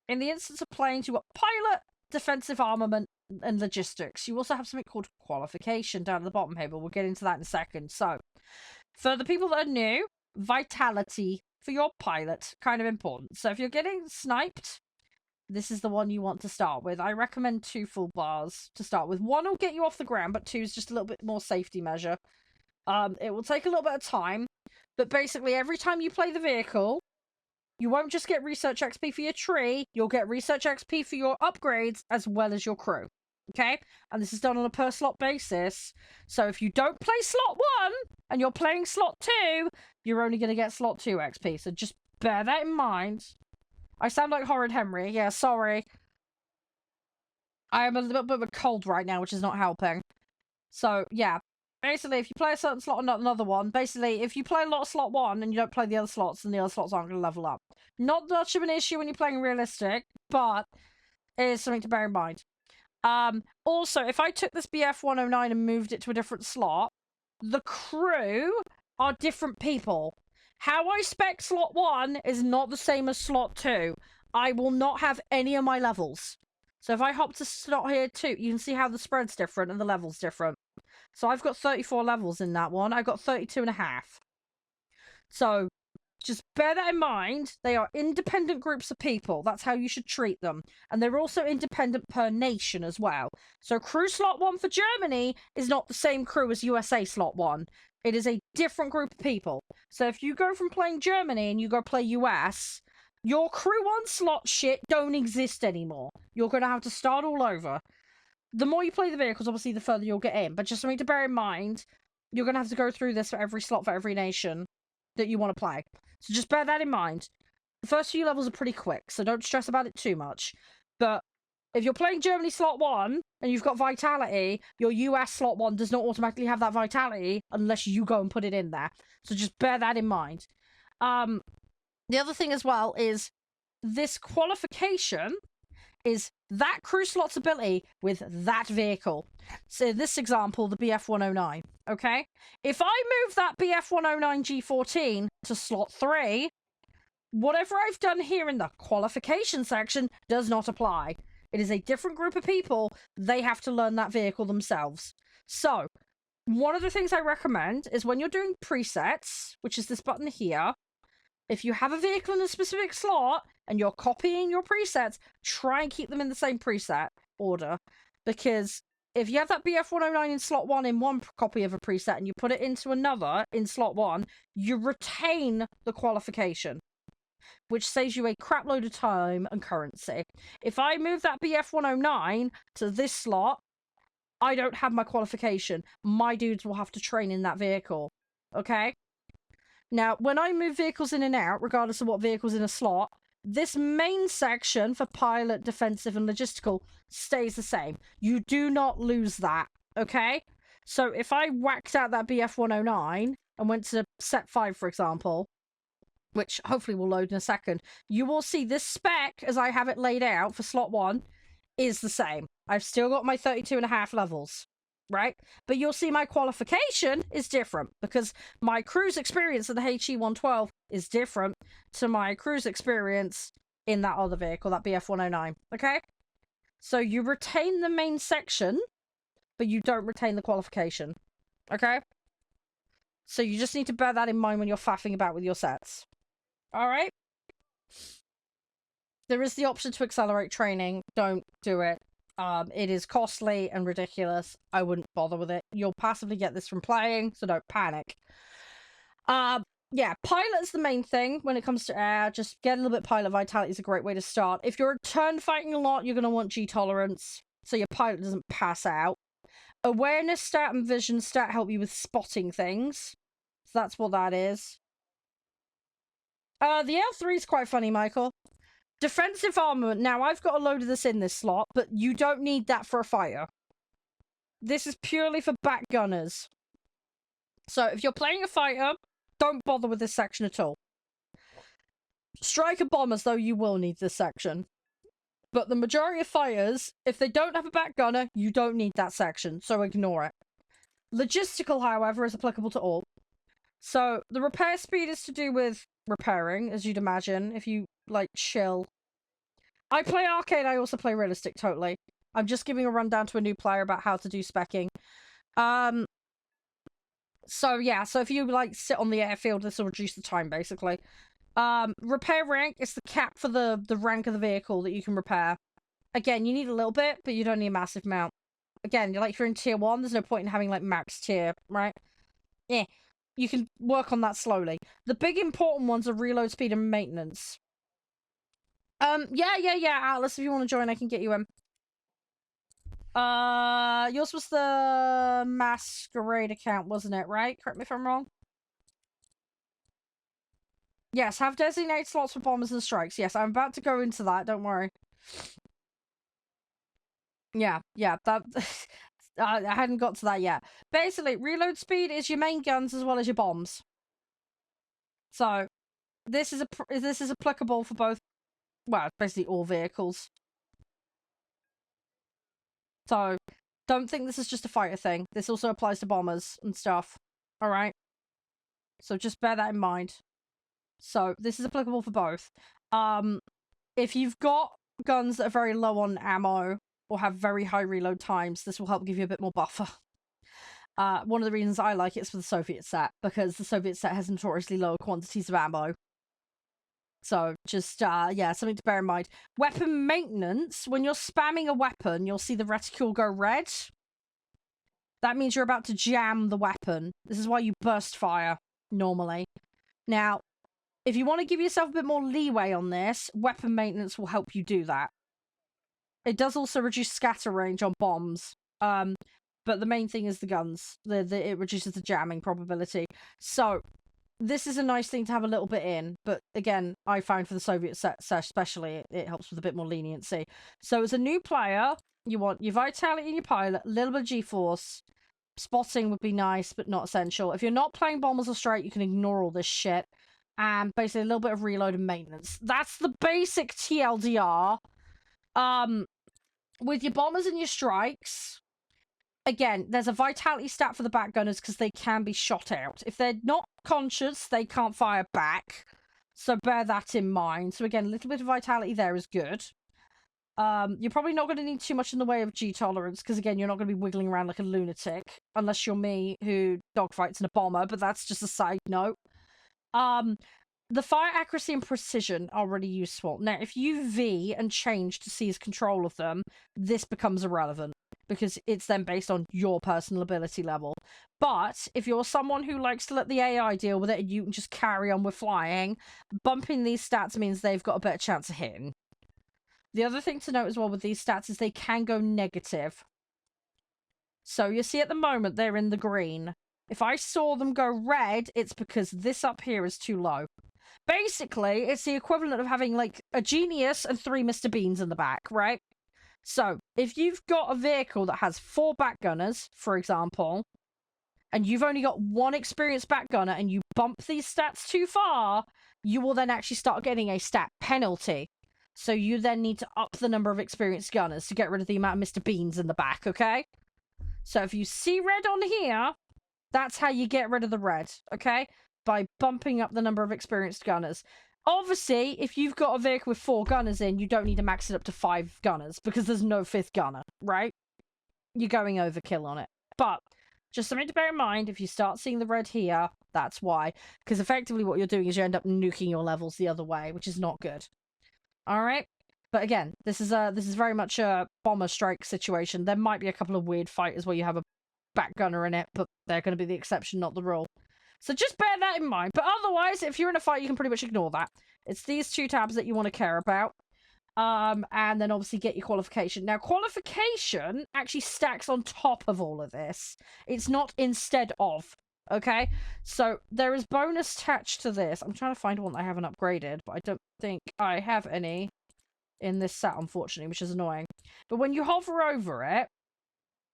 In the instance of planes, you've got pilot, defensive armament, and logistics. You also have something called qualification down at the bottom here, but we'll get into that in a second. So, for the people that are new, vitality for your pilot, kind of important. So if you're getting sniped, this is the one you want to start with. I recommend 2 full bars to start with. 1 will get you off the ground, but 2 is just a little bit more safety measure. It will take a little bit of time, but basically every time you play the vehicle, you won't just get research XP for your tree, you'll get research XP for your upgrades as well as your crew. Okay? And this is done on a per slot basis. So if you don't play slot 1 and you're playing slot 2, you're only going to get slot 2 XP. So just bear that in mind. I sound like Horrid Henry. Yeah, sorry. I am a little bit of a cold right now, which is not helping. So, yeah. Basically, if you play a certain slot and not another one, basically, if you play a lot of slot 1 and you don't play the other slots, then the other slots aren't going to level up. Not much of an issue when you're playing realistic, but it is something to bear in mind. Also, if I took this BF-109 and moved it to a different slot, the crew are different people. How I spec slot 1 is not the same as slot 2. I will not have any of my levels. So if I hop to slot here 2, you can see how the spread's different and the level's different. So I've got 34 levels in that one. I got 32.5. So just bear that in mind. They are independent groups of people. That's how you should treat them. And they're also independent per nation as well. So crew slot 1 for Germany is not the same crew as USA slot 1. It is a different group of people. So if you go from playing Germany and you go play US, your crew 1 slot shit don't exist anymore. You're going to have to start all over. The more you play the vehicles, obviously, the further you'll get in. But just something to bear in mind, you're going to have to go through this for every slot for every nation that you want to play. So just bear that in mind. The first few levels are pretty quick, so don't stress about it too much. But if you're playing Germany slot 1 and you've got vitality, your US slot 1 does not automatically have that vitality unless you go and put it in there. So just bear that in mind. The other thing as well is this qualification is that crew slot's ability with that vehicle. So in this example, the BF-109, okay? If I move that BF-109 G14 to slot 3, whatever I've done here in the qualification section does not apply. It is a different group of people. They have to learn that vehicle themselves. So, one of the things I recommend is when you're doing presets, which is this button here, if you have a vehicle in a specific slot and you're copying your presets, try and keep them in the same preset order. Because if you have that BF-109 in slot 1 in one copy of a preset and you put it into another in slot 1, you retain the qualification, which saves you a crap load of time and currency. If I move that BF-109 to this slot, I don't have my qualification. My dudes will have to train in that vehicle. Okay? Now, when I move vehicles in and out, regardless of what vehicle's in a slot, this main section for pilot, defensive, and logistical stays the same. You do not lose that, okay? So if I whacked out that BF-109 and went to set 5, for example, which hopefully will load in a second, you will see this spec, as I have it laid out for slot 1, is the same. I've still got my 32.5 levels. Right? But you'll see my qualification is different because my cruise experience in the HE-112 is different to my cruise experience in that other vehicle, that BF-109. Okay? So you retain the main section, but you don't retain the qualification. Okay? So you just need to bear that in mind when you're faffing about with your sets. Alright? There is the option to accelerate training. Don't do it. It is costly and ridiculous. I wouldn't bother with it. You'll passively get this from playing, so don't panic. Yeah, pilot's the main thing when it comes to air. Just get a little bit of pilot vitality is a great way to start. If you're turn fighting a lot, you're going to want G tolerance, so your pilot doesn't pass out. Awareness stat and vision stat help you with spotting things. So that's what that is. The L3 is quite funny, Michael. Defensive armament. Now, I've got a load of this in this slot, but you don't need that for a fighter. This is purely for back gunners. So if you're playing a fighter, don't bother with this section at all. Striker bombers, though, you will need this section. But the majority of fighters, if they don't have a back gunner, you don't need that section, so ignore it. Logistical, however, is applicable to all. So the repair speed is to do with repairing, as you'd imagine, if you, like, chill. I play arcade, I also play realistic, totally. I'm just giving a rundown to a new player about how to do specking. So yeah, so if you, like, sit on the airfield, this will reduce the time, basically. Repair rank is the cap for the rank of the vehicle that you can repair. Again, you need a little bit, but you don't need a massive amount. Again, like, if you're in tier 1, there's no point in having, like, max tier, right? Yeah. You can work on that slowly. The big important ones are reload speed and maintenance. Yeah, Atlas, if you want to join, I can get you in. Yours was the Masquerade account, wasn't it, right? Correct me if I'm wrong. Yes, have designated slots for bombers and strikes. Yes, I'm about to go into that, don't worry. Yeah, that... I hadn't got to that yet. Basically, reload speed is your main guns as well as your bombs. So, this is applicable for both, well, basically all vehicles. So, don't think this is just a fighter thing. This also applies to bombers and stuff. Alright? So just bear that in mind. So, this is applicable for both. If you've got guns that are very low on ammo, or have very high reload times, this will help give you a bit more buffer. One of the reasons I like it is for the Soviet set, because the Soviet set has notoriously low quantities of ammo. So, just, yeah, something to bear in mind. Weapon maintenance, when you're spamming a weapon, you'll see the reticule go red. That means you're about to jam the weapon. This is why you burst fire, normally. Now, if you want to give yourself a bit more leeway on this, weapon maintenance will help you do that. It does also reduce scatter range on bombs. But the main thing is the guns. It reduces the jamming probability. So, this is a nice thing to have a little bit in. But again, I found for the Soviet set especially, it helps with a bit more leniency. So, as a new player, you want your vitality and your pilot, a little bit of G-force. Spotting would be nice, but not essential. If you're not playing bombers or strike, you can ignore all this shit. And basically a little bit of reload and maintenance. That's the basic TLDR. With your bombers and your strikes, again, there's a vitality stat for the back gunners because they can be shot out. If they're not conscious, they can't fire back. So bear that in mind. So again, a little bit of vitality there is good. You're probably not going to need too much in the way of G tolerance because again, you're not going to be wiggling around like a lunatic unless you're me who dogfights in a bomber, but that's just a side note. The fire accuracy and precision are really useful. Now, if you V and change to seize control of them, this becomes irrelevant because it's then based on your personal ability level. But if you're someone who likes to let the AI deal with it and you can just carry on with flying, bumping these stats means they've got a better chance of hitting. The other thing to note as well with these stats is they can go negative. So you see at the moment they're in the green. If I saw them go red, it's because this up here is too low. Basically, it's the equivalent of having, like, a genius and 3 Mr. Beans in the back, right? So, if you've got a vehicle that has 4 back gunners, for example, and you've only got 1 experienced back gunner and you bump these stats too far, you will then actually start getting a stat penalty. So you then need to up the number of experienced gunners to get rid of the amount of Mr. Beans in the back, okay? So if you see red on here, that's how you get rid of the red, okay? By bumping up the number of experienced gunners. Obviously, if you've got a vehicle with 4 gunners in, you don't need to max it up to 5 gunners, because there's no 5th gunner, right? You're going overkill on it. But, just something to bear in mind, if you start seeing the red here, that's why. Because effectively what you're doing is you end up nuking your levels the other way, which is not good. Alright? But again, this is very much a bomber strike situation. There might be a couple of weird fighters where you have a back gunner in it, but they're going to be the exception, not the rule. So just bear that in mind. But otherwise, if you're in a fight, you can pretty much ignore that. It's these 2 tabs that you want to care about. And then obviously get your qualification. Now, qualification actually stacks on top of all of this. It's not instead of. Okay? So there is bonus attached to this. I'm trying to find one that I haven't upgraded, but I don't think I have any in this set, unfortunately, which is annoying. But when you hover over it,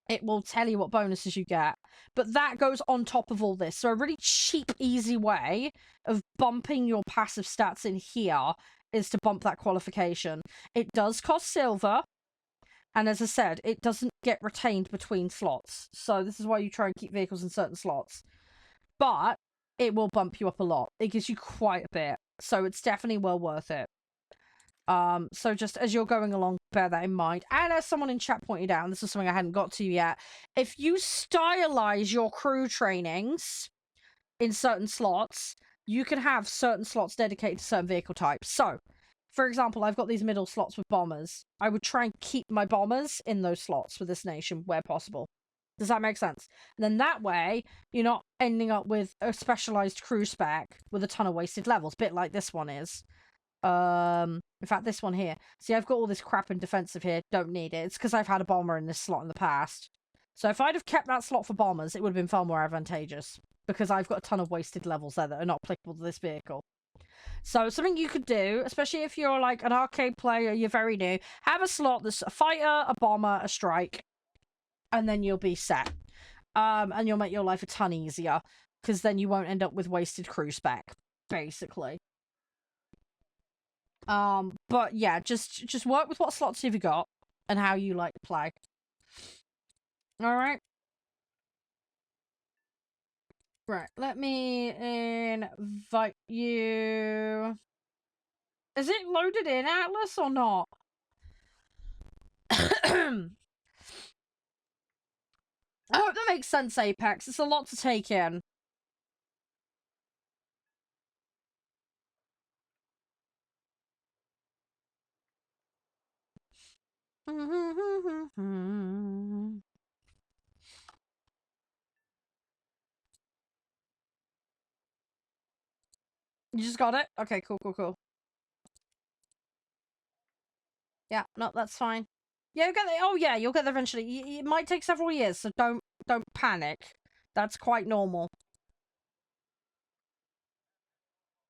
it will tell you what bonuses you get. But that goes on top of all this. So a really cheap, easy way of bumping your passive stats in here is to bump that qualification. It does cost silver. And as I said, it doesn't get retained between slots. So this is why you try and keep vehicles in certain slots. But it will bump you up a lot. It gives you quite a bit. So it's definitely well worth it. So just as you're going along, bear that in mind. And as someone in chat pointed out, and this is something I hadn't got to yet, if you stylize your crew trainings in certain slots, you can have certain slots dedicated to certain vehicle types. So, for example, I've got these middle slots with bombers. I would try and keep my bombers in those slots for this nation where possible. Does that make sense? And then that way, you're not ending up with a specialized crew spec with a ton of wasted levels, bit like this one is. In fact, this one here. See, I've got all this crap in defensive here. Don't need it. It's because I've had a bomber in this slot in the past. So if I'd have kept that slot for bombers, it would have been far more advantageous. Because I've got a ton of wasted levels there that are not applicable to this vehicle. So something you could do, especially if you're like an arcade player, you're very new, have a slot that's a fighter, a bomber, a strike, and then you'll be set. And you'll make your life a ton easier. Because then you won't end up with wasted crew spec, basically. But yeah, just work with what slots you've got and how you like to play. Alright. Right, let me invite you. Is it loaded in Atlas or not? I hope that makes sense, Apex. It's a lot to take in. You just got it? Okay, cool, cool, cool. Yeah, no, that's fine. Yeah, you'll get there. Oh yeah, you'll get there eventually. It might take several years, so don't panic. That's quite normal.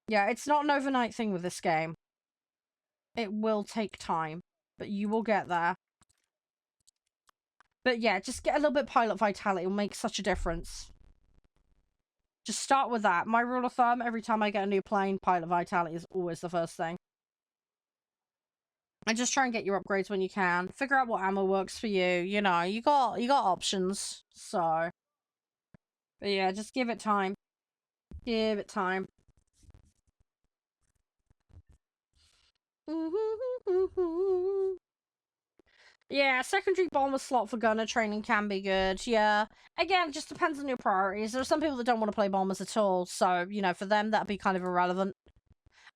Yeah, it's not an overnight thing with this game. It will take time, but you will get there. But yeah, just get a little bit of pilot vitality. It will make such a difference. Just start with that. My rule of thumb, every time I get a new plane, pilot vitality is always the first thing. And just try and get your upgrades when you can. Figure out what ammo works for you. You know, you got options. So, but yeah, just give it time. Give it time. Yeah, secondary bomber slot for gunner training can be good, yeah. Again, just depends on your priorities. There are some people that don't want to play bombers at all, so, you know, for them, that'd be kind of irrelevant.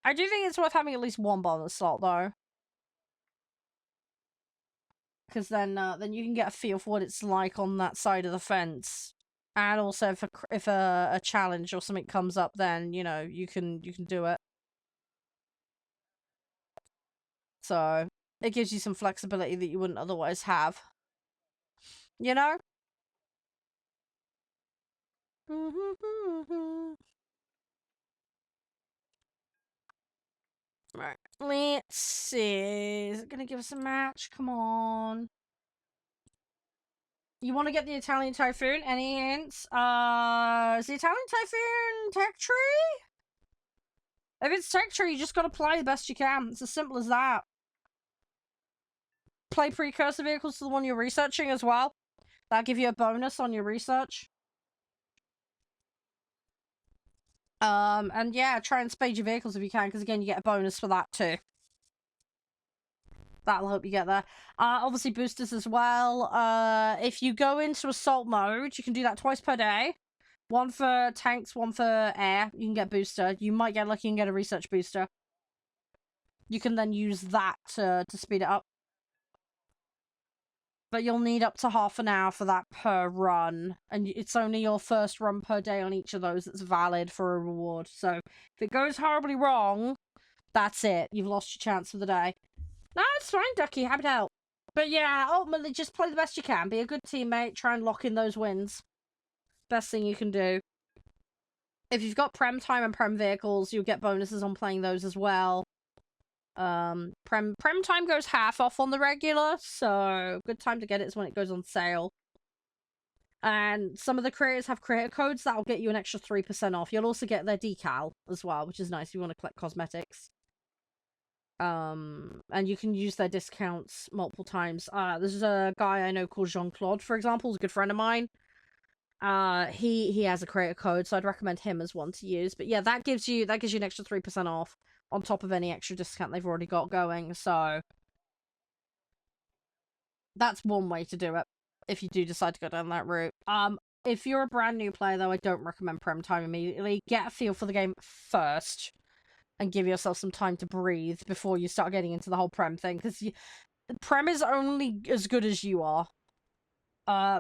I do think it's worth having at least one bomber slot, though. Because then you can get a feel for what it's like on that side of the fence. And also, if a challenge or something comes up, then, you know, you can do it. So, it gives you some flexibility that you wouldn't otherwise have. You know? Right. Let's see. Is it going to give us a match? Come on. You want to get the Italian Typhoon? Any hints? Is the Italian Typhoon tech tree? If it's tech tree, you just got to play the best you can. It's as simple as that. Play precursor vehicles to the one you're researching as well. That'll give you a bonus on your research. And yeah, try and spade your vehicles if you can, because again, you get a bonus for that too. That'll help you get there. Obviously boosters as well. If you go into assault mode, you can do that twice per day. One for tanks, one for air. You can get booster. You might get lucky and get a research booster. You can then use that to speed it up. But you'll need up to half an hour for that per run. And it's only your first run per day on each of those that's valid for a reward. So if it goes horribly wrong, that's it. You've lost your chance for the day. No, it's fine, Ducky. Have it out. But yeah, ultimately, just play the best you can. Be a good teammate. Try and lock in those wins. Best thing you can do. If you've got Prem time and Prem vehicles, you'll get bonuses on playing those as well. Prem time goes half off on the regular, so good time to get it is when it goes on sale. And some of the creators have creator codes that'll get you an extra 3% off. You'll also get their decal as well, which is nice if you want to collect cosmetics. And you can use their discounts multiple times. There's a guy I know called Jean-Claude, for example, who's a good friend of mine. He has a creator code, so I'd recommend him as one to use. But yeah, that gives you an extra 3% off on top of any extra discount they've already got going. So that's one way to do it if you do decide to go down that route. If you're a brand new player, though, I don't recommend Prem time immediately. Get a feel for the game first and give yourself some time to breathe before you start getting into the whole Prem thing, because Prem is only as good as you are.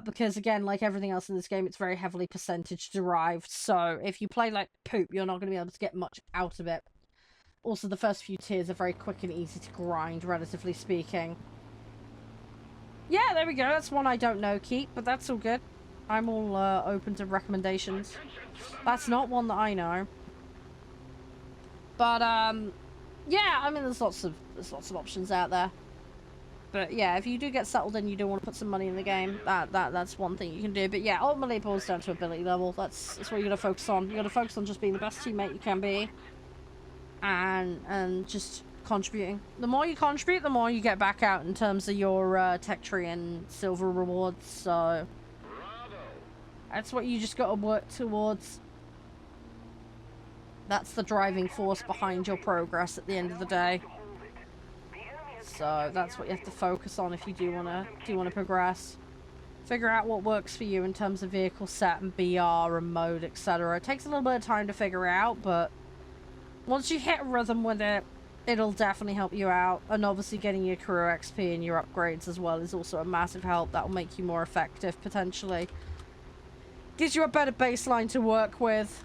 Because again, like everything else in this game, it's very heavily percentage derived, so if you play like poop, you're not going to be able to get much out of it. Also, the first few tiers are very quick and easy to grind, relatively speaking. Yeah, there we go. That's one I don't know, Keith, but that's all good. I'm all open to recommendations. That's not one that I know. But yeah, I mean, there's lots of options out there. But yeah, if you do get settled and you do want to put some money in the game, that's one thing you can do. But yeah, ultimately it boils down to ability level. That's what you got to focus on. You got to focus on just being the best teammate you can be, and just contributing. The more you contribute, the more you get back out in terms of your tech tree and silver rewards. So that's what you just got to work towards. That's the driving force behind your progress at the end of the day. So that's what you have to focus on if you do wanna progress. Figure out what works for you in terms of vehicle set and BR and mode, etc. It takes a little bit of time to figure out, but once you hit a rhythm with it, it'll definitely help you out. And obviously getting your career XP and your upgrades as well is also a massive help. That'll make you more effective, potentially. Gives you a better baseline to work with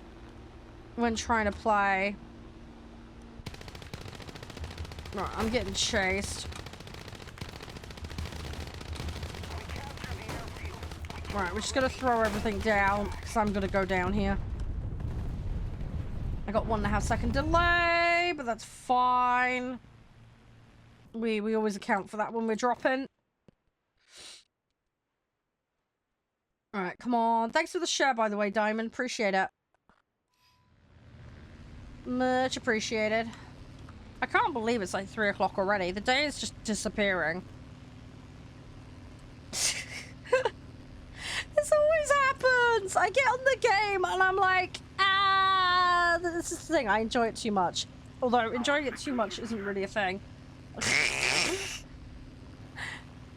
when trying to play. Right, I'm getting chased. Right, we're just gonna throw everything down, because I'm gonna go down here. I got 1.5 second delay, but that's fine. We always account for that when we're dropping. Alright, come on. Thanks for the share, by the way, Diamond. Appreciate it. Much appreciated. I can't believe it's like 3 o'clock already. The day is just disappearing. This always happens! I get on the game and I'm like, this is the thing, I enjoy it too much. Although, enjoying it too much isn't really a thing.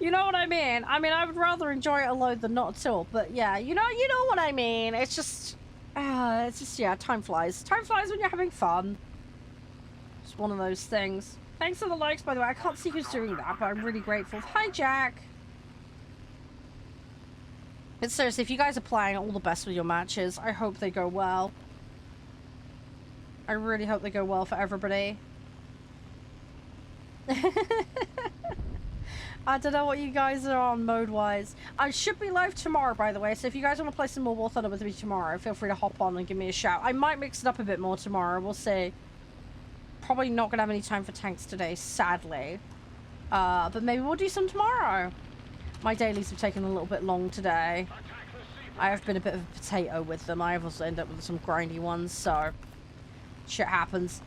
You know what I mean? I mean, I would rather enjoy it a load than not at all. But yeah, you know what I mean. It's just, yeah, time flies. Time flies when you're having fun. It's one of those things. Thanks for the likes, by the way. I can't see who's doing that, but I'm really grateful. Hi, Jack. But seriously, if you guys are playing, all the best with your matches. I hope they go well. I really hope they go well for everybody. I don't know what you guys are on mode-wise. I should be live tomorrow, by the way, so if you guys want to play some more War Thunder with me tomorrow, feel free to hop on and give me a shout. I might mix it up a bit more tomorrow, we'll see. Probably not going to have any time for tanks today, sadly. But maybe we'll do some tomorrow. My dailies have taken a little bit long today. I have been a bit of a potato with them. I have also ended up with some grindy ones, so shit happens.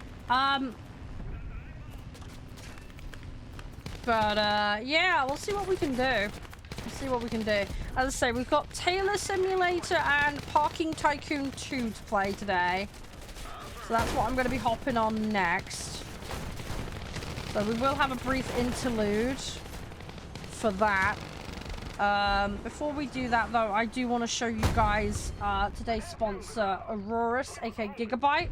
But yeah, we'll see what we can do. We'll see what we can do. As I say, we've got Taylor Simulator and Parking Tycoon 2 to play today. So that's what I'm going to be hopping on next. So we will have a brief interlude for that. Before we do that, though, I do want to show you guys today's sponsor, Aurorus, aka Gigabyte.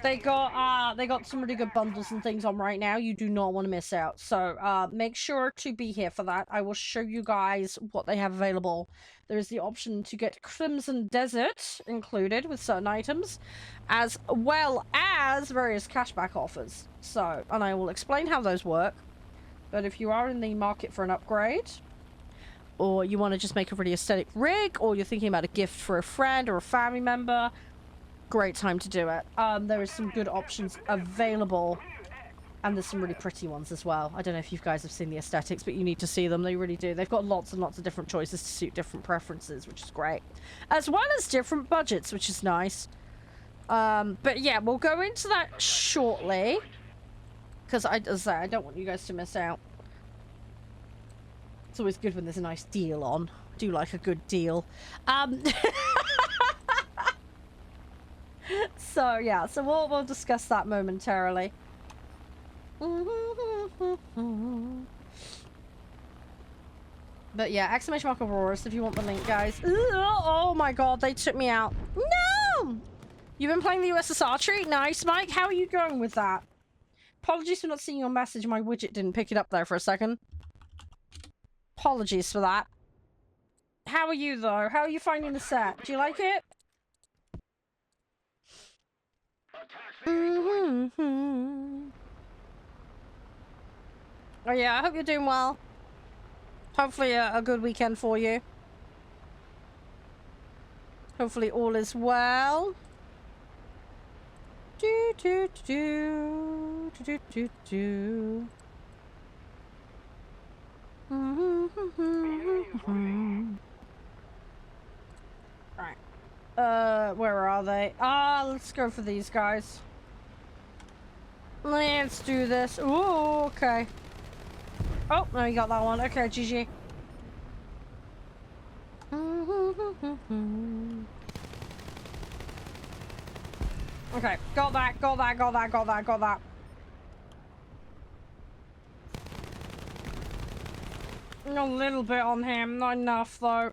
They got some really good bundles and things on right now. You do not want to miss out. So make sure to be here for that. I will show you guys what they have available. There is the option to get Crimson Desert included with certain items, as well as various cashback offers. So, and I will explain how those work. But if you are in the market for an upgrade, or you want to just make a really aesthetic rig, or you're thinking about a gift for a friend or a family member, great time to do it. There is some good options available And there's some really pretty ones as well. I don't know if you guys have seen the aesthetics, but you need to see them. They really do. They've got lots and lots of different choices to suit different preferences, which is great. As well as different budgets, which is nice. But yeah, we'll go into that shortly. Because as I say, I don't want you guys to miss out. It's always good when there's a nice deal on. I do like a good deal. So yeah, so we'll discuss that momentarily. But yeah, exclamation mark Auroras if you want the link, guys. Oh my god, they took me out. No! You've been playing the USSR treat? Nice, Mike. How are you going with that? Apologies for not seeing your message. My widget didn't pick it up there for a second. Apologies for that. How are you, though? How are you finding the set? Do you like it? Oh yeah, I hope you're doing well. Hopefully a good weekend for you. Hopefully all is well. Do do do do do do do. Right. Where are they? Let's go for these guys. Let's do this. Ooh, okay. Oh, no, you got that one. Okay, GG. Okay, got that, got that, got that, got that, got that. A little bit on him, not enough though.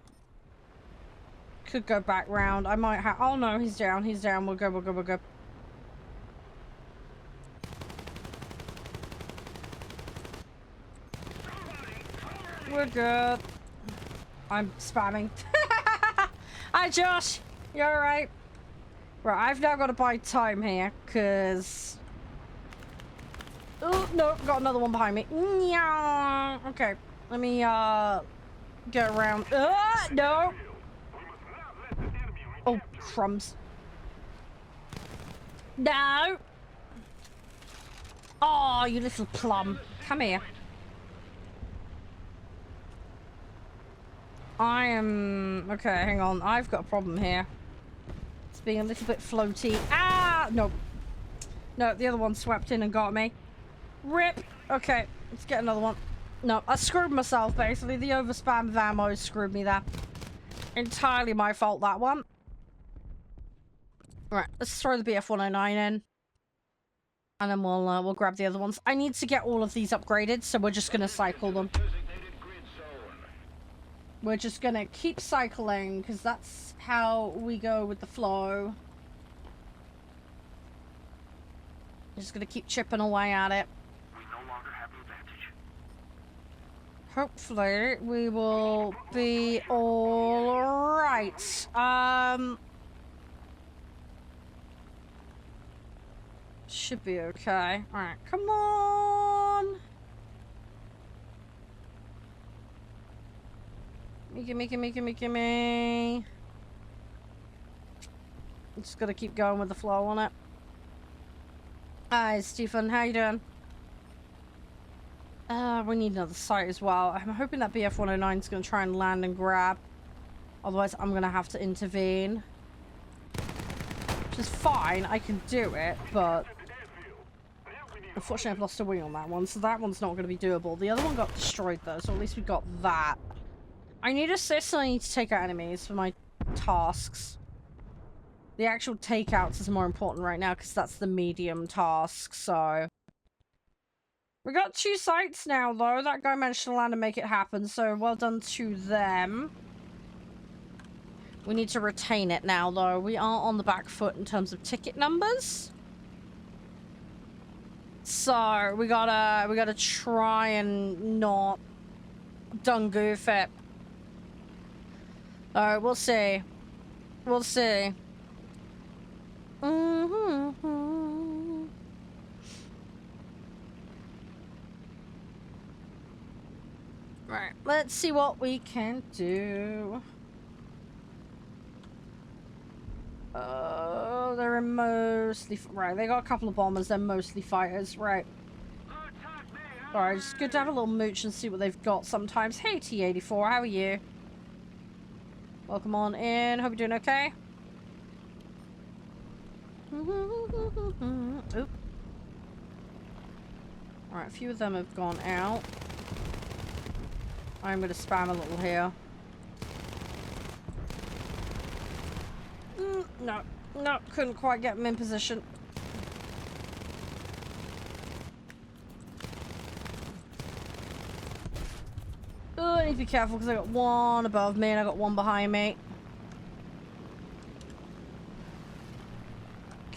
Could go back round. I might have. Oh no, he's down, he's down. We'll go, we'll go, we'll go. We're good. I'm spamming. Hi, Josh. You alright? Right, I've now got to buy time here, because... Oh, no, got another one behind me. Okay, let me, get around. No! Oh, crumbs. No! Oh, you little plum. Come here. I am... Okay, hang on. I've got a problem here. It's being a little bit floaty. Ah! No. No, the other one swept in and got me. Rip! Okay, let's get another one. No, I screwed myself, basically. The overspam of ammo screwed me there. Entirely my fault, that one. Right, let's throw the BF-109 in. And then we'll grab the other ones. I need to get all of these upgraded, so we're just gonna cycle them. We're just gonna keep cycling, because that's how we go with the flow. Just gonna keep chipping away at it. We no longer have the advantage. Hopefully, we will be alright. Should be okay. Alright, come on! Gimme. Just gotta keep going with the flow on it. Hi, Stephen. How you doing? We need another site as well. I'm hoping that BF-109 is gonna try and land and grab. Otherwise, I'm gonna have to intervene. Which is fine. I can do it, but... Unfortunately, I've lost a wing on that one, so that one's not gonna be doable. The other one got destroyed, though, so at least we got that. I need assists and I need to take out enemies for my tasks. The actual takeouts is more important right now because that's the medium task, so... We got 2 sites now, though. That guy managed to land and make it happen, so well done to them. We need to retain it now, though. We are on the back foot in terms of ticket numbers. So, we gotta try and not dungoof it. Alright, we'll see. We'll see. Right, let's see what we can do. They're mostly... Right, they got a couple of bombers, they're mostly fighters. Right. Alright, it's good to have a little mooch and see what they've got sometimes. Hey, T84, how are you? Welcome on in. Hope you're doing okay. Oop. Alright, a few of them have gone out. I'm going to spam a little here. No. No, couldn't quite get them in position. Oh, I need to be careful because I got one above me and I got one behind me.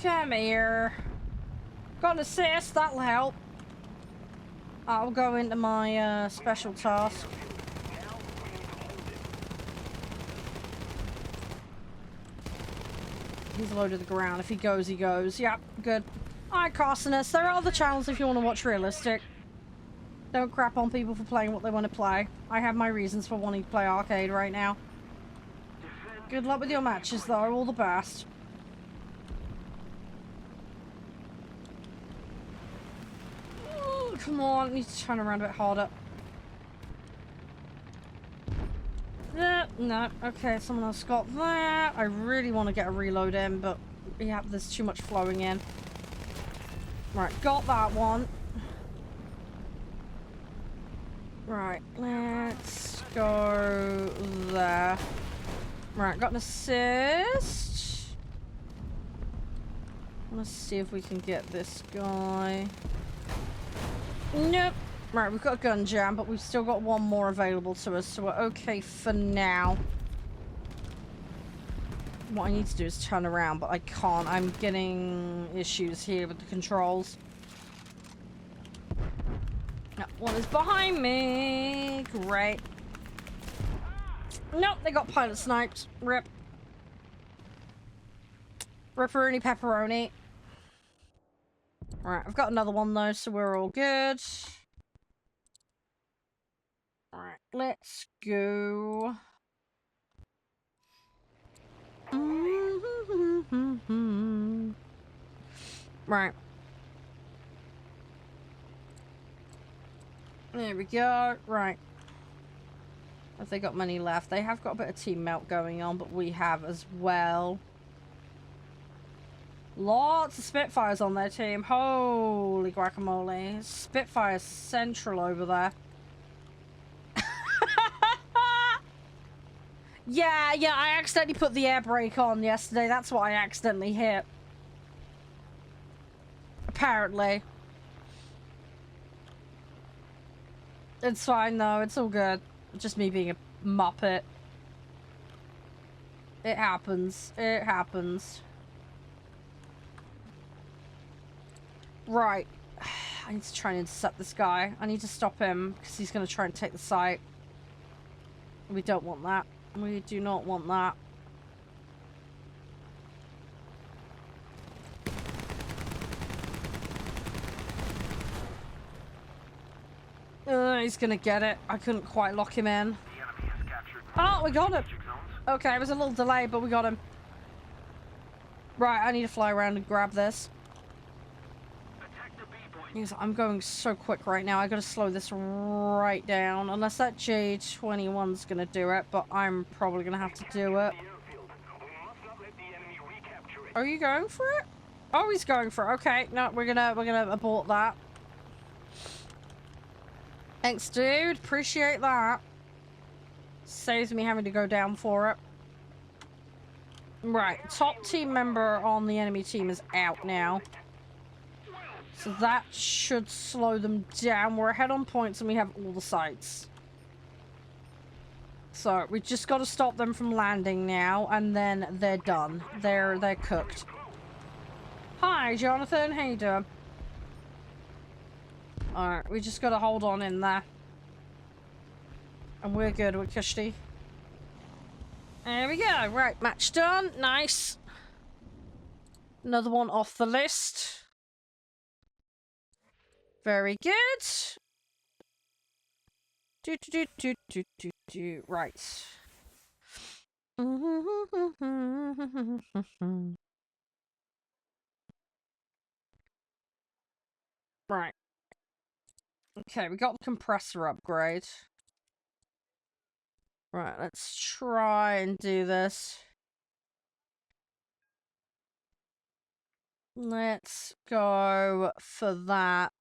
Come here. Got an assist, that'll help. I'll go into my special task. He's low to the ground. If he goes, he goes. Yep, good. Alright, Carcinus, there are other channels if you want to watch realistic. Don't crap on people for playing what they want to play. I have my reasons for wanting to play arcade right now. Good luck with your matches, though. All the best. Ooh, come on, I need to turn around a bit harder. No, okay, someone else got that. I really want to get a reload in, but yeah, there's too much flowing in. Right, got that one. Right, let's go there. Right, got an assist. Let's see if we can get this guy. Nope. Right, we've got a gun jam, but we've still got one more available to us, so we're okay for now. What I need to do is turn around, but I can't. I'm getting issues here with the controls. That one is behind me. Great. Nope, they got pilot sniped. Rip. Ripperoni pepperoni. Alright, I've got another one though, so we're all good. Alright, let's go. Right. There we go. Right. Have they got many left? They have got a bit of team melt going on, but we have as well. Lots of Spitfires on their team. Holy guacamole. Spitfire Central over there. Yeah, I accidentally put the air brake on yesterday. That's what I accidentally hit. Apparently. It's fine though, it's all good. Just me being a muppet. It happens. It happens. Right. I need to try and intercept this guy. I need to stop him because he's going to try and take the site. We don't want that. We do not want that. He's gonna get it. I couldn't quite lock him in. Oh, we got him. Okay, it was a little delay, but we got him. Right, I need to fly around and grab this. I'm going so quick right now. I gotta slow this right down. Unless that J-21's gonna do it, but I'm probably gonna have to do it. Are you going for it? Oh, he's going for it. Okay, no, we're gonna abort that. Thanks, dude. Appreciate that. Saves me having to go down for it. Right, top team member on the enemy team is out now. So that should slow them down. We're ahead on points and we have all the sites. So we just got to stop them from landing now, and then they're done. They're cooked. Hi, Jonathan. How you doing? Alright, we just got to hold on in there. And we're good with Kushti. There we go. Right, match done. Nice. Another one off the list. Very good. Right. Right. Okay, we got the compressor upgrade. Right, let's try and do this. Let's go for that.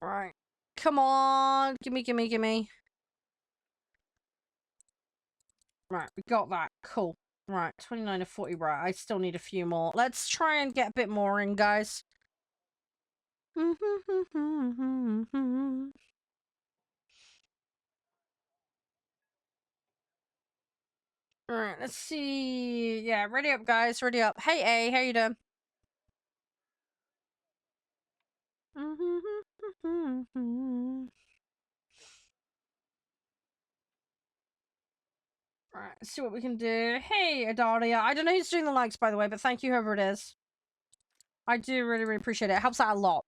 Right. Come on. Gimme, gimme, gimme. Right, we got that. Cool. Right, 29 to 40. Right, I still need a few more. Let's try and get a bit more in, guys. Alright, let's see. Yeah, ready up, guys. Ready up. Hey, A, how you doing? Alright, let's see what we can do. Hey, Adalia. I don't know who's doing the likes, by the way, but thank you, whoever it is. I do really, really appreciate it. It helps out a lot.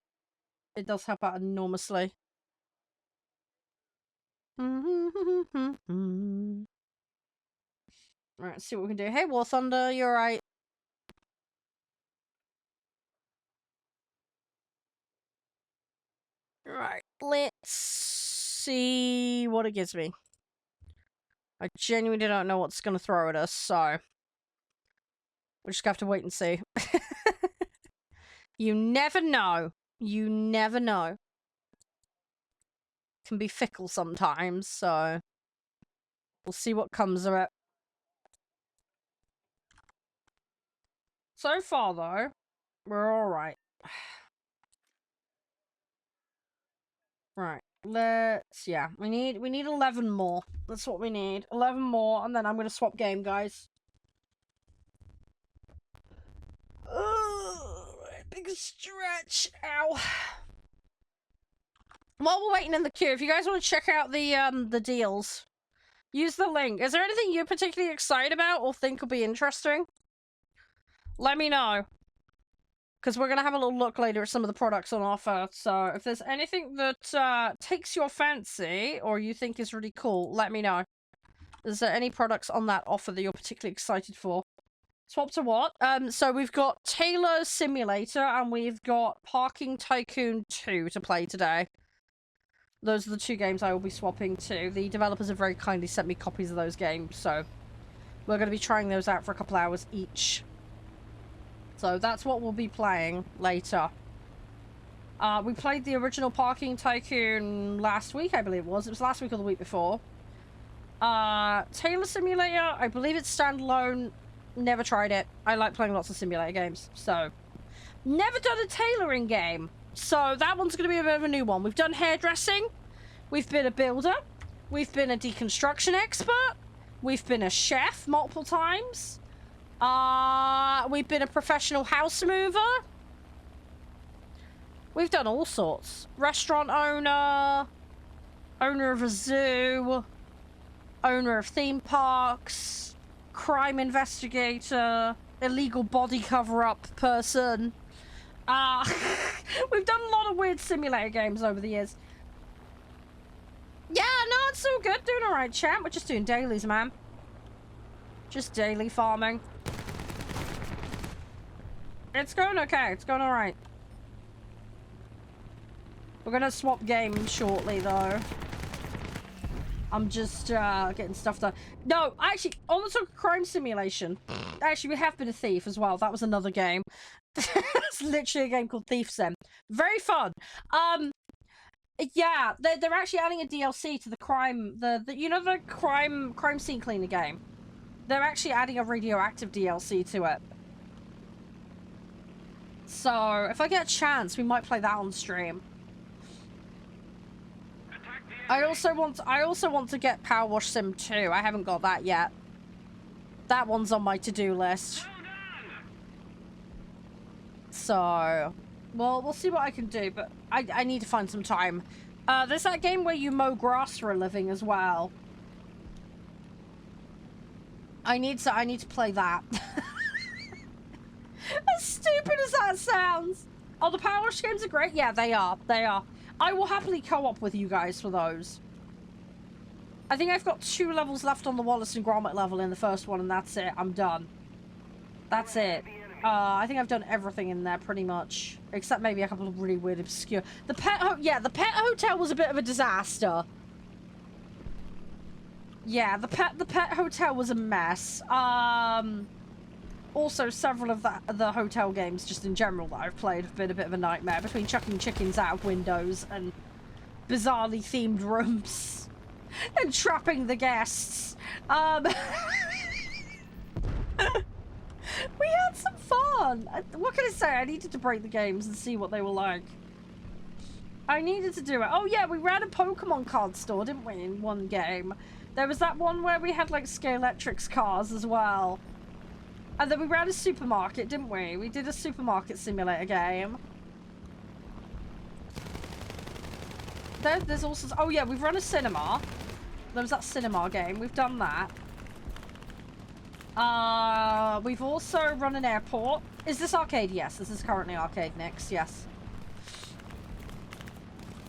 It does help out enormously. Alright, let's see what we can do. Hey, warthunder, you alright? Right, let's see what it gives me. I genuinely don't know what's going to throw at us, so we'll just have to wait and see. You never know. You never know. Can be fickle sometimes, so we'll see what comes of it. So far, though, we're alright. Right, yeah, we need 11 more. That's what we need. 11 more, and then I'm gonna swap game, guys. Big stretch. Ow. While we're waiting in the queue, if you guys want to check out the deals, use the link. Is there anything you're particularly excited about or think will be interesting? Let me know. Because we're going to have a little look later at some of the products on offer. So if there's anything that takes your fancy or you think is really cool, let me know. Is there any products on that offer that you're particularly excited for? Swap to what? So we've got Taylor Simulator and we've got Parking Tycoon 2 to play today. Those are the two games I will be swapping to. The developers have very kindly sent me copies of those games, so we're going to be trying those out for a couple hours each. So that's what we'll be playing later. We played the original Parking Tycoon last week, I believe it was. It was last week or the week before. Taylor Simulator, I believe it's standalone. Never tried it. I like playing lots of simulator games, so never done a tailoring game. So that one's going to be a bit of a new one. We've done hairdressing. We've been a builder. We've been a deconstruction expert. We've been a chef multiple times. We've been a professional house mover. We've done all sorts. Restaurant owner. Owner of a zoo. Owner of theme parks. Crime investigator. Illegal body cover-up person. We've done a lot of weird simulator games over the years. Yeah, no, it's all good. Doing alright, champ. We're just doing dailies, man. Just daily farming. It's going okay. It's going alright. We're gonna swap games shortly, though. I'm just getting stuff done. No, actually, on the topic of crime simulation, actually, we have been a thief as well. That was another game. It's literally a game called Thief Sim. Very fun. Yeah, they're actually adding a DLC to the crime, you know, the crime scene cleaner game. They're actually adding a radioactive DLC to it. So if I get a chance, we might play that on stream. I also want to get Power Wash Sim 2. I haven't got that yet. That one's on my to-do list. So, well, we'll see what I can do, but I need to find some time. There's that game where you mow grass for a living as well. I need to play that. As stupid as that sounds. Oh, the Power Wash games are great. Yeah, they are. They are. I will happily co-op with you guys for those. I think I've got 2 levels left on the Wallace and Gromit level in the first one, and that's it. I'm done. That's it. I think I've done everything in there pretty much, except maybe a couple of really weird obscure. The pet hotel was a bit of a disaster. Yeah, the pet hotel was a mess. Also, several of the hotel games, just in general, that I've played have been a bit of a nightmare, between chucking chickens out of windows and bizarrely themed rooms and trapping the guests. We had some fun. What can I say? I needed to break the games and see what they were like. I needed to do it. Oh yeah, we ran a Pokemon card store, didn't we, in one game? There was that one where we had like Scalextrics cars as well. And then we ran a supermarket, didn't we? We did a supermarket simulator game. There's also... Oh yeah, we've run a cinema. There was that cinema game. We've done that. We've also run an airport. Is this arcade? Yes, this is currently arcade, Nix. Yes.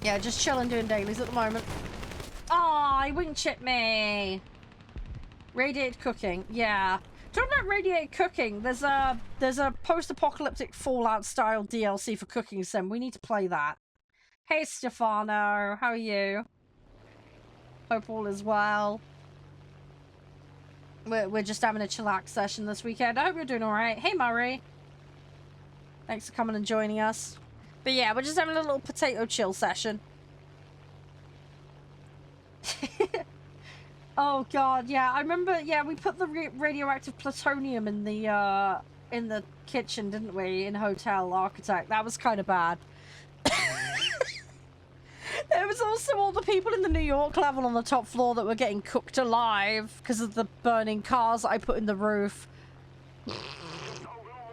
Yeah, just chilling doing dailies at the moment. Aw, he wing chip me. Radiated cooking. Yeah. Talking about radiated cooking, there's a post-apocalyptic Fallout style DLC for Cooking Sim. We need to play that. Hey Stefano, how are you? Hope all is well. We're just having a chillax session this weekend. I hope you're doing alright. Hey Murray. Thanks for coming and joining us. But yeah, we're just having a little potato chill session. Oh god, yeah, I remember, yeah, we put the radioactive plutonium in the kitchen, didn't we, in Hotel Architect. That was kind of bad. There was also all the people in the New York level on the top floor that were getting cooked alive because of the burning cars that I put in the roof.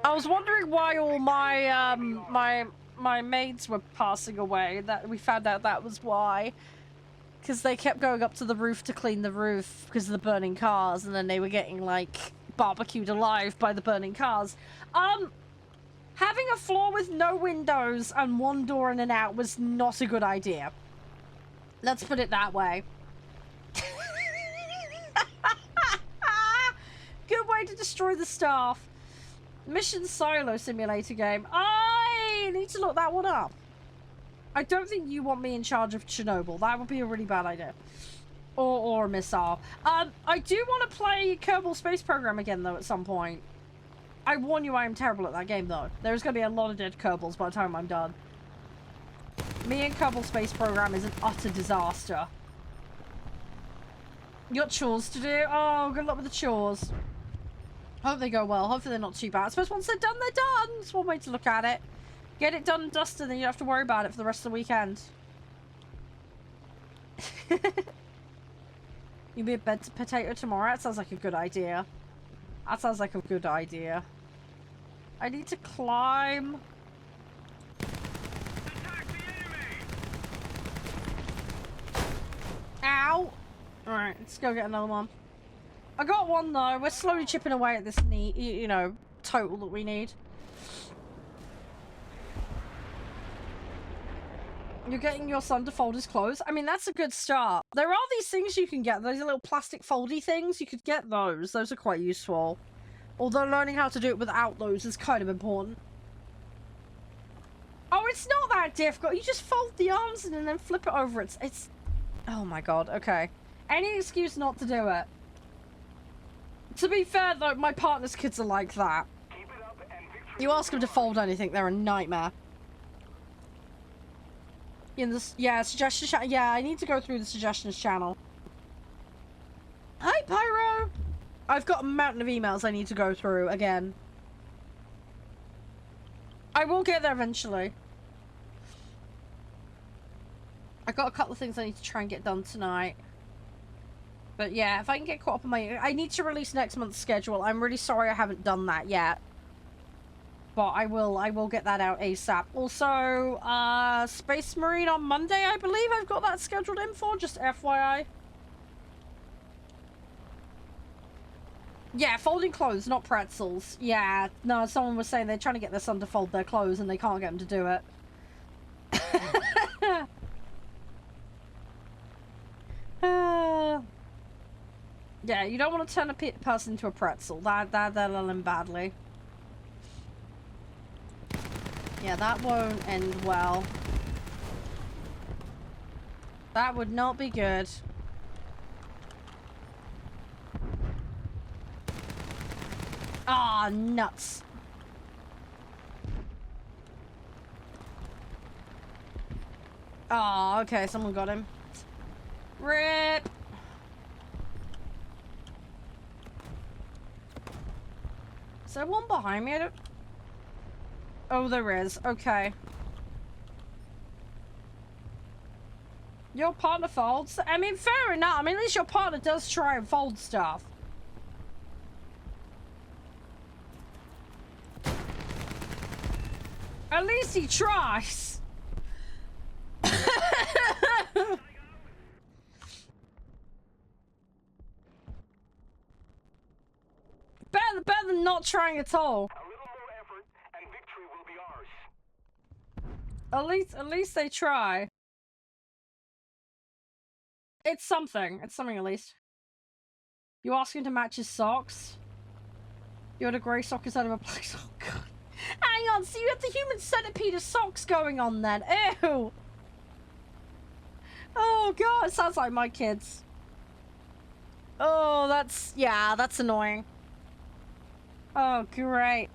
I was wondering why all my my maids were passing away. That we found out that was why. Because they kept going up to the roof to clean the roof because of the burning cars, and then they were getting, like, barbecued alive by the burning cars. Having a floor with no windows and one door in and out was not a good idea. Let's put it that way. Good way to destroy the staff. Mission Silo Simulator game. I need to look that one up. I don't think you want me in charge of Chernobyl. That would be a really bad idea. Or a missile. I do want to play Kerbal Space Program again, though, at some point. I warn you, I am terrible at that game, though. There's going to be a lot of dead Kerbals by the time I'm done. Me and Kerbal Space Program is an utter disaster. You got chores to do? Oh, good luck with the chores. Hope they go well. Hopefully they're not too bad. I suppose once they're done, they're done. That's one way to look at it. Get it done and dusted, then you don't have to worry about it for the rest of the weekend. You be a bed potato tomorrow? That sounds like a good idea. That sounds like a good idea. I need to climb. Ow! Alright, let's go get another one. I got one though. We're slowly chipping away at this you know, total that we need. You're getting your son to fold his clothes? I mean, that's a good start. There are these things you can get. Those little plastic foldy things. You could get those. Those are quite useful. Although learning how to do it without those is kind of important. Oh, it's not that difficult. You just fold the arms in and then flip it over. It's... Oh my god. Okay. Any excuse not to do it. To be fair, though, my partner's kids are like that. You ask them to fold anything, they're a nightmare. In this, yeah, suggestions channel. Yeah, I need to go through the suggestions channel. Hi, Pyro! I've got a mountain of emails I need to go through again. I will get there eventually. I got a couple of things I need to try and get done tonight. But yeah, if I can get caught up on my... I need to release next month's schedule. I'm really sorry I haven't done that yet. But I will get that out ASAP. Also, Space Marine on Monday, I believe I've got that scheduled in for, just FYI. Yeah, folding clothes, not pretzels. Yeah, no, someone was saying they're trying to get their son to fold their clothes and they can't get him to do it. Yeah, you don't want to turn a person into a pretzel. That'll end badly. Yeah, that won't end well. That would not be good. Ah, nuts. Oh, okay, someone got him. RIP! Is there one behind me? I don't... Oh, there is. Okay. Your partner folds? I mean, fair enough. I mean, at least your partner does try and fold stuff. At least he tries. better than not trying at all. A little more effort, and victory will be ours. At least they try. It's something. It's something at least. You asking to match his socks? You had a grey sock instead of a black sock. Oh, God. Hang on, so you have the human centipede of socks going on then. Ew. Oh, God. Sounds like my kids. Oh, that's... Yeah, that's annoying. Oh, great.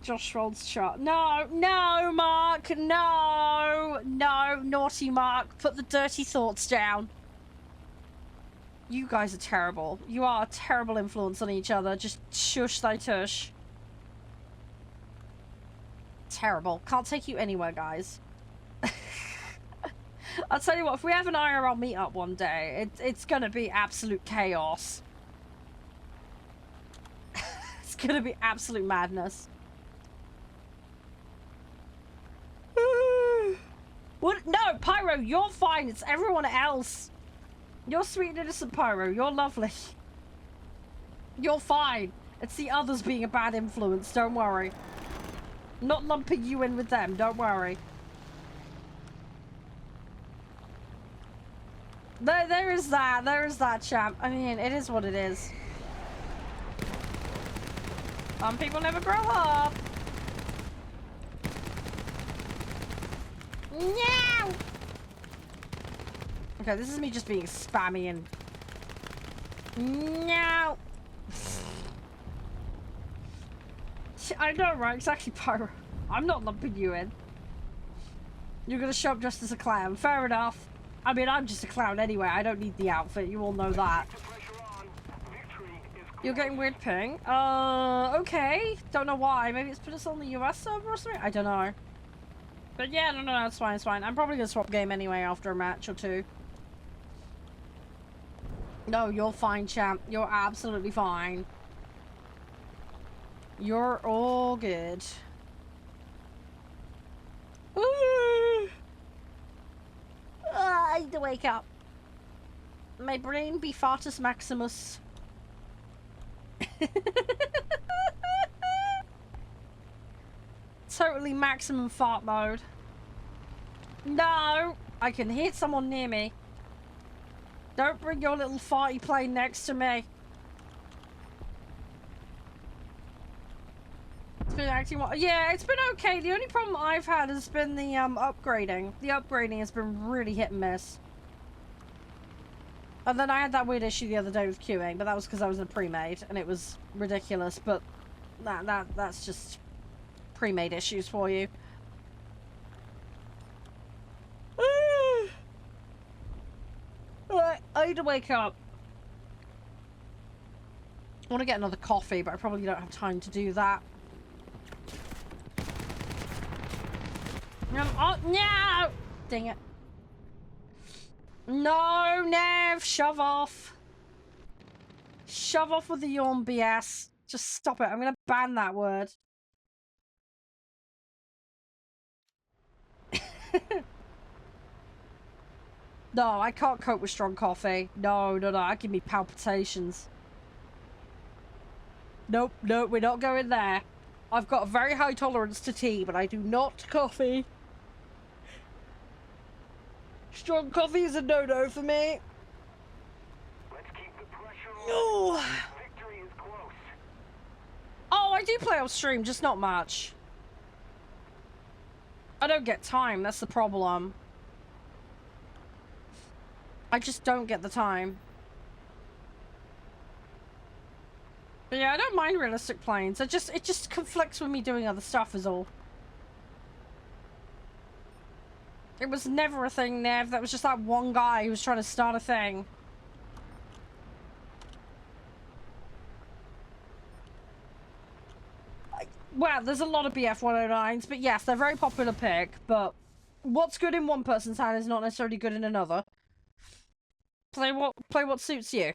Josh Schrold's chart. No, no, Mark, no, no, naughty Mark. Put the dirty thoughts down. You guys are terrible. You are a terrible influence on each other. Just shush thy tush. Terrible. Can't take you anywhere, guys. I'll tell you what, if we have an IRL meetup one day, it's gonna be absolute chaos. It's gonna be absolute madness. What? No, Pyro, you're fine. It's everyone else. You're sweet and innocent, Pyro. You're lovely. You're fine. It's the others being a bad influence. Don't worry. Not lumping you in with them. Don't worry. There is that. There is that, champ. I mean, it is what it is. Some people never grow up. No! Okay, this is me just being spammy and... No! I know, right? Exactly, Pyro. I'm not lumping you in. You're gonna show up just as a clown. Fair enough. I mean, I'm just a clown anyway. I don't need the outfit. You all know that. You're getting weird ping? Okay. Don't know why. Maybe it's put us on the US server or something? I don't know. But yeah, no, it's fine, it's fine. I'm probably gonna swap game anyway after a match or two. No, you're fine, champ. You're absolutely fine. You're all good. I need to wake up. My brain be fartus maximus. Totally maximum fart mode. No! I can hit someone near me. Don't bring your little farty plane next to me. It's been acting well. Yeah, it's been okay. The only problem I've had has been the upgrading. The upgrading has been really hit and miss. And then I had that weird issue the other day with queuing, but that was because I was in a pre-made and it was ridiculous. But that's just pre-made issues for you. Alright, I need to wake up. I want to get another coffee, but I probably don't have time to do that. Oh, no! Dang it. No, Nev! Shove off. Shove off with the yawn BS. Just stop it. I'm going to ban that word. No, I can't cope with strong coffee. No, that give me palpitations. Nope, we're not going there. I've got a very high tolerance to tea, but I do not coffee. Strong coffee is a no-no for me. Let's keep the pressure on. Oh. Victory is I do play off stream, just not much. I don't get time, that's the problem. I just don't get the time. But yeah, I don't mind realistic planes. It just conflicts with me doing other stuff is all. It was never a thing, Nev. That was just that one guy who was trying to start a thing. Well, there's a lot of BF-109s, but yes, they're a very popular pick, but what's good in one person's hand is not necessarily good in another. Play what suits you.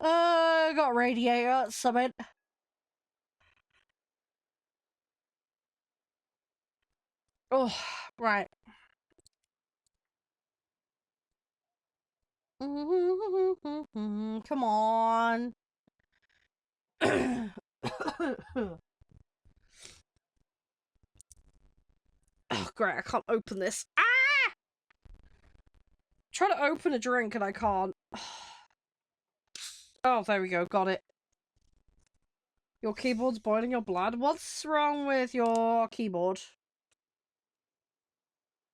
Got a radiator, summit. Oh, right. Come on. Oh, great, I can't open this. Ah! Try to open a drink and I can't. Oh, there we go, got it. Your keyboard's boiling your blood? What's wrong with your keyboard?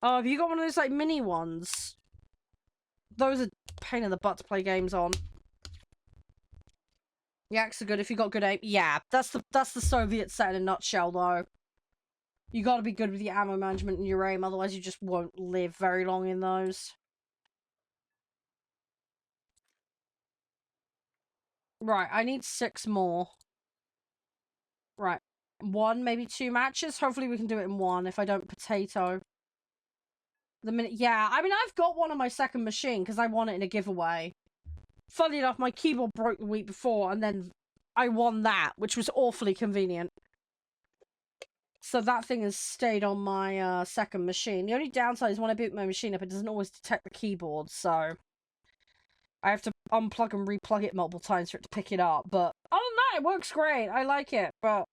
Oh, have you got one of those, like, mini ones? Those are pain in the butt to play games on. Yaks are good if you got good aim. Yeah, that's the Soviet set in a nutshell, though. You gotta be good with your ammo management and your aim, otherwise you just won't live very long in those. Right, I need 6 more. Right. 1, maybe 2 matches? Hopefully we can do it in 1 if I don't potato. The minute, yeah, I mean, I've got one on my second machine because I won it in a giveaway. Funny enough, my keyboard broke the week before and then I won that, which was awfully convenient. So that thing has stayed on my second machine. The only downside is when I boot my machine up, it doesn't always detect the keyboard, so I have to unplug and replug it multiple times for it to pick it up. But other than that, it works great. I like it, but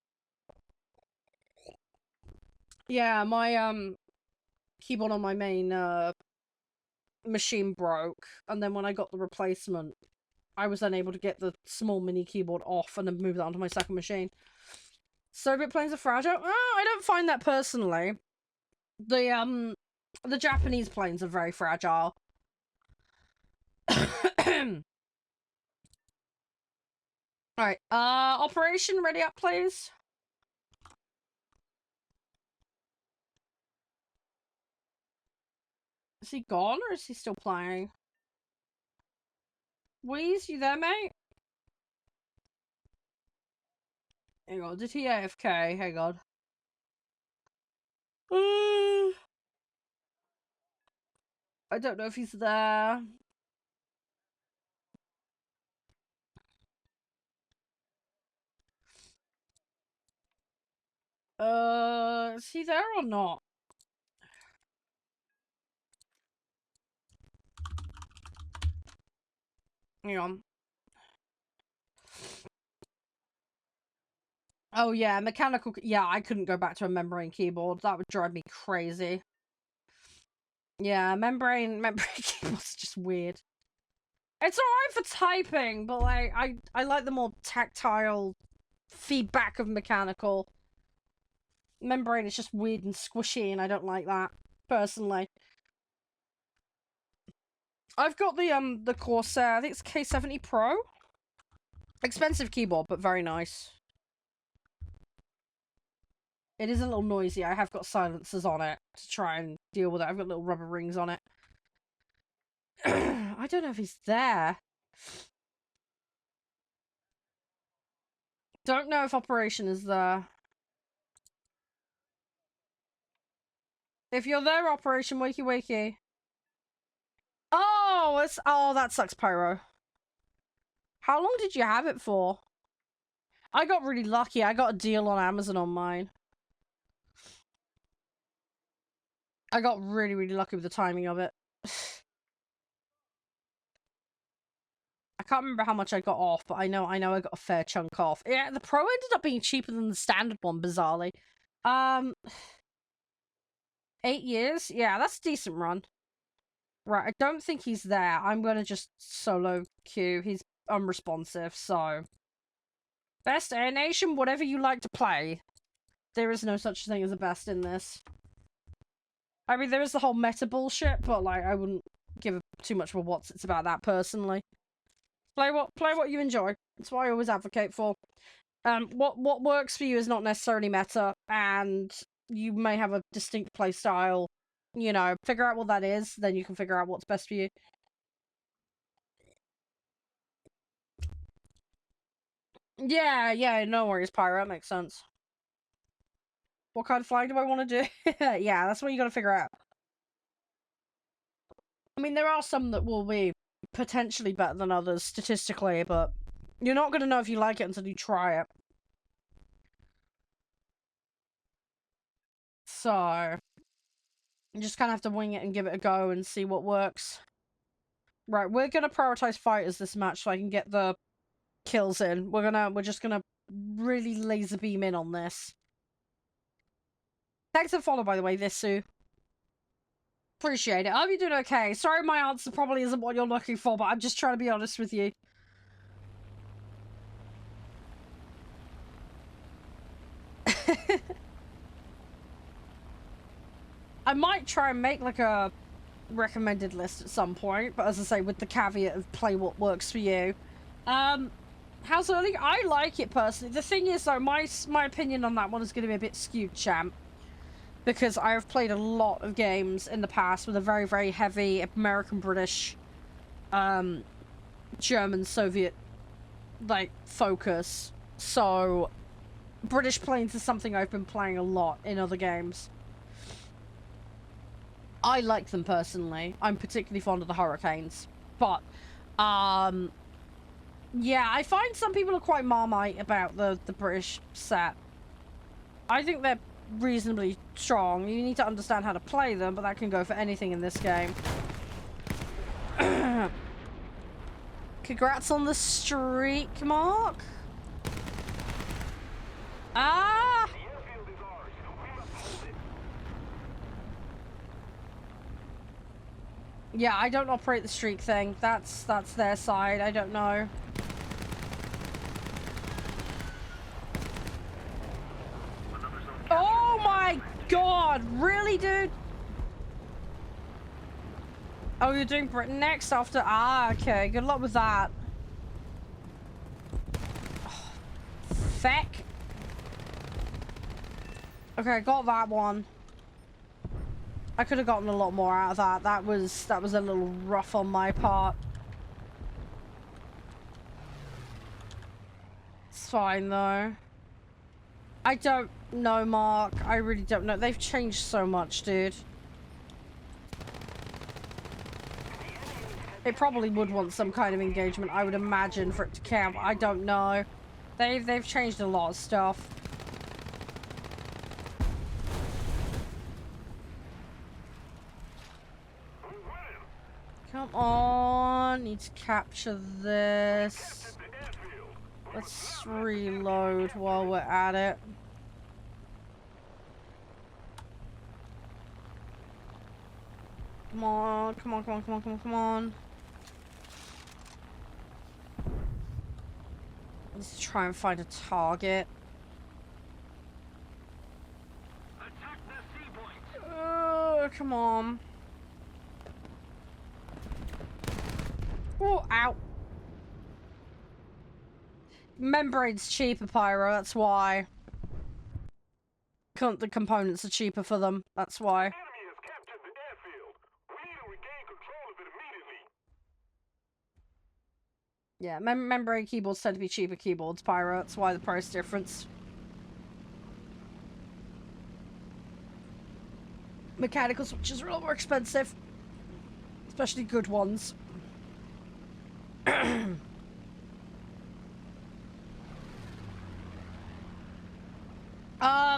yeah, my keyboard on my main machine broke, and then when I got the replacement, I was then able to get the small mini keyboard off and then move that onto my second machine. Soviet planes are fragile? Oh, I don't find that personally. The Japanese planes are very fragile. Alright, Operation ready up, please. Is he gone or is he still playing? Wheeze, you there, mate? Hang on, did he AFK? Hang on. I don't know if he's there. Is he there or not? Hang on. Oh yeah, mechanical. Yeah, I couldn't go back to a membrane keyboard. That would drive me crazy. Yeah, membrane keyboard's just weird. It's alright for typing, but like I like the more tactile feedback of mechanical. Membrane is just weird and squishy, and I don't like that personally. I've got the Corsair. I think it's K70 Pro. Expensive keyboard, but very nice. It is a little noisy. I have got silencers on it to try and deal with it. I've got little rubber rings on it. I don't know if he's there. Don't know if Operation is there. If you're there, Operation, wakey wakey. Oh, oh, that sucks, Pyro. How long did you have it for? I got really lucky. I got a deal on Amazon on mine. I got really, really lucky with the timing of it. I can't remember how much I got off, but I know I got a fair chunk off. Yeah, the Pro ended up being cheaper than the standard one, bizarrely. 8 years? Yeah, that's a decent run. Right, I don't think he's there. I'm gonna just solo queue. He's unresponsive, so... Best Air Nation, whatever you like to play. There is no such thing as a best in this. I mean, there is the whole meta bullshit, but, like, I wouldn't give too much of a what's it's about that, personally. Play what you enjoy. That's what I always advocate for. What works for you is not necessarily meta, and you may have a distinct play style. You know, figure out what that is, then you can figure out what's best for you. Yeah, no worries, Pyro. That makes sense. What kind of flag do I want to do? Yeah, that's what you gotta figure out. I mean, there are some that will be potentially better than others, statistically, but you're not gonna know if you like it until you try it. So... you just kind of have to wing it and give it a go and see what works. Right, we're gonna prioritize fighters this match so I can get the kills in. We're just gonna really laser beam in on this. Thanks for the follow, by the way, Visu. Appreciate it. I hope you're doing okay. Sorry my answer probably isn't what you're looking for, but I'm just trying to be honest with you. I might try and make like a recommended list at some point, but as I say, with the caveat of play what works for you. How's early? I like it personally. The thing is though, my opinion on that one is going to be a bit skewed, champ, because I have played a lot of games in the past with a very, very heavy American, British, German, Soviet, like, focus. So, British planes is something I've been playing a lot in other games. I like them personally. I'm particularly fond of the Hurricanes. But, yeah, I find some people are quite Marmite about the British set. I think they're reasonably strong. You need to understand how to play them, but that can go for anything in this game. Congrats on the streak, Mark. Ah! Yeah, I don't operate the streak thing. That's their side. I don't know. Oh my god! Really, dude? Oh, you're doing Britain next after... Ah, okay. Good luck with that. Oh, feck. Okay, got that one. I could have gotten a lot more out of that. That was a little rough on my part. It's fine, though. I don't know, Mark. I really don't know. They've changed so much, dude. It probably would want some kind of engagement, I would imagine, for it to count. I don't know. They've changed a lot of stuff. Come on. Need to capture this. Let's reload while we're at it. Come on, come on, come on, come on, come on, come on. Let's try and find a target. Come on. Oh, ow. Membrane's cheaper, Pyro, that's why. The components are cheaper for them, that's why. Yeah, membrane keyboards tend to be cheaper keyboards, Pyro. That's why the price difference. Mechanical switches are a lot more expensive. Especially good ones.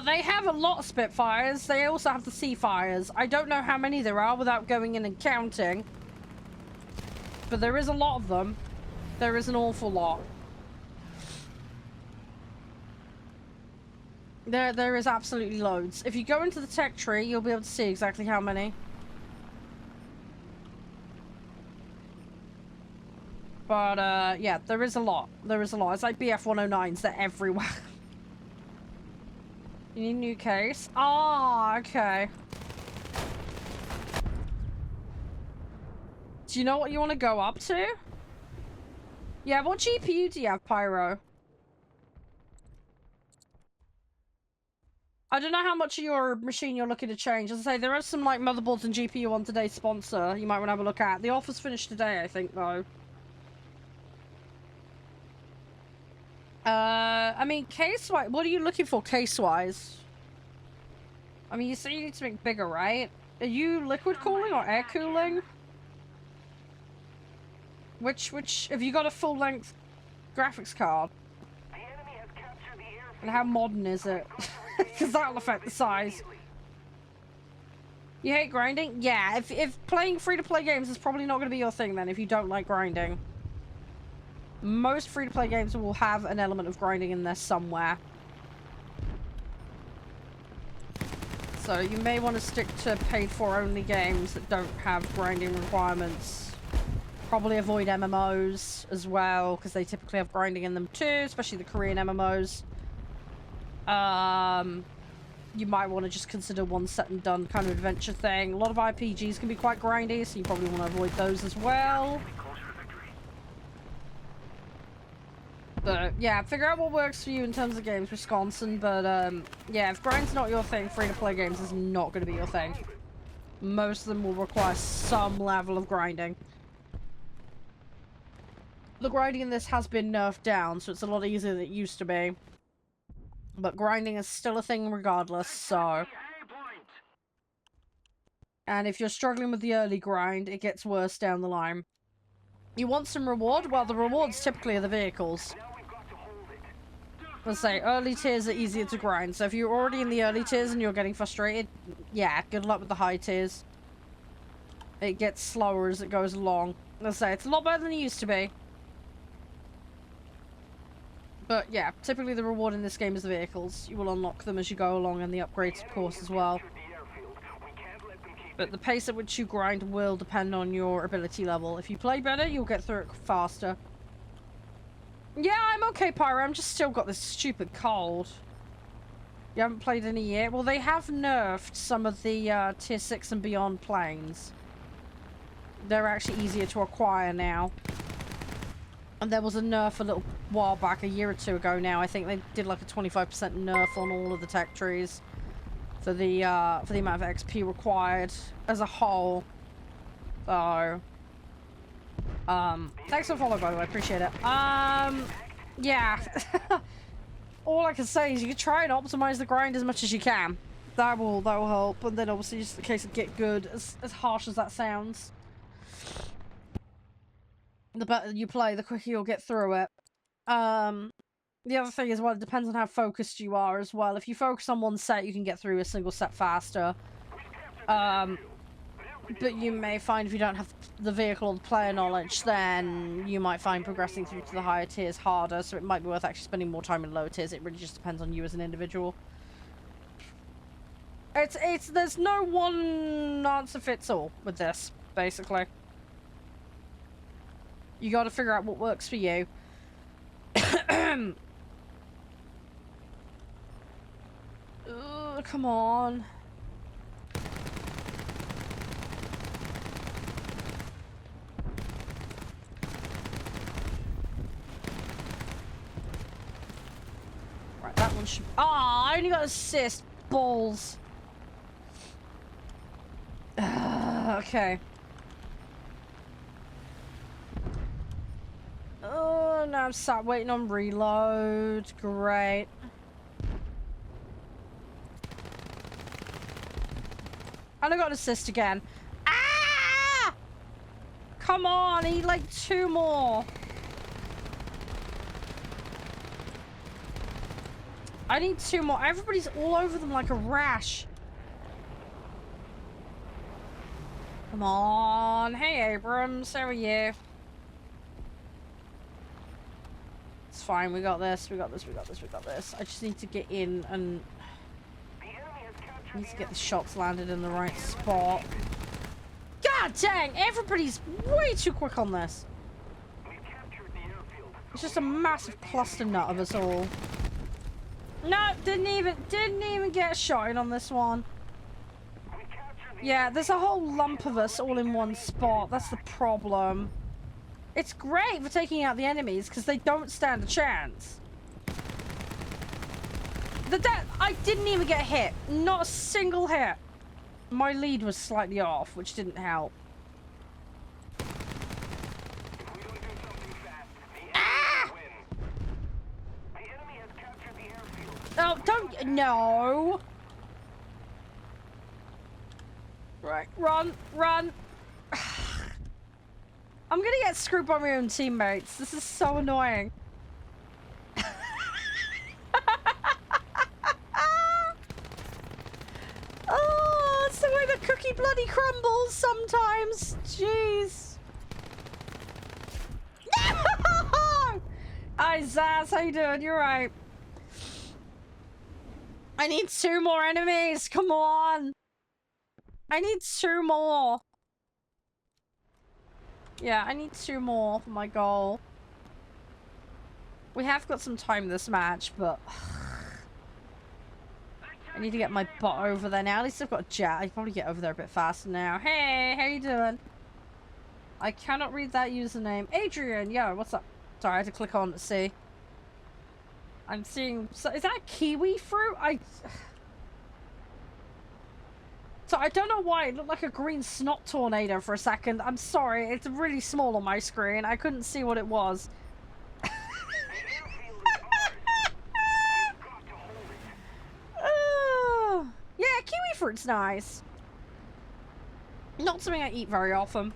They have a lot of Spitfires. They also have the Seafires. I don't know how many there are without going in and counting. But there is a lot of them. There is an awful lot. There is absolutely loads. If you go into the tech tree, you'll be able to see exactly how many. But, yeah, there is a lot. There is a lot. It's like BF-109s. They're everywhere. You need a new case? Ah, okay. Do you know what you want to go up to? Yeah, what GPU do you have, Pyro? I don't know how much of your machine you're looking to change. As I say, there are some like motherboards and GPU on today's sponsor you might want to have a look at. The offer's finished today, I think, though. I mean, case-wise, what are you looking for case-wise? I mean, you say you need to make bigger, right? Are you liquid cooling or air cooling? Which, have you got a full-length graphics card? The enemy has captured the airfield. And how modern is it? Because that'll affect the size. You hate grinding? Yeah, if playing free-to-play games is probably not going to be your thing then, if you don't like grinding. Most free-to-play games will have an element of grinding in there somewhere. So you may want to stick to paid-for-only games that don't have grinding requirements. Probably avoid MMOs as well, because they typically have grinding in them too, especially the Korean MMOs. You might want to just consider one set and done kind of adventure thing. A lot of RPGs can be quite grindy, so you probably want to avoid those as well. But yeah, figure out what works for you in terms of games, Wisconsin. But yeah, if grind's not your thing, free-to-play games is not going to be your thing. Most of them will require some level of grinding. The grinding in this has been nerfed down, so it's a lot easier than it used to be. But grinding is still a thing regardless, so... And if you're struggling with the early grind, it gets worse down the line. You want some reward? Well, the rewards typically are the vehicles. Let's say, early tiers are easier to grind, so if you're already in the early tiers and you're getting frustrated, yeah, good luck with the high tiers. It gets slower as it goes along. Let's say, it's a lot better than it used to be. But yeah, typically the reward in this game is the vehicles. You will unlock them as you go along, and the upgrades, of course, as well. But the pace at which you grind will depend on your ability level. If you play better, you'll get through it faster. Yeah, I'm okay, Pyro. I'm just still got this stupid cold. You haven't played any yet? Well, they have nerfed some of the tier 6 and beyond planes. They're actually easier to acquire now. And there was a nerf a little while back, a year or two ago now. I think they did like a 25% nerf on all of the tech trees for the amount of XP required as a whole. So, thanks for the follow, by the way. Appreciate it. Yeah. All I can say is you can try and optimize the grind as much as you can. That will help. And then obviously just in case of get good, as harsh as that sounds. The better you play, the quicker you'll get through it. The other thing is, well, it depends on how focused you are as well. If you focus on one set, you can get through a single set faster. But you may find if you don't have the vehicle or the player knowledge, then you might find progressing through to the higher tiers harder, so it might be worth actually spending more time in lower tiers. It really just depends on you as an individual. There's no one answer fits all with this, basically. You gotta figure out what works for you. Come on. Right, that one should... Ah, I only got assist. Balls. Okay. Oh, now I'm sat waiting on reload. Great. And I got an assist again. Ah! Come on, I need like 2 more. I need 2 more. Everybody's all over them like a rash. Come on. Hey, Abrams. How are you? It's fine. We got this. We got this. We got this. We got this. I just need to get in and... I need to get the shots landed in the right spot. God dang! Everybody's way too quick on this. It's just a massive cluster nut of us all. No, didn't even get a shot in on this one. Yeah, there's a whole lump of us all in one spot. That's the problem. It's great for taking out the enemies because they don't stand a chance. I didn't even get hit. Not a single hit. My lead was slightly off, which didn't help. Oh, don't... No! Right, run, run. I'm gonna get screwed by my own teammates. This is so annoying. Oh, it's the way the cookie bloody crumbles sometimes. Jeez. No! Hi, Zaz. How you doing? You're right. I need 2 more enemies. Come on. I need 2 more. Yeah, I need 2 more for my goal. We have got some time this match, but I need to get my butt over there now. At least I've got a jet. I can probably get over there a bit faster now. Hey, how you doing? I cannot read that username. Adrian, yo, what's up? Sorry, I had to click on to see. I'm seeing... So is that kiwi fruit? So I don't know why it looked like a green snot tornado for a second. I'm sorry, it's really small on my screen. I couldn't see what it was. Yeah, kiwi fruit's nice. Not something I eat very often.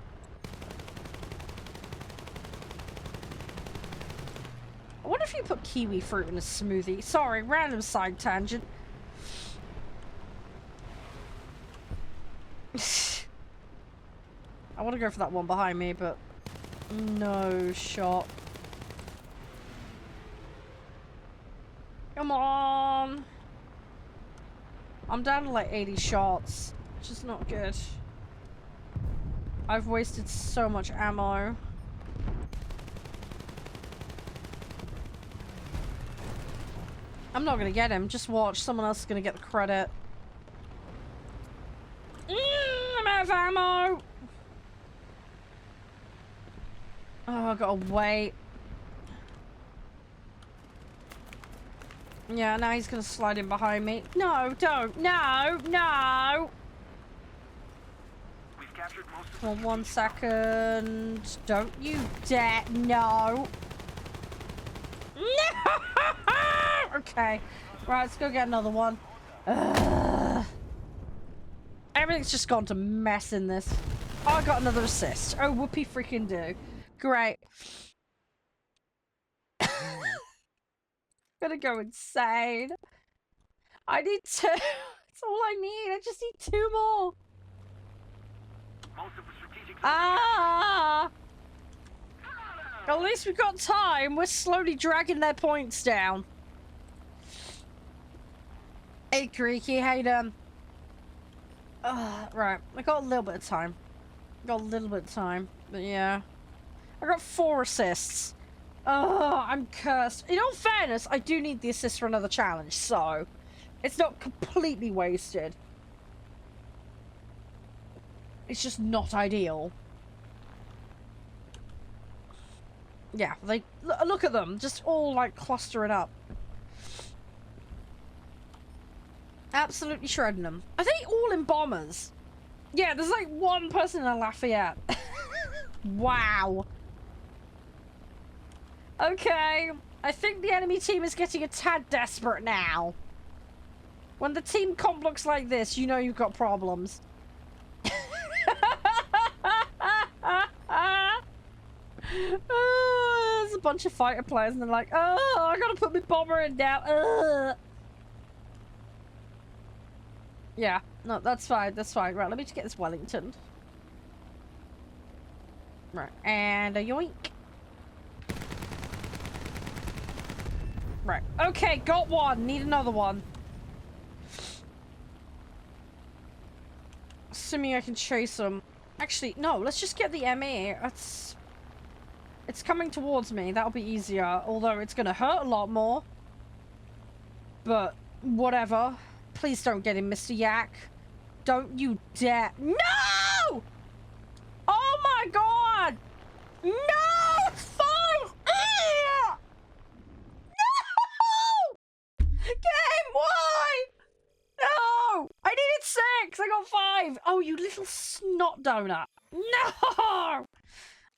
I wonder if you put kiwi fruit in a smoothie. Sorry, random side tangent. I want to go for that one behind me, but no shot. Come on. I'm down to like 80 shots, which is not good. I've wasted so much ammo. I'm not gonna get him, just watch. Someone else is gonna get the credit. I'm out of ammo! Oh, I gotta wait. Yeah, now he's gonna slide in behind me. No, don't. No, no! We've captured most of Come on, 1 second. Don't you dare. No. No! Okay. Right, let's go get another one. Ugh. Everything's just gone to mess in this. Oh, I got another assist. Oh, whoopee freaking do. Great. Gonna go insane. I need 2. That's all I need. I just need 2 more. most of the strategic. Ah! At least we've got time. We're slowly dragging their points down. Hey, Creaky, how you doing? Right. I got a little bit of time. Got a little bit of time. But yeah. I got 4 assists. Oh, I'm cursed. In all fairness, I do need the assist for another challenge, so it's not completely wasted. It's just not ideal. Yeah, they look at them, just all like clustering up. Absolutely shredding them. Are they all in bombers? Yeah, there's like 1 person in a Lafayette. Wow. Okay, I think the enemy team is getting a tad desperate now. When the team comp looks like this, you know you've got problems. Oh, there's a bunch of fighter players and they're like, oh, I gotta put my bomber in now. Ugh. Yeah, no, that's fine, that's fine. Right, let me just get this Wellington. Right, and a yoink. Right, okay, got 1. Need another one. Assuming I can chase them. Actually, no, let's just get the ME. It's coming towards me. That'll be easier. Although it's gonna hurt a lot more. But whatever. Please don't get him, Mr. Yak. Don't you dare. No! Oh my god! No! It's fine! No! Game, why? No! I needed 6! I got 5! Oh, you little snot donut. No!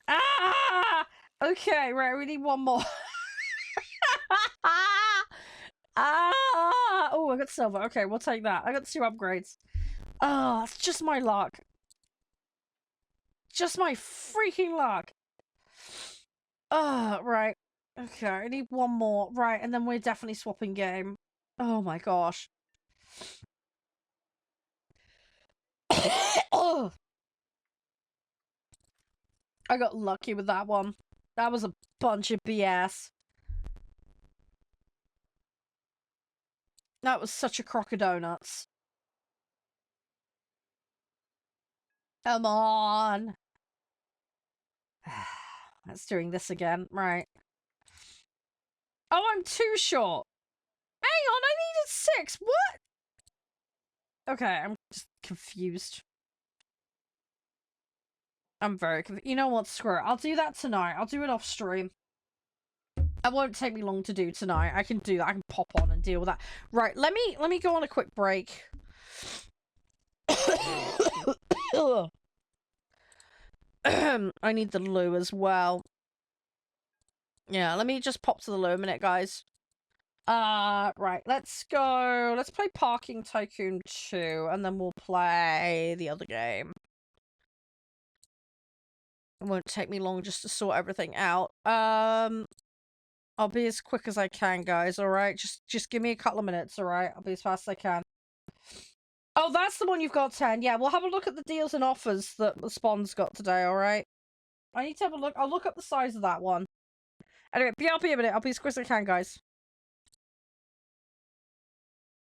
Ah! Okay, right, we need one more. Ah! Oh, I got silver. Okay, we'll take that. I got 2 upgrades. Oh, it's just my luck. Just my freaking luck. Right. Okay, I need one more. Right, and then we're definitely swapping game. Oh my gosh. Oh. I got lucky with that one. That was a bunch of BS. That was such a crock of donuts. Come on. Let's doing this again. Right. Oh, I'm too short. Hang on, I needed 6. What? Okay, I'm just confused. I'm very confused. You know what? Screw it. I'll do that tonight. I'll do it off stream. It won't take me long to do tonight. I can do that. I can pop on and deal with that. Right, let me go on a quick break. I need the loo as well. Yeah, let me just pop to the loo a minute, guys. Right, let's go. Let's play Parking Tycoon 2, and then we'll play the other game. It won't take me long just to sort everything out. I'll be as quick as I can, guys, alright? Just give me a couple of minutes, alright? I'll be as fast as I can. Oh, that's the one you've got 10. Yeah, we'll have a look at the deals and offers that the Spawn's got today, alright? I need to have a look. I'll look up the size of that one. Anyway, I'll be a minute. I'll be as quick as I can, guys.